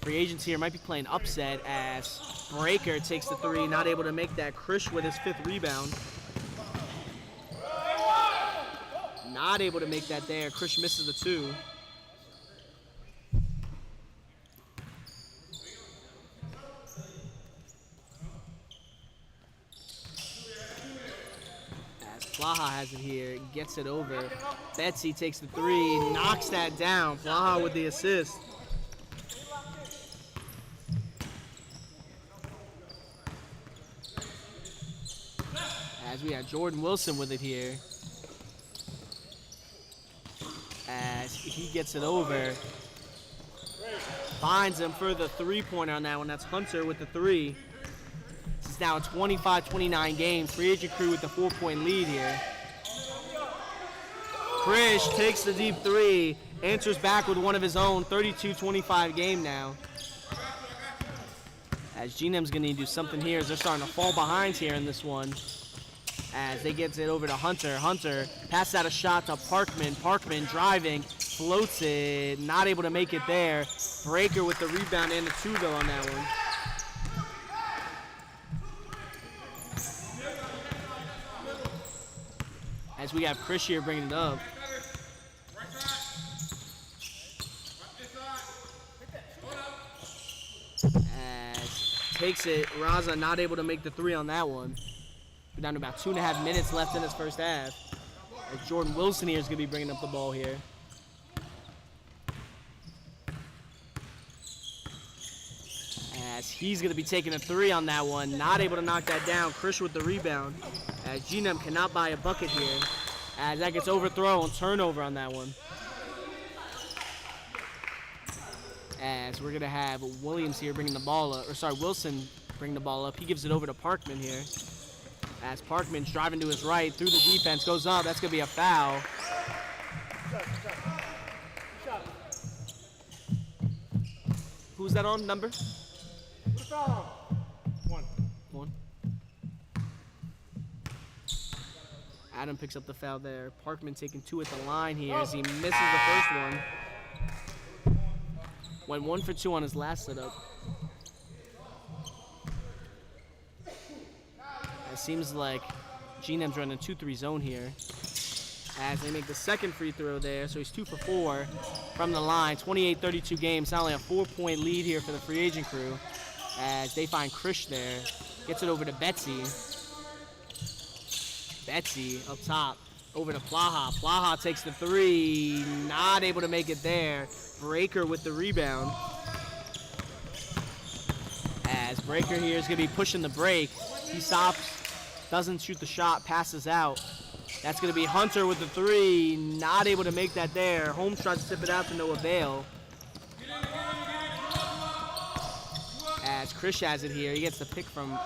Free agents here might be playing upset as Breaker takes the three, not able to make that. Krish with his 5th rebound. Not able to make that there. Krish misses the two. Plaha has it here, gets it over. Betsy takes the three, knocks that down. Plaha with the assist. As we have Jordan Wilson with it here. As he gets it over. Finds him for the three-pointer on that one. That's Hunter with the three. It's now a 25-29 game. Free agent crew with the 4-point lead here. Krish takes the deep three, answers back with one of his own. 32-25 game now. As GNEM's going to need to do something here as they're starting to fall behind here in this one. As they get it over to Hunter. Hunter passes out a shot to Parkman. Parkman driving, floats it, not able to make it there. Breaker with the rebound and the two though on that one. As we have Krish here bringing it up. As takes it, Raza not able to make the three on that one. We're down to about 2.5 minutes left in this first half. As Jordan Wilson here is going to be bringing up the ball here. As he's going to be taking a three on that one. Not able to knock that down. Krish with the rebound. As GNEM cannot buy a bucket here. As that gets overthrown. Turnover on that one. As we're going to have Williams here bringing the ball up. Or sorry, Wilson bringing the ball up. He gives it over to Parkman here. As Parkman's driving to his right. Through the defense. Goes up. That's going to be a foul. Who's that on? Number? One. Adam picks up the foul there. Parkman taking two at the line here as he misses the first one. Went 1 for 2 on his last setup. It seems like GNEM's running a 2-3 zone here. As they make the second free throw there, so he's 2 for 4 from the line. 28-32 game. It's not only a 4-point lead here for the free agent crew. As they find Krish there. Gets it over to Betsy. Betsy up top. Over to Plaha. Plaha takes the three. Not able to make it there. Breaker with the rebound. As Breaker here is going to be pushing the break. He stops. Doesn't shoot the shot. Passes out. That's going to be Hunter with the three. Not able to make that there. Holmes tries to tip it out to no avail. As Krish has it here. He gets the pick from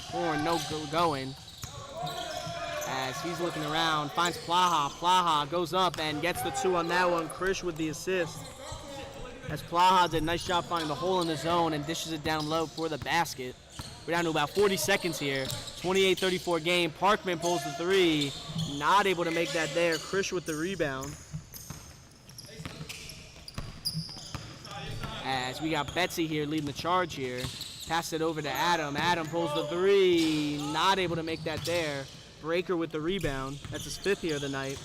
horn, no going. As he's looking around, finds Plaha. Plaha goes up and gets the 2 on that one. Krish with the assist. As Plaha did a nice job finding the hole in the zone and dishes it down low for the basket. We're down to about 40 seconds here. 28-34 game. Parkman pulls the 3. Not able to make that there. Krish with the rebound. As we got Betsy here leading the charge here. Pass it over to Adam. Adam pulls the 3. Not able to make that there. Breaker with the rebound. That's his 5th here of the night.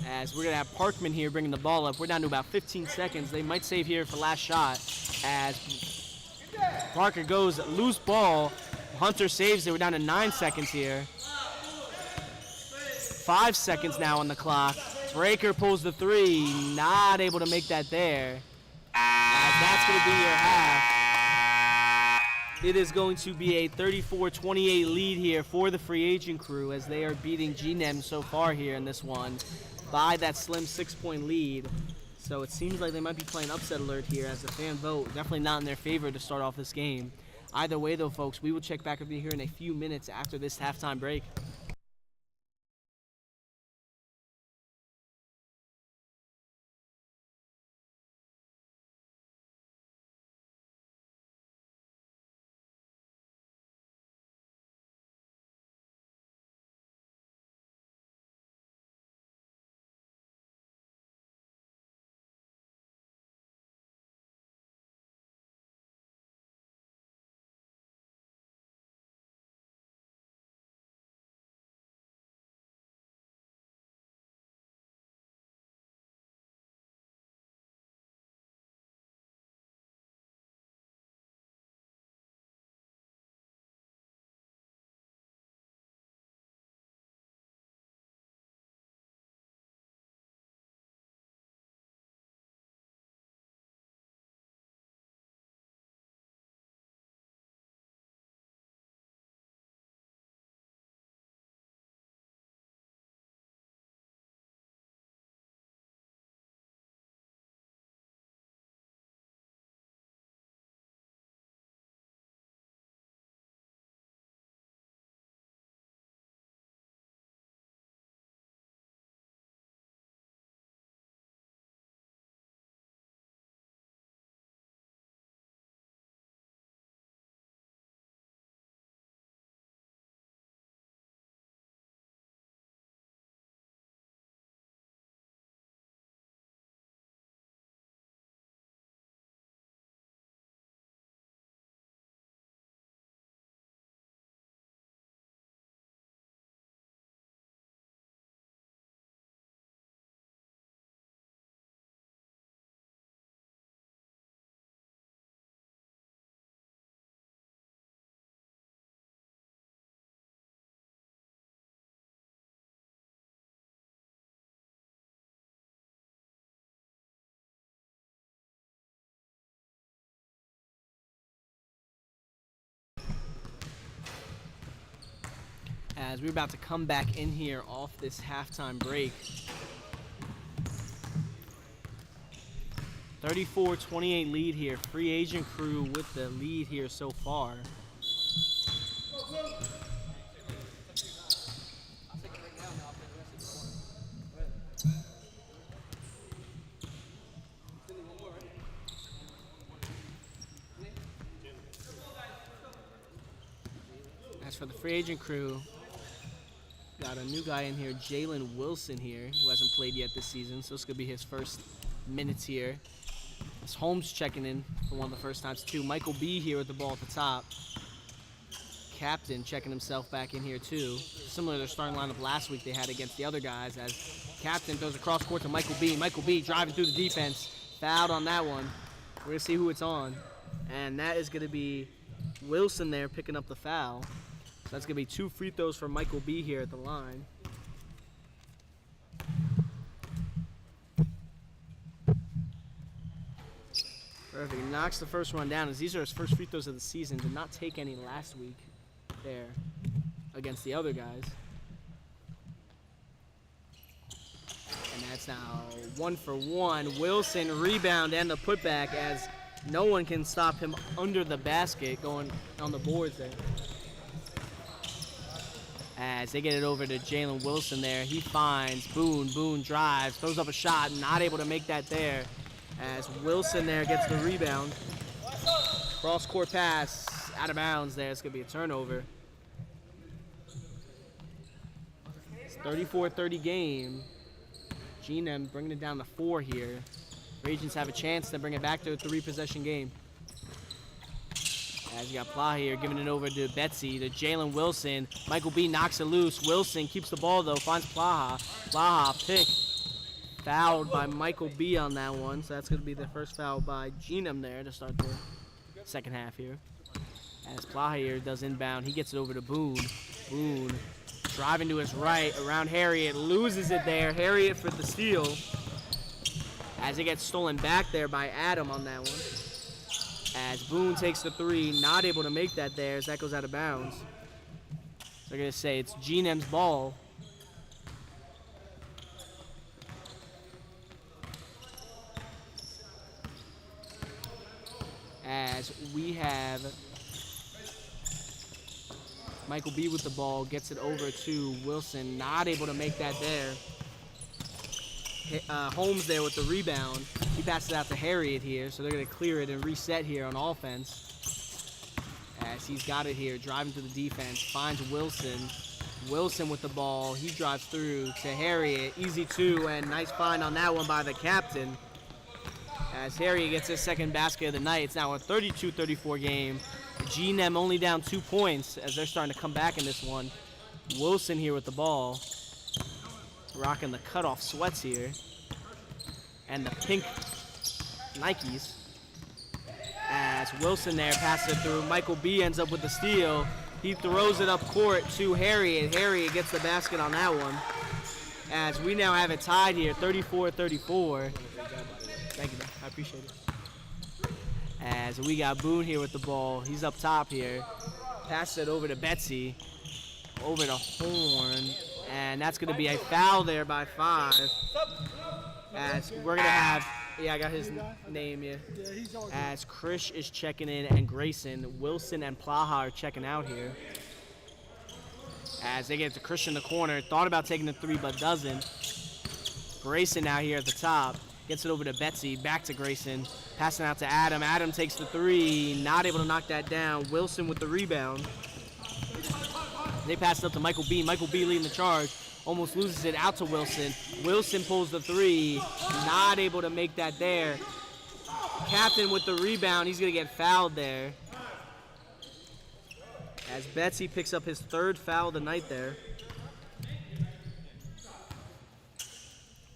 As we're going to have Parkman here bringing the ball up. We're down to about 15 seconds. They might save here for last shot. As Parker goes loose ball. Hunter saves it. We're down to 9 seconds here. 5 seconds now on the clock. Breaker pulls the 3. Not able to make that there. As that's going to be your half. It is going to be a 34-28 lead here for the free agent crew as they are beating GNEM so far here in this one by that slim 6-point lead. So it seems like they might be playing upset alert here as the fan vote. Definitely not in their favor to start off this game. Either way though, folks, we will check back with you here in a few minutes after this halftime break. As we're about to come back in here off this halftime break. 34-28 lead here. Free agent crew with the lead here so far. As for the free agent crew, got a new guy in here, Jalen Wilson here, who hasn't played yet this season, so it's going to be his first minutes here. As Holmes checking in for one of the first times too. Michael B here with the ball at the top. Captain checking himself back in here too. Similar to their starting lineup last week they had against the other guys, as Captain throws across court to Michael B. Michael B driving through the defense. Fouled on that one. We're going to see who it's on. And that is going to be Wilson there picking up the foul. So that's going to be 2 free throws for Michael B here at the line. Perfect. He knocks the first one down, as these are his first free throws of the season. Did not take any last week there against the other guys. And that's now 1 for 1. Wilson rebound and the putback as No one can stop him under the basket going on the boards there. As they get it over to Jalen Wilson there. He finds Boone. Boone drives, throws up a shot, not able to make that there. As Wilson there gets the rebound. Cross-court pass, out of bounds there. It's going to be a turnover. It's 34-30 game. G&M bringing it down to 4 here. Regents have a chance to bring it back to a 3-possession game. As you got Pla here giving it over to Betsy, to Jalen Wilson. Michael B knocks it loose. Wilson keeps the ball though, finds Plaha. Plaha pick. Fouled by Michael B on that one, so that's going to be the first foul by G&M there to start the second half here. As Plaha here does inbound, he gets it over to Boone. Boone driving to his right around Harriet, loses it there. Harriet for the steal. As it gets stolen back there by Adam on that one. As Boone takes the 3, not able to make that there as that goes out of bounds. They're going to say it's G&M's ball. As we have Michael B with the ball, gets it over to Wilson, not able to make that there. Holmes there with the rebound. He passes it out to Harriet here, so they're going to clear it and reset here on offense. As he's got it here, driving to the defense, finds Wilson. Wilson with the ball. He drives through to Harriet. Easy 2, and nice find on that one by the captain. As Harriet gets his second basket of the night, it's now a 32-34 game. G&M only down 2 points as they're starting to come back in this one. Wilson here with the ball. Rocking the cutoff sweats here. And the pink Nikes. As Wilson there passes it through. Michael B ends up with the steal. He throws it up court to Harriet. Harriet gets the basket on that one. As we now have it tied here, 34-34. Thank you, man. I appreciate it. As we got Boone here with the ball. He's up top here. Passes it over to Betsy. Over to Horn. And that's going to be a foul there by 5. As we're going to have, yeah, I got his name, yeah. As Krish is checking in and Grayson. Wilson and Plaha are checking out here. As they get to Krish in the corner. Thought about taking the 3, but doesn't. Grayson now here at the top. Gets it over to Betsy. Back to Grayson. Passing out to Adam. Adam takes the 3. Not able to knock that down. Wilson with the rebound. They pass it up to Michael B. Michael B leading the charge. Almost loses it out to Wilson. Wilson pulls the 3. Not able to make that there. Captain with the rebound. He's going to get fouled there. As Betsy picks up his 3rd foul of the night there.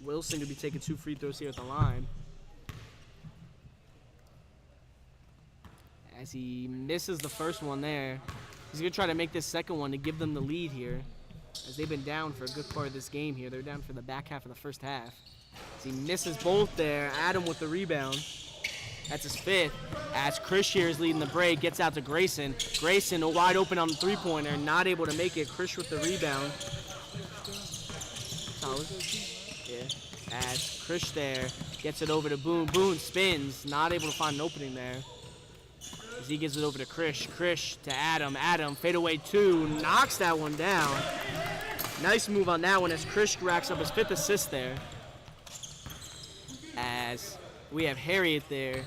Wilson going to be taking 2 free throws here at the line. As he misses the first one there. He's going to try to make this second one to give them the lead here. As they've been down for a good part of this game here. They're down for the back half of the first half. As he misses both there. Adam with the rebound. That's his 5th. As Krish here is leading the break. Gets out to Grayson. Grayson wide open on the 3-pointer. Not able to make it. Krish with the rebound. Solid. Yeah. As Krish there gets it over to Boone. Boone spins. Not able to find an opening there. As he gives it over to Krish. Krish to Adam. Adam, fadeaway 2. Knocks that one down. Nice move on that one as Krish racks up his 5th assist there. As we have Harriet there.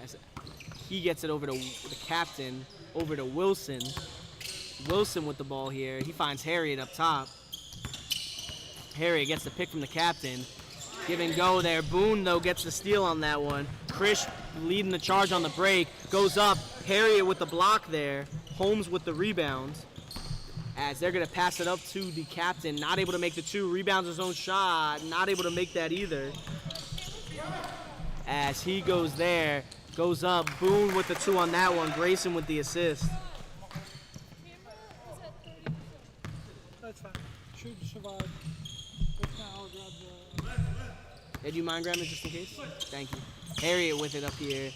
As he gets it over to the captain. Over to Wilson. Wilson with the ball here. He finds Harriet up top. Harriet gets the pick from the captain. Give and go there. Boone, though, gets the steal on that one. Krish leading the charge on the break. Goes up. Harriet with the block there. Holmes with the rebound. As they're going to pass it up to the captain. Not able to make the 2. Rebounds his own shot. Not able to make that either. As he goes there. Goes up. Boone with the 2 on that one. Grayson with the assist. That's fine. Should survive. If not, I'll grab the... Hey, do you mind grabbing it just in case? Thank you. Harriet with it up here.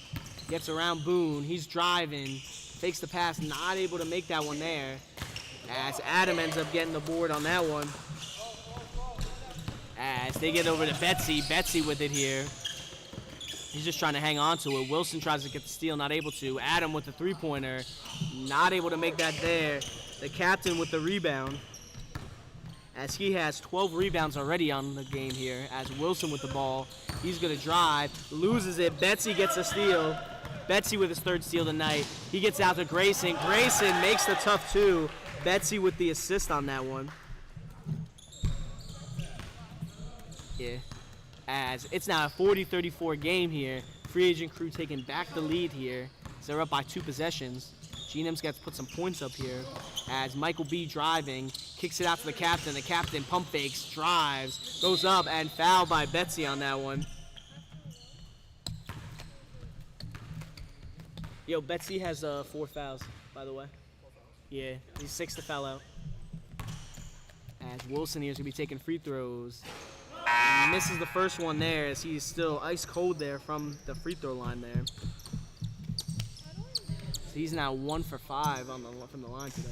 Gets around Boone. He's driving. Fakes the pass. Not able to make that one there. As Adam ends up getting the board on that one. As they get over to Betsy. Betsy with it here. He's just trying to hang on to it. Wilson tries to get the steal, not able to. Adam with the three-pointer, not able to make that there. The captain with the rebound, as he has 12 rebounds already on the game here. As Wilson with the ball, he's going to drive, loses it. Betsy gets a steal. Betsy with his third steal tonight. He gets out to Grayson. Grayson makes the tough two. Betsy with the assist on that one. Yeah. As it's now a 40-34 game here. Free agent crew taking back the lead here. So they're up by 2 possessions. G-Nem's got to put some points up here. As Michael B driving, kicks it out to the captain. The captain pump fakes, drives, goes up, and fouled by Betsy on that one. Yo, Betsy has 4 fouls, by the way. Yeah, he's 6 to foul out. As Wilson here is going to be taking free throws. He misses the first one there as he's still ice cold there from the free throw line there. So he's now 1 for 5 from the line today.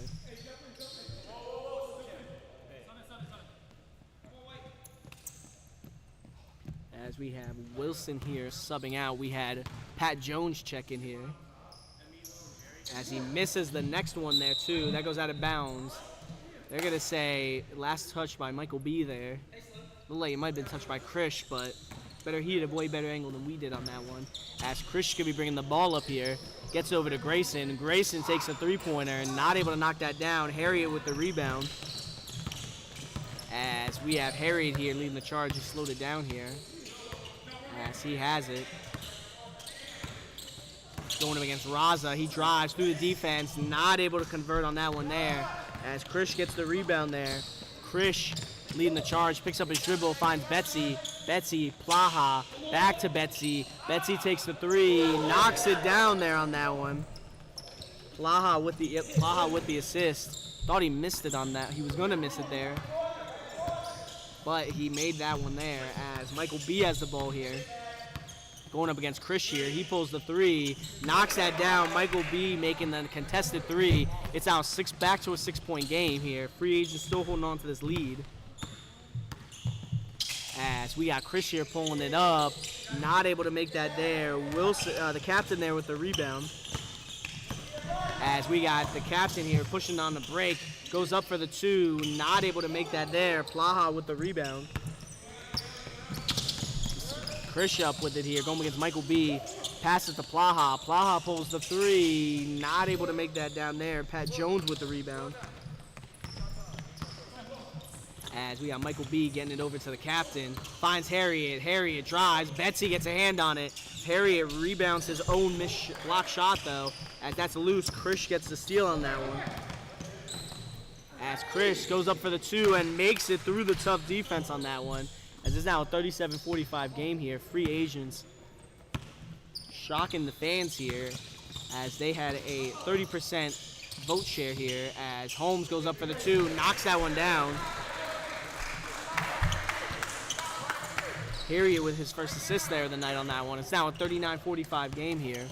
As we have Wilson here subbing out, we had Pat Jones check in here. As he misses the next one there too, that goes out of bounds. They're gonna say last touch by Michael B there. Looked like it might have been touched by Krish, but he had a way better angle than we did on that one. As Krish could be bringing the ball up here, gets over to Grayson. Grayson takes a three-pointer and not able to knock that down. Harriet with the rebound. As we have Harriet here leading the charge, he slowed it down here. As he has it. Going up against Raza, he drives through the defense, not able to convert on that one there. As Krish gets the rebound there. Krish leading the charge, picks up his dribble, finds Betsy. Betsy, Plaha, back to Betsy. Betsy takes the three, knocks it down there on that one. Plaha with the assist. Thought he missed it on that. He was gonna miss it there. But he made that one there as Michael B has the ball here. Going up against Krish here. He pulls the three, knocks that down. Michael B making the contested three. It's now back to a 6-point game here. Free agent still holding on to this lead. As we got Krish here pulling it up. Not able to make that there. Wilson, the captain there with the rebound. As we got the captain here pushing on the break. Goes up for the two. Not able to make that there. Plaha with the rebound. Krish up with it here, going against Michael B. Passes to Plaha. Plaha pulls the three. Not able to make that down there. Pat Jones with the rebound. As we got Michael B getting it over to the captain. Finds Harriet. Harriet drives. Betsy gets a hand on it. Harriet rebounds his own block shot, though. As that's loose, Krish gets the steal on that one. As Krish goes up for the two and makes it through the tough defense on that one. As it's now a 37-45 game here. Free agents shocking the fans here as they had a 30% vote share here as Holmes goes up for the two, knocks that one down. Harriet with his first assist there of the night on that one. It's now a 39-45 game here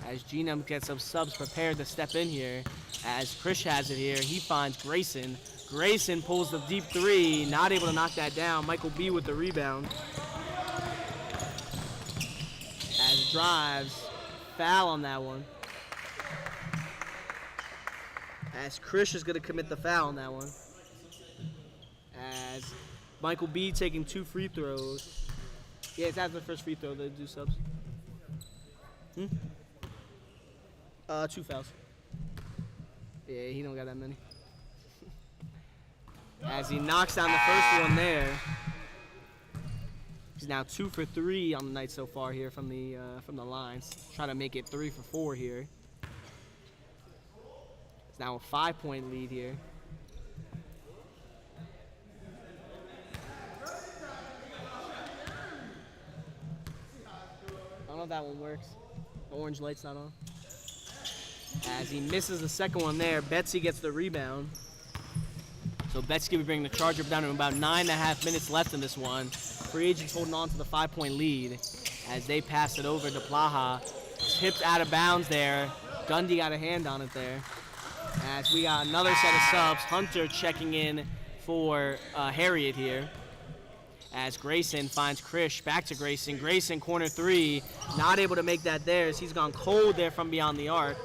as G-Nem gets some subs prepared to step in here. As Krish has it here, he finds Grayson. Grayson pulls the deep three, not able to knock that down. Michael B with the rebound. As drives, foul on that one. As Krish is going to commit the foul on that one. As Michael B taking 2 free throws. Yeah, it's after the first free throw they do subs. 2 fouls. Yeah, he don't got that many. As he knocks down the first one there. He's now 2 for 3 on the night so far here from the lines. Trying to make it 3 for 4 here. It's now a 5-point lead here. I don't know if that one works. The orange light's not on. As he misses the second one there, Betsy gets the rebound. So Betsy will bring the charge up down to about 9.5 minutes left in this one. Free agents holding on to the 5-point lead as they pass it over to Plaha. Tipped out of bounds there. Gundy got a hand on it there. As we got another set of subs. Hunter checking in for Harriet here. as Grayson finds Krish. Back to Grayson. Grayson, corner three. Not able to make that there as he's gone cold there from beyond the arc.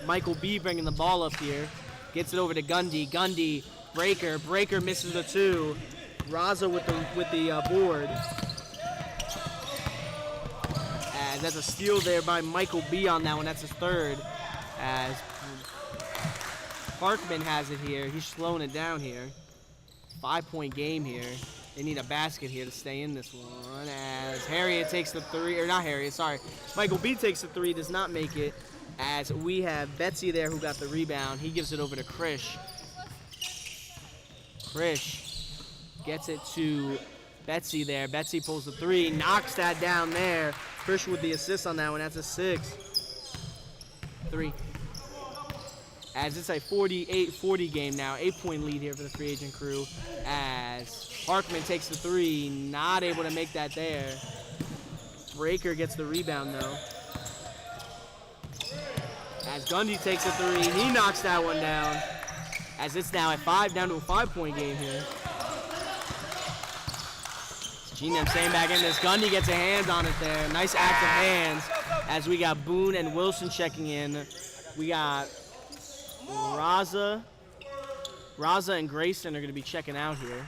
Michael B bringing the ball up here. Gets it over to Gundy. Gundy, Breaker. Breaker misses the two. Raza with the board. As that's a steal there by Michael B on that one. That's his third. As Parkman has it here. He's slowing it down here. 5-point game here. They need a basket here to stay in this one. As Harriet takes the three, or not Harriet, sorry. Michael B takes the three, does not make it. As we have Betsy there who got the rebound. He gives it over to Krish. Krish gets it to Betsy there. Betsy pulls the three, knocks that down there. Krish with the assist on that one. That's a 6. 3. As it's a 48-40 game now. 8-point lead here for the free agent crew. As Parkman takes the three, not able to make that there. Breaker gets the rebound though. As Gundy takes the three, he knocks that one down. As it's now at 5, down to a 5-point game here. Yin-Yang staying back in this. Gundy gets a hand on it there. Nice act of hands. As we got Boone and Wilson checking in. We got Raza and Grayson are going to be checking out here.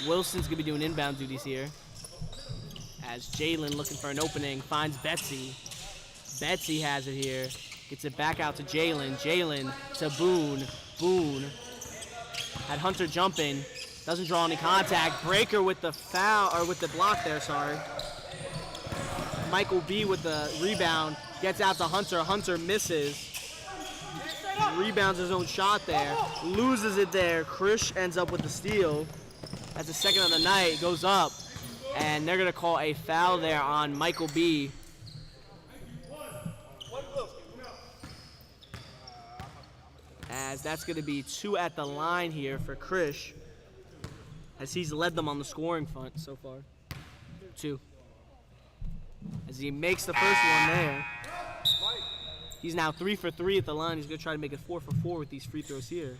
Wilson's going to be doing inbound duties here. As Jalen looking for an opening finds Betsy. Betsy has it here. Gets it back out to Jalen. Jalen to Boone. Boone had Hunter jumping. Doesn't draw any contact. Breaker with the foul, or with the block there, sorry. Michael B with the rebound. Gets out to Hunter. Hunter misses. Rebounds his own shot there. Loses it there. Krish ends up with the steal. That's the second of the night. Goes up. And they're going to call a foul there on Michael B. As that's going to be 2 at the line here for Krish. As he's led them on the scoring front so far. 2. As he makes the first one there. He's now 3 for 3 at the line. He's going to try to make it 4 for 4 with these free throws here.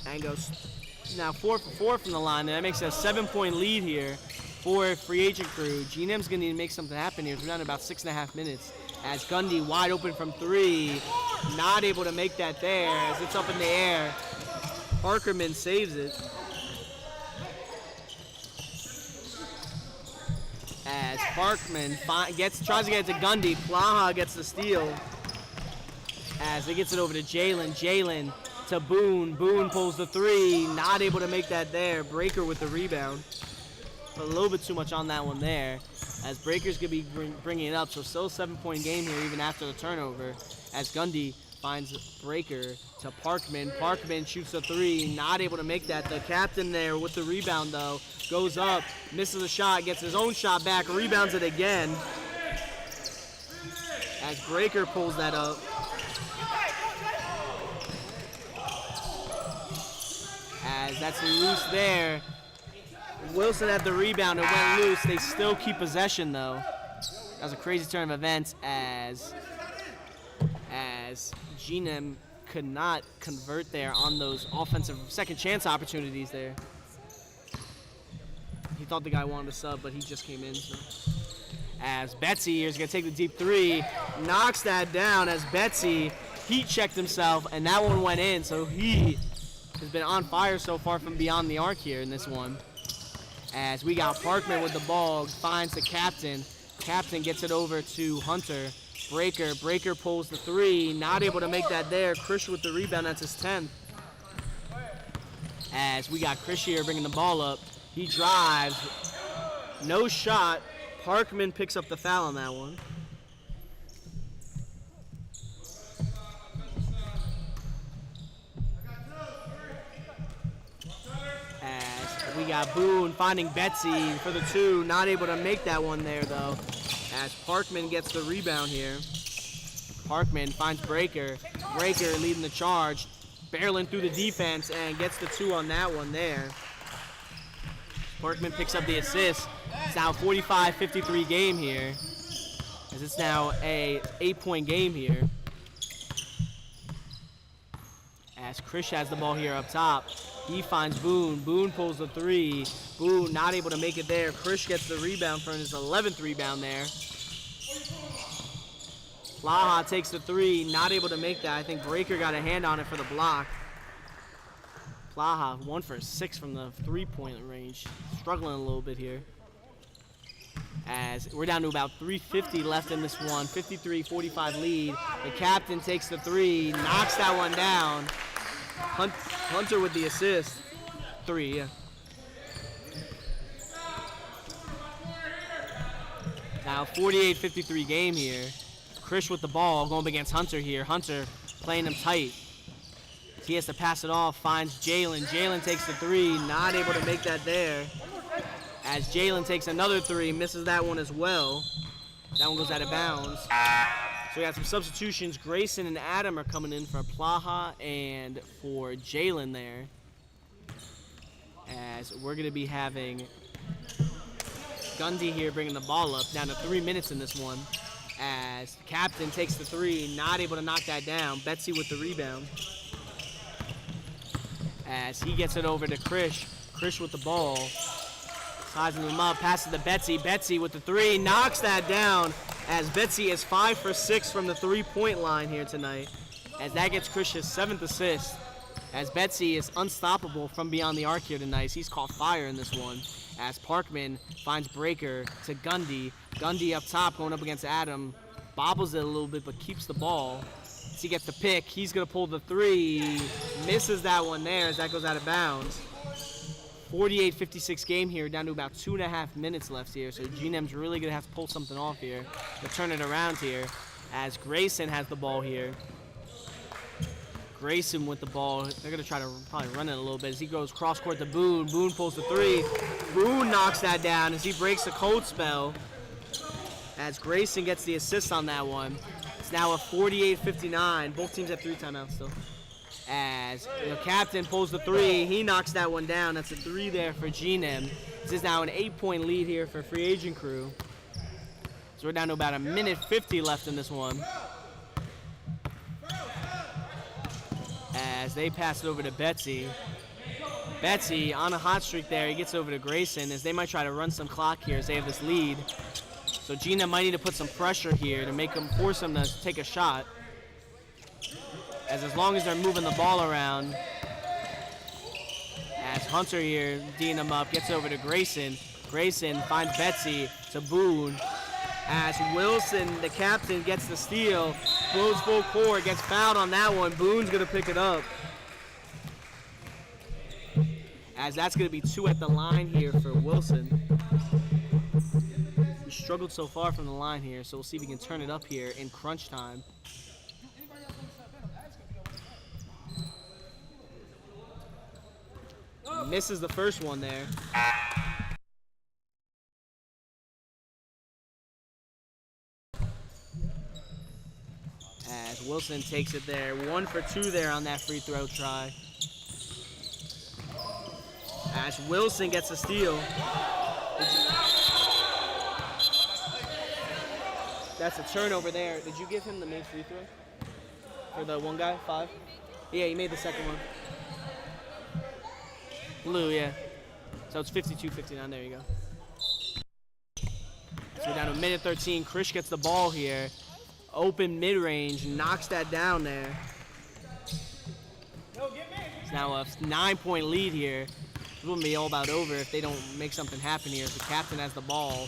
And goes now 4 for 4 from the line. And that makes it a 7-point lead here for free agent crew. G&M's going to need to make something happen here. We're down to about 6.5 minutes. As Gundy wide open from 3. Not able to make that there as it's up in the air. Parkerman saves it. As Parkman tries to get it to Gundy. Plaha gets the steal. As he gets it over to Jalen. Jalen to Boone. Boone pulls the 3. Not able to make that there. Breaker with the rebound. A little bit too much on that one there. As Breaker's going to be bringing it up. So still a 7-point game here even after the turnover. As Gundy finds Breaker to Parkman. Parkman shoots a 3. Not able to make that. The captain there with the rebound though. Goes up. Misses a shot. Gets his own shot back. Rebounds it again. As Breaker pulls that up. As that's loose there. Wilson had the rebound. It went loose. They still keep possession though. That was a crazy turn of events as G&M could not convert there on those offensive second chance opportunities there. He thought the guy wanted to sub, but he just came in. So. As Betsy is going to take the deep 3. Knocks that down as Betsy heat checked himself, and that one went in. So he has been on fire so far from beyond the arc here in this one. As we got Parkman with the ball, finds the captain. Captain gets it over to Hunter. Breaker pulls the 3. Not able to make that there. Krish with the rebound. That's his 10th. As we got Krish here bringing the ball up. He drives. No shot. Parkman picks up the foul on that one. As we got Boone finding Betsy for the 2. Not able to make that one there, though. As Parkman gets the rebound here. Parkman finds Breaker. Breaker leading the charge. Barreling through the defense and gets the 2 on that one there. Parkman picks up the assist. It's now 45-53 game here. as it's now a 8-point game here. As Krish has the ball here up top. He finds Boone. Boone pulls the three. Boone not able to make it there. Krish gets the rebound for his 11th rebound there. Plaha takes the three, not able to make that. I think Breaker got a hand on it for the block. Plaha 1 for 6 from the 3-point range. Struggling a little bit here. As we're down to about 3:50 left in this one. 53-45 lead. The captain takes the three, knocks that one down. Hunter with the assist. 3, yeah. Now 48-53 game here. Krish with the ball going up against Hunter here. Hunter playing him tight. He has to pass it off, finds Jalen. Jalen takes the three, not able to make that there. As Jalen takes another three, misses that one as well. That one goes out of bounds. So we got some substitutions. Grayson and Adam are coming in for Plaha and for Jalen there. As we're going to be having Gundy here bringing the ball up, down to 3 minutes in this one. As the captain takes the three, not able to knock that down. Betsy with the rebound. As he gets it over to Krish. Krish with the ball. Sizing him up, passes to Betsy. Betsy with the three, knocks that down. As Betsy is 5 for 6 from the 3-point line here tonight. As that gets Krish his 7th assist. As Betsy is unstoppable from beyond the arc here tonight. He's caught fire in this one. As Parkman finds Breaker to Gundy. Gundy up top going up against Adam. Bobbles it a little bit but keeps the ball. As he gets the pick, he's going to pull the three. Misses that one there as that goes out of bounds. 48-56 game here, down to about 2.5 minutes left here. So GNM's really going to have to pull something off here to turn it around here. As Grayson has the ball here. Grayson with the ball. They're going to try to probably run it a little bit as he goes cross court to Boone. Boone pulls the three. Boone knocks that down as he breaks a cold spell. As Grayson gets the assist on that one. It's now a 48-59. Both teams have 3 timeouts still. As the captain pulls the three, he knocks that one down. That's a 3 there for GNM. This is now an 8-point lead here for Free Agent Crew. So we're down to about 1:50 left in this one. As they pass it over to Betsy. Betsy on a hot streak there. He gets over to Grayson as they might try to run some clock here as they have this lead. So GNM might need to put some pressure here to make them force them to take a shot. As long as they're moving the ball around. As Hunter here, D'ing him up, gets over to Grayson. Grayson finds Betsy to Boone. As Wilson, the captain, gets the steal. Blows full court, gets fouled on that one. Boone's going to pick it up. As that's going to be 2 at the line here for Wilson. He struggled so far from the line here, so we'll see if he can turn it up here in crunch time. Misses the first one there. As Wilson takes it there. 1 for 2 there on that free throw try. As Wilson gets a steal. That's a turnover there. Did you give him the main free throw? For the one guy, 5? Yeah, he made the second one. Blue, yeah. So it's 52-59. There you go. So we're down to 1:13. Krish gets the ball here. Open mid-range. Knocks that down there. It's now a 9-point lead here. It wouldn't be all about over if they don't make something happen here. The captain has the ball.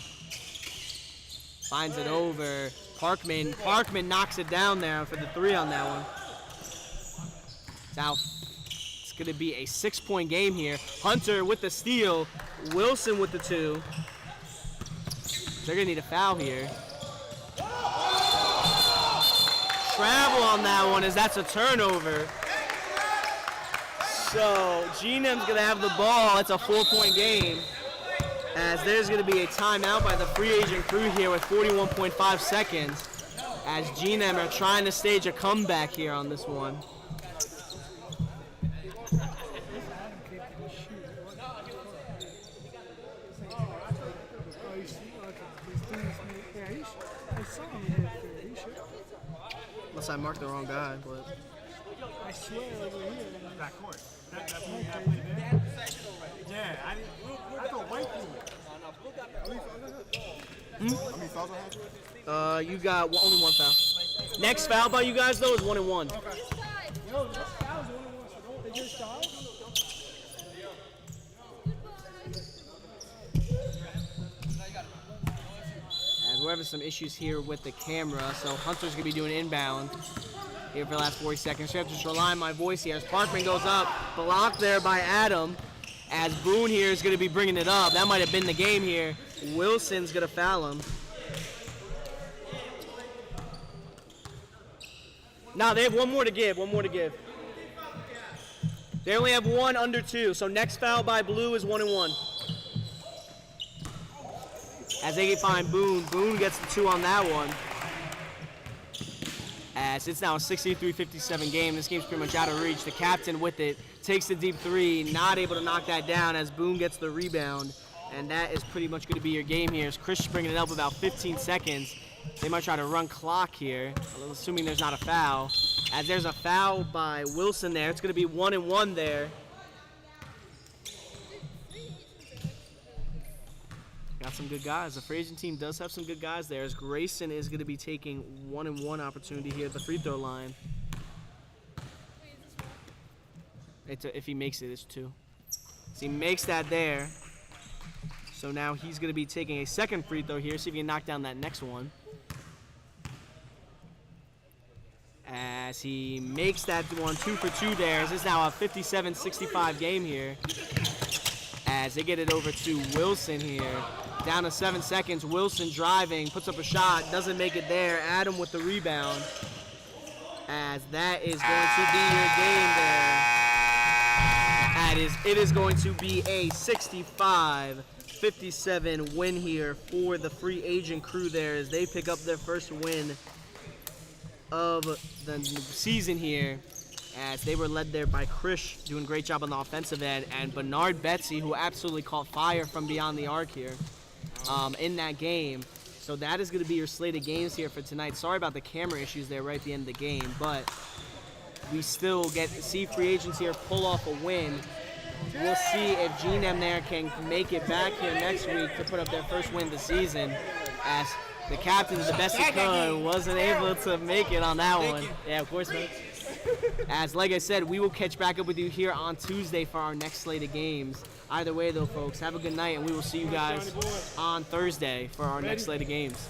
Finds it over. Parkman. Parkman knocks it down there for the 3 on that one. Now it's going to be a 6-point game here. Hunter with the steal. Wilson with the 2. They're going to need a foul here. Travel on that one as that's a turnover. So GNM's going to have the ball. It's a 4-point game. As there's going to be a timeout by the Free Agent Crew here with 41.5 seconds. As GNM are trying to stage a comeback here on this one. unless I marked the wrong guy, but I swear over here. That court. That's what we have played there. Yeah, I thought white people. How many fouls I have? you got only one foul. Next foul by you guys though is 1 and 1. Yo, this foul's only one, so don't. They just died? As we're having some issues here with the camera, so Hunter's gonna be doing inbound here for the last 40 seconds. So you have to just rely on my voice here as Parkman goes up, blocked there by Adam. As Boone here is gonna be bringing it up. That might have been the game here. Wilson's gonna foul him. No, they have one more to give. They only have one under 2, so next foul by Blue is 1 and 1. As they find Boone. Boone gets the 2 on that one. As it's now a 63-57 game. This game's pretty much out of reach. The captain with it takes the deep 3, not able to knock that down as Boone gets the rebound. And that is pretty much going to be your game here. As Chris is bringing it up about 15 seconds. They might try to run clock here, assuming there's not a foul. As there's a foul by Wilson there. It's going to be 1 and 1 there. Got some good guys. The free agent team does have some good guys there. As Grayson is going to be taking 1 and 1 opportunity here at the free throw line. If he makes it, it's 2. So he makes that there. So now he's going to be taking a second free throw here. See if he can knock down that next one. As he makes that one, 2 for 2 there. This is now a 57-65 game here. As they get it over to Wilson here. Down to 7 seconds. Wilson driving, puts up a shot, doesn't make it there. Adam with the rebound. As that is going to be your game there. It is going to be a 65-57 win here for the free agent crew there as they pick up their first win of the season here. As they were led there by Krish, doing a great job on the offensive end, and Bernard Betsy, who absolutely caught fire from beyond the arc here in that game. So that is going to be your slate of games here for tonight. Sorry about the camera issues there right at the end of the game, but we still get to see free agents here pull off a win. We'll see if G&M there can make it back here next week to put up their first win of the season, as the captain, the best he could, wasn't able to make it on that one. Yeah, of course, man. As, like I said, we will catch back up with you here on Tuesday for our next slate of games. Either way, though, folks, have a good night, and we will see you guys on Thursday for our next slate of games.